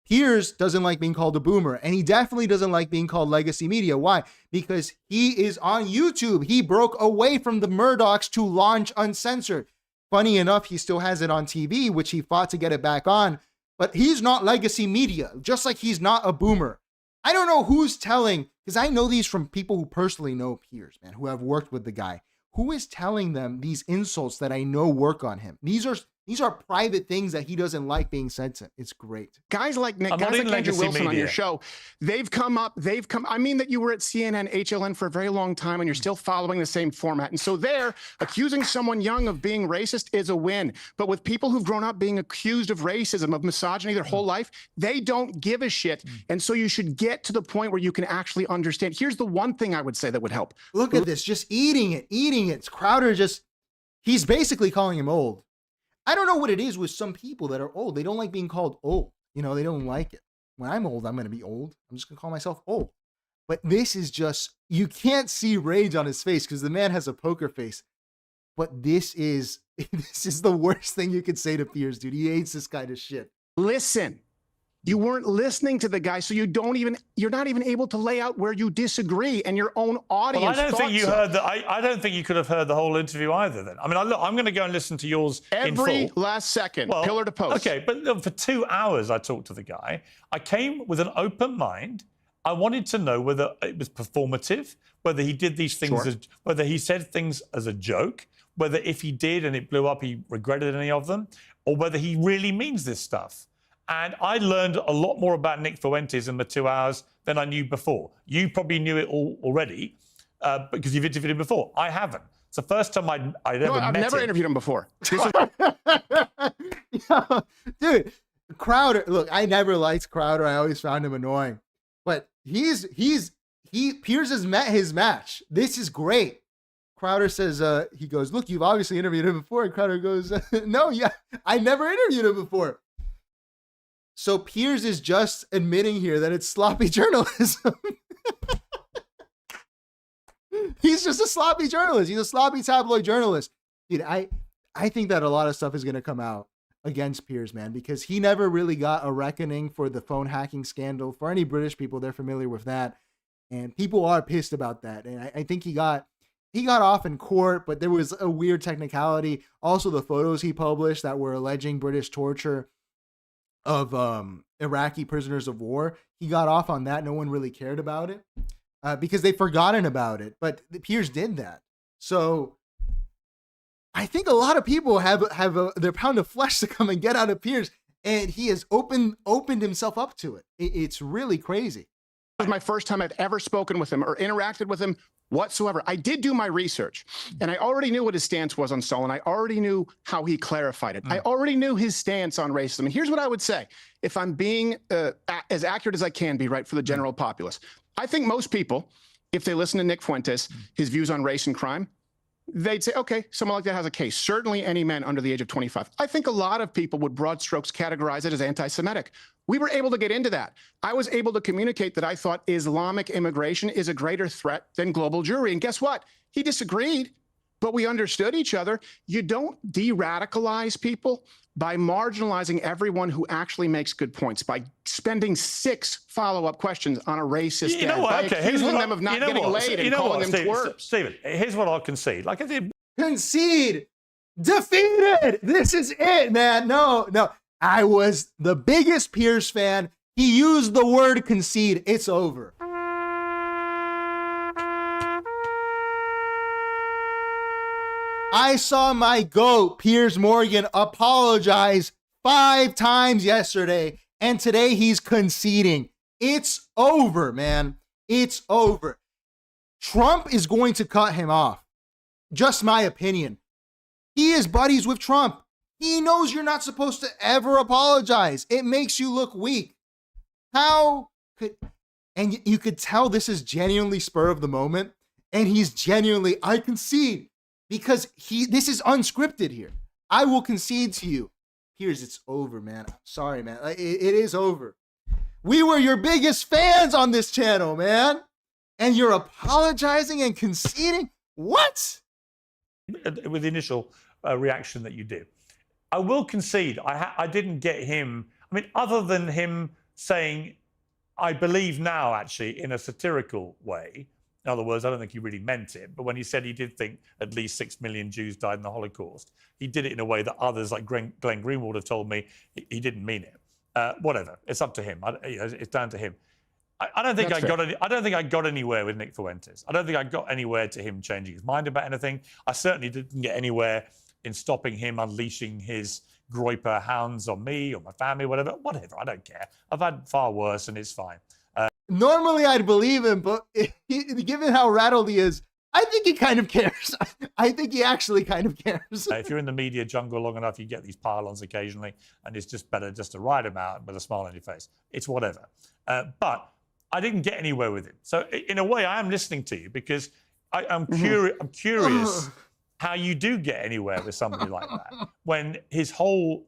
Piers doesn't like being called a boomer, and he definitely doesn't like being called legacy media. Why? Because he is on YouTube. He broke away from the Murdochs to launch Uncensored. Funny enough, he still has it on TV, which he fought to get it back on, but he's not legacy media, just like he's not a boomer. I don't know who's telling, because I know these from people who personally know Piers, man, who have worked with the guy. Who is telling them these insults that I know work on him? These are private things that he doesn't like being said to. It's great. Guys like Nick, guys like Andrew Wilson on your show, they've come. I mean that you were at CNN, HLN for a very long time, and you're still following the same format. And so there, accusing someone young of being racist is a win. But with people who've grown up being accused of racism, of misogyny their whole life, they don't give a shit. And so you should get to the point where you can actually understand. Here's the one thing I would say that would help. Look at this, just eating it. It's Crowder he's basically calling him old. I don't know what it is with some people that are old. They don't like being called old. You know, they don't like it. When I'm old, I'm going to be old. I'm just going to call myself old. But this is just, you can't see rage on his face because the man has a poker face. But this is the worst thing you could say to Piers, dude. He hates this kind of shit. Listen. You weren't listening to the guy, so you're not even able to lay out where you disagree and your own audience. Well, I don't think you heard that. I don't think you could have heard the whole interview either. Then, I mean, look, I'm going to go and listen to yours every in full. Last second, pillar to post. Okay, but look, for 2 hours I talked to the guy. I came with an open mind. I wanted to know whether it was performative, whether he did these things, whether he said things as a joke, whether if he did and it blew up, he regretted any of them, or whether he really means this stuff. And I learned a lot more about Nick Fuentes in the 2 hours than I knew before. You probably knew it all already because you've interviewed him before. I haven't. It's the first time I'd ever met him. I've never interviewed him before. Dude, Crowder, look, I never liked Crowder. I always found him annoying. But Piers has met his match. This is great. Crowder says, he goes, look, you've obviously interviewed him before. And Crowder goes, no, yeah, I never interviewed him before. So Piers is just admitting here that it's sloppy journalism. He's just a sloppy journalist. He's a sloppy tabloid journalist. Dude, I think that a lot of stuff is going to come out against Piers, man, because he never really got a reckoning for the phone hacking scandal. For any British people, they're familiar with that. And people are pissed about that. And I think he got off in court, but there was a weird technicality. Also, the photos he published that were alleging British torture of Iraqi prisoners of war, he got off on that. No one really cared about it because they've forgotten about it. But Piers did that. So I think a lot of people have their pound of flesh to come and get out of Piers, and he has opened himself up to it. It's really crazy. was my first time I've ever spoken with him or interacted with him whatsoever. I did do my research, and I already knew what his stance was on Stalin. I already knew how he clarified it. I already knew his stance on racism. And here's what I would say, if I'm being as accurate as I can be, right, for the general populace. I think most people, if they listen to Nick Fuentes, his views on race and crime, they'd say, okay, someone like that has a case. Certainly any men under the age of 25. I think a lot of people would broad strokes categorize it as anti-Semitic. We were able to get into that. I was able to communicate that I thought Islamic immigration is a greater threat than global Jewry. And guess what? He disagreed, but we understood each other. You don't de-radicalize people by marginalizing everyone who actually makes good points, by spending 6 follow-up questions on a racist You know what? by Okay, accusing them of not getting laid and calling them twerps. Stephen, here's what I'll concede. Like I did. Concede. Defeated. This is it, man. No. I was the biggest Piers fan. He used the word concede. It's over. I saw my GOAT, Piers Morgan, apologize 5 times yesterday, and today he's conceding. It's over, man. It's over. Trump is going to cut him off. Just my opinion. He is buddies with Trump. He knows you're not supposed to ever apologize. It makes you look weak. How could, and you could tell this is genuinely spur of the moment, and he's genuinely, I concede, because this is unscripted here. I will concede to you. Piers, it's over, man. I'm sorry, man. It is over. We were your biggest fans on this channel, man. And you're apologizing and conceding? What? With the initial reaction that you did. I will concede, I didn't get him, I mean, other than him saying, I believe now, actually, in a satirical way. In other words, I don't think he really meant it, but when he said he did think at least 6 million Jews died in the Holocaust, he did it in a way that others, like Glenn Greenwald, have told me he didn't mean it. Whatever, it's up to him. It's down to him. I don't think I don't think I got anywhere with Nick Fuentes. I don't think I got anywhere to him changing his mind about anything. I certainly didn't get anywhere in stopping him unleashing his Groiper hounds on me or my family, whatever, I don't care. I've had far worse and it's fine. Normally I'd believe him, but given how rattled he is, I think he kind of cares. I think he actually kind of cares. If you're in the media jungle long enough, you get these pile-ons occasionally, and it's just better just to ride them out with a smile on your face. It's whatever. But I didn't get anywhere with him. So in a way, I am listening to you because I'm curious how you do get anywhere with somebody like that when his whole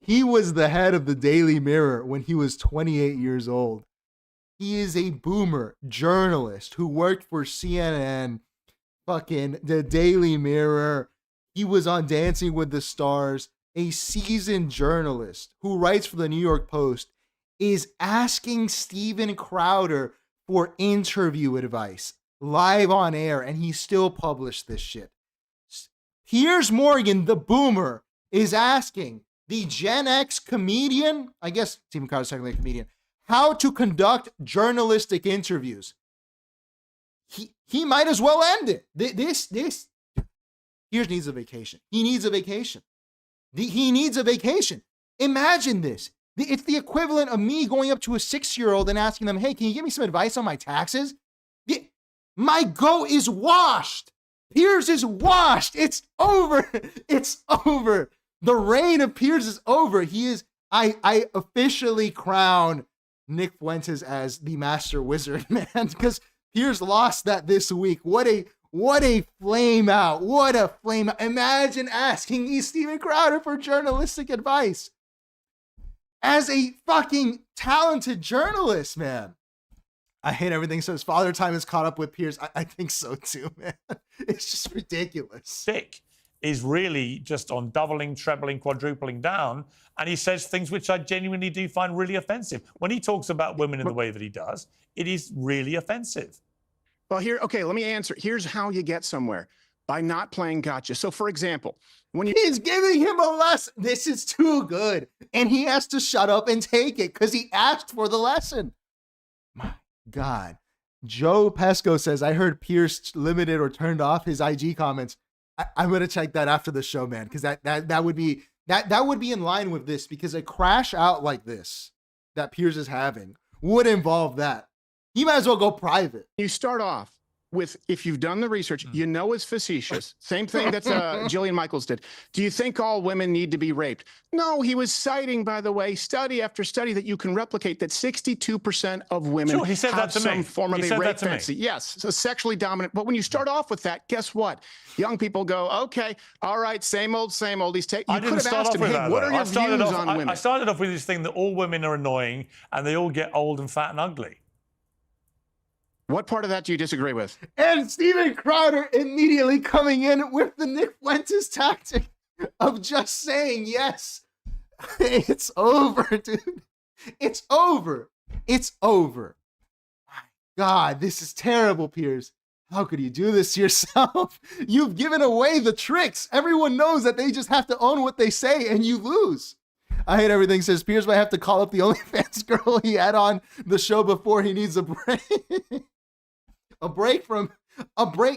He was the head of the Daily Mirror when he was 28 years old. He is a boomer journalist who worked for CNN, fucking the Daily Mirror. He was on Dancing with the Stars. A seasoned journalist who writes for the New York Post is asking Steven Crowder for interview advice live on air, and he still published this shit. Piers Morgan, the boomer, is asking the Gen X comedian, I guess Steven Crowder's technically a comedian, how to conduct journalistic interviews. He might as well end it. Piers needs a vacation. He needs a vacation. He needs a vacation. Imagine this. It's the equivalent of me going up to a 6-year-old and asking them, hey, can you give me some advice on my taxes? My goat is washed. Piers is washed. It's over. It's over. The reign of Piers is over. I officially crown Nick Fuentes as the master wizard, man, because Piers lost that this week. What a flame out. What a flame out. Imagine asking Steven Crowder for journalistic advice. As a fucking talented journalist, man. I hate everything. So his father time is caught up with Piers. I think so too, man. It's just ridiculous. Dick is really just on doubling, trebling, quadrupling down. And he says things which I genuinely do find really offensive. When he talks about women in the way that he does, it is really offensive. Well, okay, let me answer. Here's how you get somewhere. By not playing gotcha. So, for example, when he's giving him a lesson, this is too good. And he has to shut up and take it because he asked for the lesson. My God. Joe Pesco says, I heard Piers limited or turned off his IG comments. I'm going to check that after the show, man, because that would be in line with this, because a crash out like this that Piers is having would involve that. He might as well go private. You start off with, if you've done the research, you know it's facetious. Same thing that Jillian Michaels did. Do you think all women need to be raped? No, he was citing, by the way, study after study that you can replicate that 62% of women he said have that to some me. form of He a said rape that to me. fantasy. Yes, so sexually dominant. But when you start off with that, guess what? Young people go, okay, all right, same old, same old. You I could didn't have start asked off him, with hey, that. what though. are your views on women? I started off with this thing that all women are annoying and they all get old and fat and ugly. What part of that do you disagree with? And Steven Crowder immediately coming in with the Nick Fuentes tactic of just saying yes. It's over, dude. It's over. It's over. My God, this is terrible, Piers. How could you do this to yourself? You've given away the tricks. Everyone knows that they just have to own what they say and you lose. I hate everything. Says Piers might have to call up the OnlyFans girl he had on the show before. He needs a break.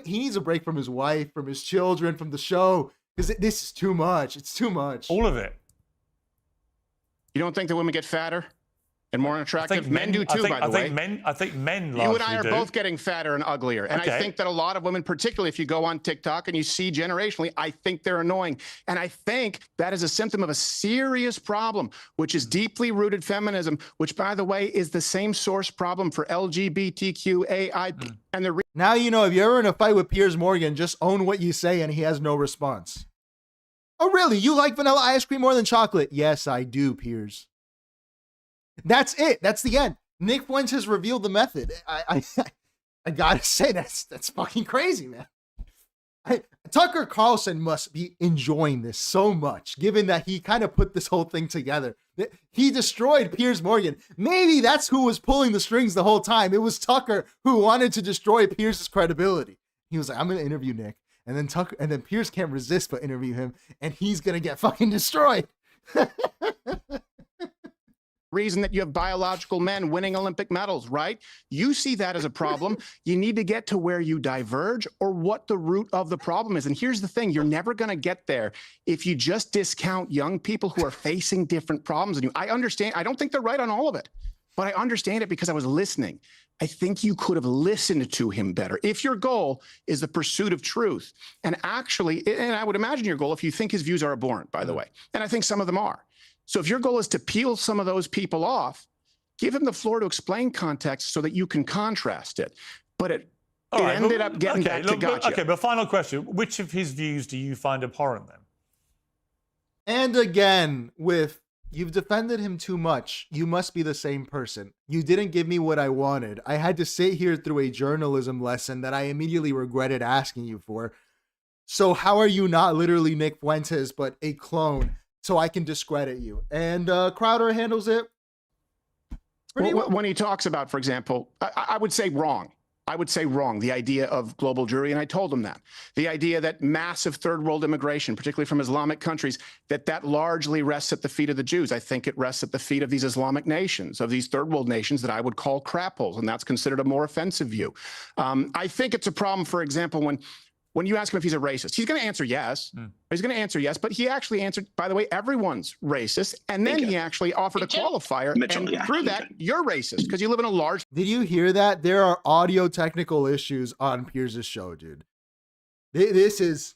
He needs a break from his wife, from his children, from the show, because this is too much. It's too much. All of it. You don't think that women get fatter and more unattractive? Men do too, by the way. I think men You and I largely are do. both getting fatter and uglier. And Okay. I think that a lot of women, particularly if you go on TikTok and you see generationally, I think they're annoying. And I think that is a symptom of a serious problem, which is deeply rooted feminism, which, by the way, is the same source problem for LGBTQAI. And Now you know, if you're ever in a fight with Piers Morgan, just own what you say and he has no response. Oh, really? You like vanilla ice cream more than chocolate? Yes, I do, Piers. That's it. That's the end. Nick Fuentes has revealed the method. I gotta say, that's fucking crazy, man. Tucker Carlson must be enjoying this so much, given that he kind of put this whole thing together. He destroyed Piers Morgan. Maybe that's who was pulling the strings the whole time. It was Tucker who wanted to destroy Piers's credibility. He was like, I'm going to interview Nick. And then Piers can't resist but interview him, and he's going to get fucking destroyed. reason that you have biological men winning Olympic medals, right? You see that as a problem. You need to get to where you diverge or what the root of the problem is. And here's the thing, you're never going to get there if you just discount young people who are facing different problems than you. I understand. I don't think they're right on all of it, but I understand it because I was listening. I think you could have listened to him better. If your goal is the pursuit of truth, and actually, and I would imagine your goal, if you think his views are abhorrent, by the way, and I think some of them are. So if your goal is to peel some of those people off, give him the floor to explain context so that you can contrast it. But it ended up getting back to gotcha. Okay, but final question. Which of his views do you find abhorrent then? And again, with you've defended him too much, you must be the same person. You didn't give me what I wanted. I had to sit here through a journalism lesson that I immediately regretted asking you for. So how are you not literally Nick Fuentes, but a clone? So I can discredit you. And Crowder handles it pretty well. When he talks about, for example, I would say wrong. I would say wrong, the idea of global Jewry, and I told him that. The idea that massive third world immigration, particularly from Islamic countries, that largely rests at the feet of the Jews. I think it rests at the feet of these Islamic nations, of these third world nations that I would call crap holes, and that's considered a more offensive view. I think it's a problem, for example, when you ask him if he's a racist, he's going to answer yes. He's going to answer yes, but he actually answered, by the way, everyone's racist. And then he actually offered a qualifier. Mitchell, and yeah, through that, you're racist because you live in a large. Did you hear that? There are audio technical issues on Piers' show, dude. This is,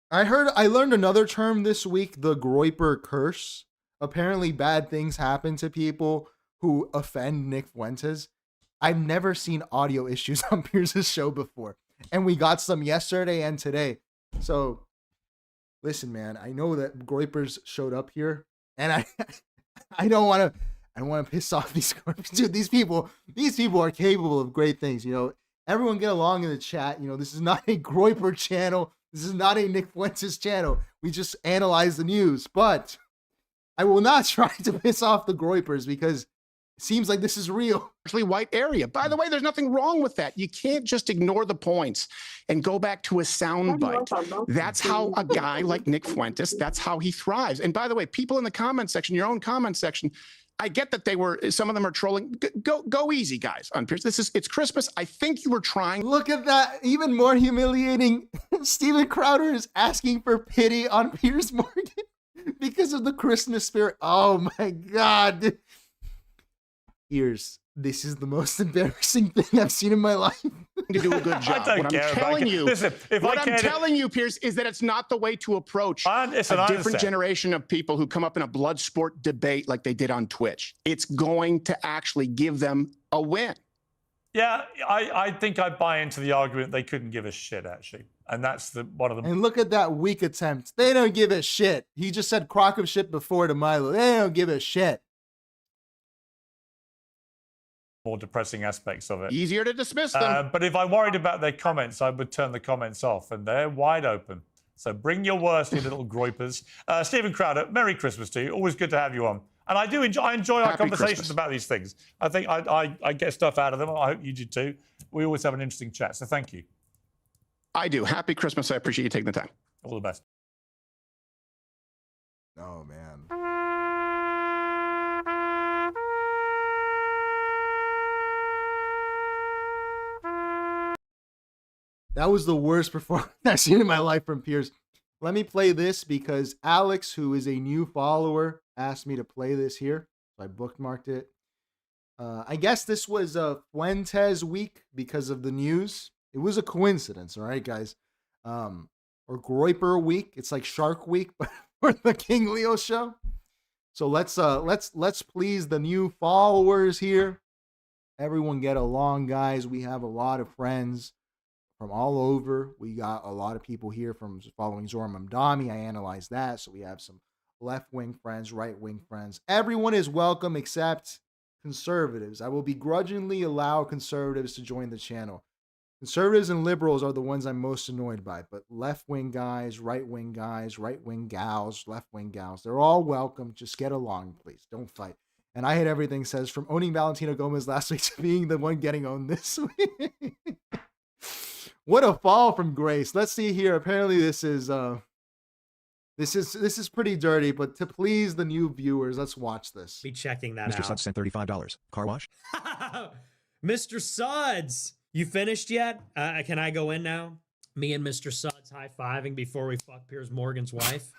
I learned another term this week, the Groyper curse. Apparently bad things happen to people who offend Nick Fuentes. I've never seen audio issues on Piers' show before. And we got some yesterday and today. So, listen, man, I know that Groypers showed up here, and I don't want to piss off these dude. These people are capable of great things. You know, everyone get along in the chat. You know, this is not a Groyper channel. This is not a Nick Fuentes channel. We just analyze the news. But I will not try to piss off the Groypers because it seems like this is real. Actually white area. By the way, there's nothing wrong with that. You can't just ignore the points and go back to a soundbite. That's how a guy like Nick Fuentes, that's how he thrives. And by the way, people in the comment section, your own comment section, I get that some of them are trolling. Go easy, guys, on Piers. It's Christmas. I think you were trying. Look at that. Even more humiliating. Steven Crowder is asking for pity on Piers Morgan because of the Christmas spirit. Oh my God. Piers, this is the most embarrassing thing I've seen in my life. To do a good job. don't What care I'm if I telling can- you, Listen, if what I I'm can't- telling you, Pierce, is that it's not the way to approach a different understand. generation of people who come up in a blood sport debate like they did on Twitch. It's going to actually give them a win. Yeah, I think I buy into the argument they couldn't give a shit, actually. And that's one of the And look at that weak attempt. They don't give a shit. He just said crock of shit before to Milo. They don't give a shit. more depressing aspects of it. Easier to dismiss them. But if I'm worried about their comments, I would turn the comments off, and they're wide open. So bring your worst, you little groypers. Stephen Crowder, Merry Christmas to you. Always good to have you on. And I enjoy our Happy conversations Christmas. about these things. I think I get stuff out of them. I hope you do too. We always have an interesting chat. So thank you. I do. Happy Christmas. I appreciate you taking the time. All the best. Oh, man. That was the worst performance I've seen in my life from Piers. Let me play this because Alex, who is a new follower, asked me to play this here. So I bookmarked it. I guess this was a Fuentes week because of the news. It was a coincidence, all right, guys? Or Groiper week. It's like Shark Week, but for the King Leo show. So let's please the new followers here. Everyone get along, guys. We have a lot of friends from all over. We got a lot of people here from following Zohar Mamdani. I analyzed that. So we have some left-wing friends, right-wing friends. Everyone is welcome except conservatives. I will begrudgingly allow conservatives to join the channel. Conservatives and liberals are the ones I'm most annoyed by, but left-wing guys, right-wing gals, left-wing gals, they're all welcome. Just get along, please. Don't fight. And I hate everything says from owning Valentino Gomez last week to being the one getting owned this week. What a fall from grace. Let's see here. Apparently this is pretty dirty, but to please the new viewers, let's watch this. Be checking that Mr. out. Suds sent $35. Car wash? Mr. Suds, you finished yet? Can I go in now? Me and Mr. Suds high-fiving before we fuck Piers Morgan's wife.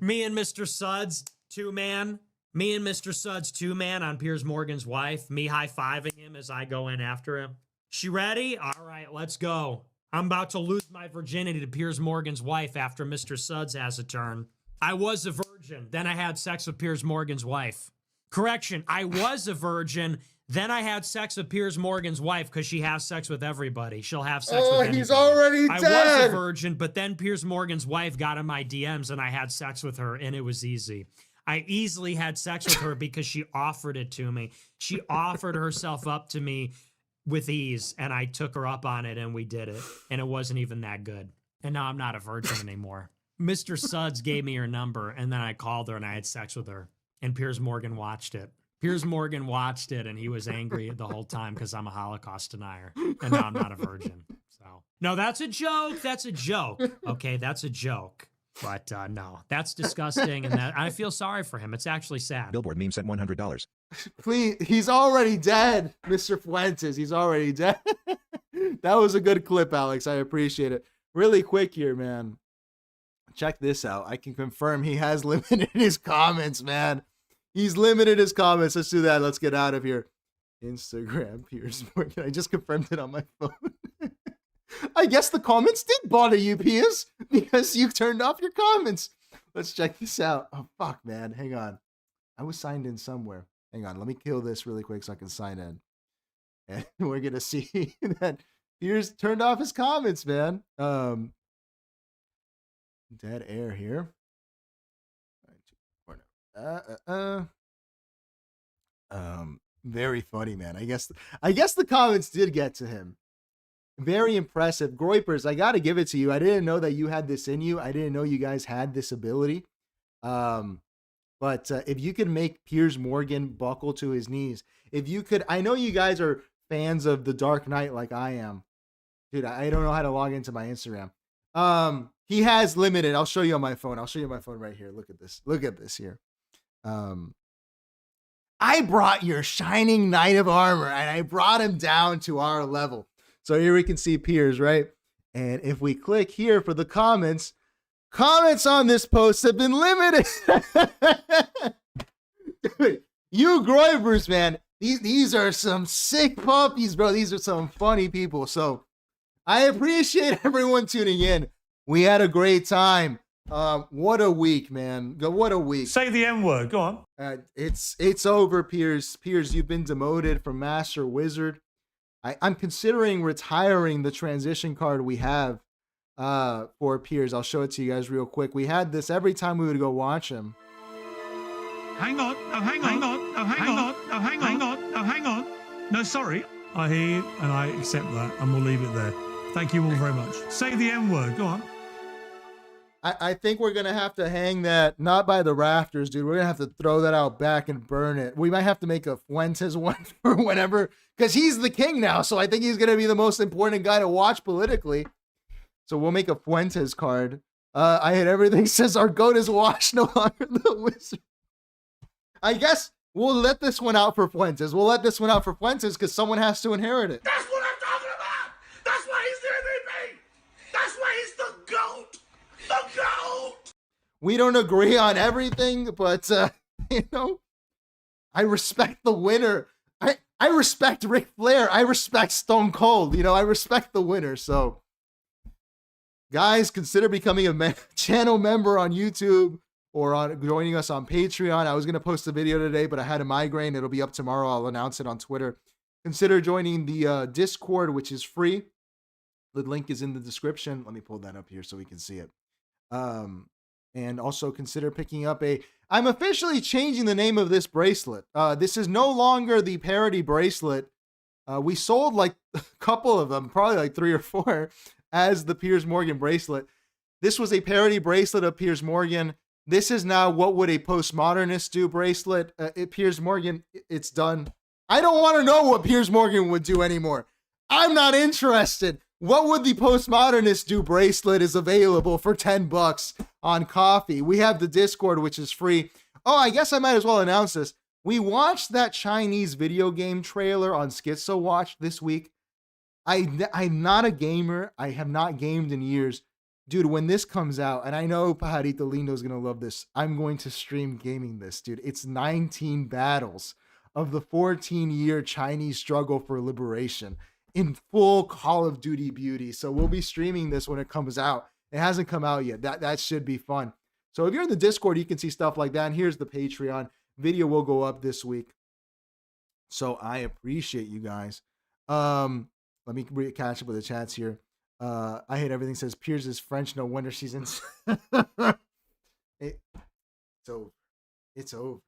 Me and Mr. Suds, two-man. Me and Mr. Suds, two-man on Piers Morgan's wife. Me high-fiving him as I go in after him. She ready? All right, let's go. I'm about to lose my virginity to Piers Morgan's wife after Mr. Suds has a turn. I was a virgin. Then I had sex with Piers Morgan's wife. Correction, I was a virgin. Then I had sex with Piers Morgan's wife because she has sex with everybody. She'll have sex with anybody. He's already I dead. was a virgin, but then Piers Morgan's wife got in my DMs and I had sex with her and it was easy. I easily had sex with her because she offered it to me. She offered herself up to me with ease, and I took her up on it, and we did it, and it wasn't even that good. And now I'm not a virgin anymore. Mr. Suds gave me her number, and then I called her, and I had sex with her, and Piers Morgan watched it. Piers Morgan watched it, and he was angry the whole time because I'm a Holocaust denier, and now I'm not a virgin. So, no, that's a joke. That's a joke. Okay, that's a joke. But no, that's disgusting, and that I feel sorry for him. It's actually sad. Billboard meme sent $100. Please, he's already dead, Mr. Fuentes. He's already dead. That was a good clip, Alex. I appreciate it. Really quick here, man. Check this out. I can confirm he has limited his comments, man. He's limited his comments. Let's do that. Let's get out of here. Instagram, Piers Morgan. I just confirmed it on my phone. I guess the comments did bother you, Piers, because you turned off your comments. Let's check this out. Oh, fuck, man. Hang on. I was signed in somewhere. Hang on. Let me kill this really quick so I can sign in. And we're going to see that Piers turned off his comments, man. Dead air here. Very funny, man. I guess the comments did get to him. Very impressive. Groipers, I got to give it to you. I didn't know that you had this in you. I didn't know you guys had this ability. But if you could make Piers Morgan buckle to his knees, if you could, I know you guys are fans of The Dark Knight like I am. Dude, I don't know how to log into my Instagram. He has limited. I'll show you on my phone. I'll show you my phone right here. Look at this. Look at this here. I brought your shining knight of armor and I brought him down to our level. So here we can see Piers, right? And if we click here for the comments on this post have been limited. Dude, You Groivers, man. These are some sick puppies, bro. These are some funny people. So I appreciate everyone tuning in. We had a great time. What a week, man. What a week. Say the N word. Go on. It's over, Piers. Piers, you've been demoted from Master Wizard. I'm considering retiring the transition card we have for Piers. I'll show it to you guys real quick. We had this every time we would go watch him. Hang on. No, hang on. No, hang on. No, hang on. No, hang on. No, sorry. I hear you, and I accept that, and we'll leave it there. Thank you all very much. Say the N word. Go on. I think we're going to have to hang that, not by the rafters, dude. We're going to have to throw that out back and burn it. We might have to make a Fuentes one for whenever, because he's the king now, so I think he's going to be the most important guy to watch politically. So we'll make a Fuentes card. I hate everything says our goat is washed, no longer the wizard. I guess we'll let this one out for Fuentes. We'll let this one out for Fuentes because someone has to inherit it. That's what I'm talking about. That's why he's the MVP. That's why he's the GOAT. The GOAT. We don't agree on everything, but, I respect the winner. I respect Ric Flair. I respect Stone Cold. I respect the winner. So, guys, consider becoming a channel member on YouTube or on joining us on Patreon. I was going to post a video today, but I had a migraine. It'll be up tomorrow. I'll announce it on Twitter. Consider joining the Discord, which is free. The link is in the description. Let me pull that up here so we can see it. And also consider picking up I'm officially changing the name of this bracelet. This is no longer the parody bracelet. We sold like a couple of them, probably like 3 or 4, as the Piers Morgan bracelet. This was a parody bracelet of Piers Morgan. This is now what would a postmodernist do bracelet. Piers Morgan, it's done. I don't want to know what Piers Morgan would do anymore. I'm not interested. What would the postmodernist do bracelet is available for $10 on Coffee. We have the Discord, which is free. Oh, I guess I might as well announce this. We watched that Chinese video game trailer on Schizo Watch this week. I'm not a gamer. I have not gamed in years. Dude, when this comes out, and I know Pajarito Lindo is going to love this, I'm going to stream gaming this, dude. It's 19 battles of the 14-year Chinese struggle for liberation in full Call of Duty beauty. So we'll be streaming this when it comes out. It hasn't come out yet. That should be fun. So if you're in the Discord, you can see stuff like that. And here's the Patreon. Video will go up this week. So I appreciate you guys. Let me catch up with the chats here. I hate everything says Piers is French. No wonder she's in. It's over. It's over.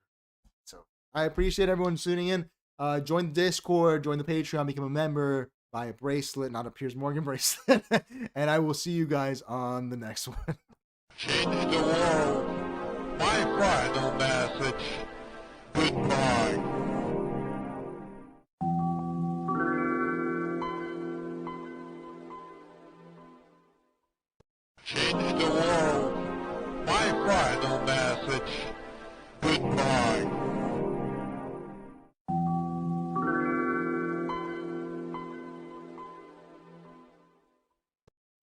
So I appreciate everyone tuning in. Join the Discord, join the Patreon, become a member, buy a bracelet, not a Piers Morgan bracelet. And I will see you guys on the next one. Change the world. My final message. Goodbye. Change the world. My final message. Goodbye.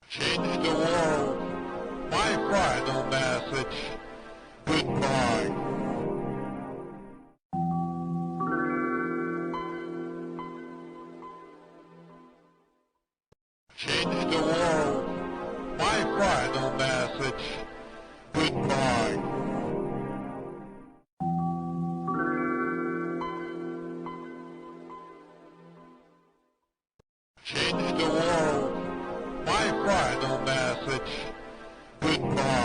Change the world. My final message. Goodbye. Change the world. My final message. Goodbye. Change the world. My final message. Goodbye.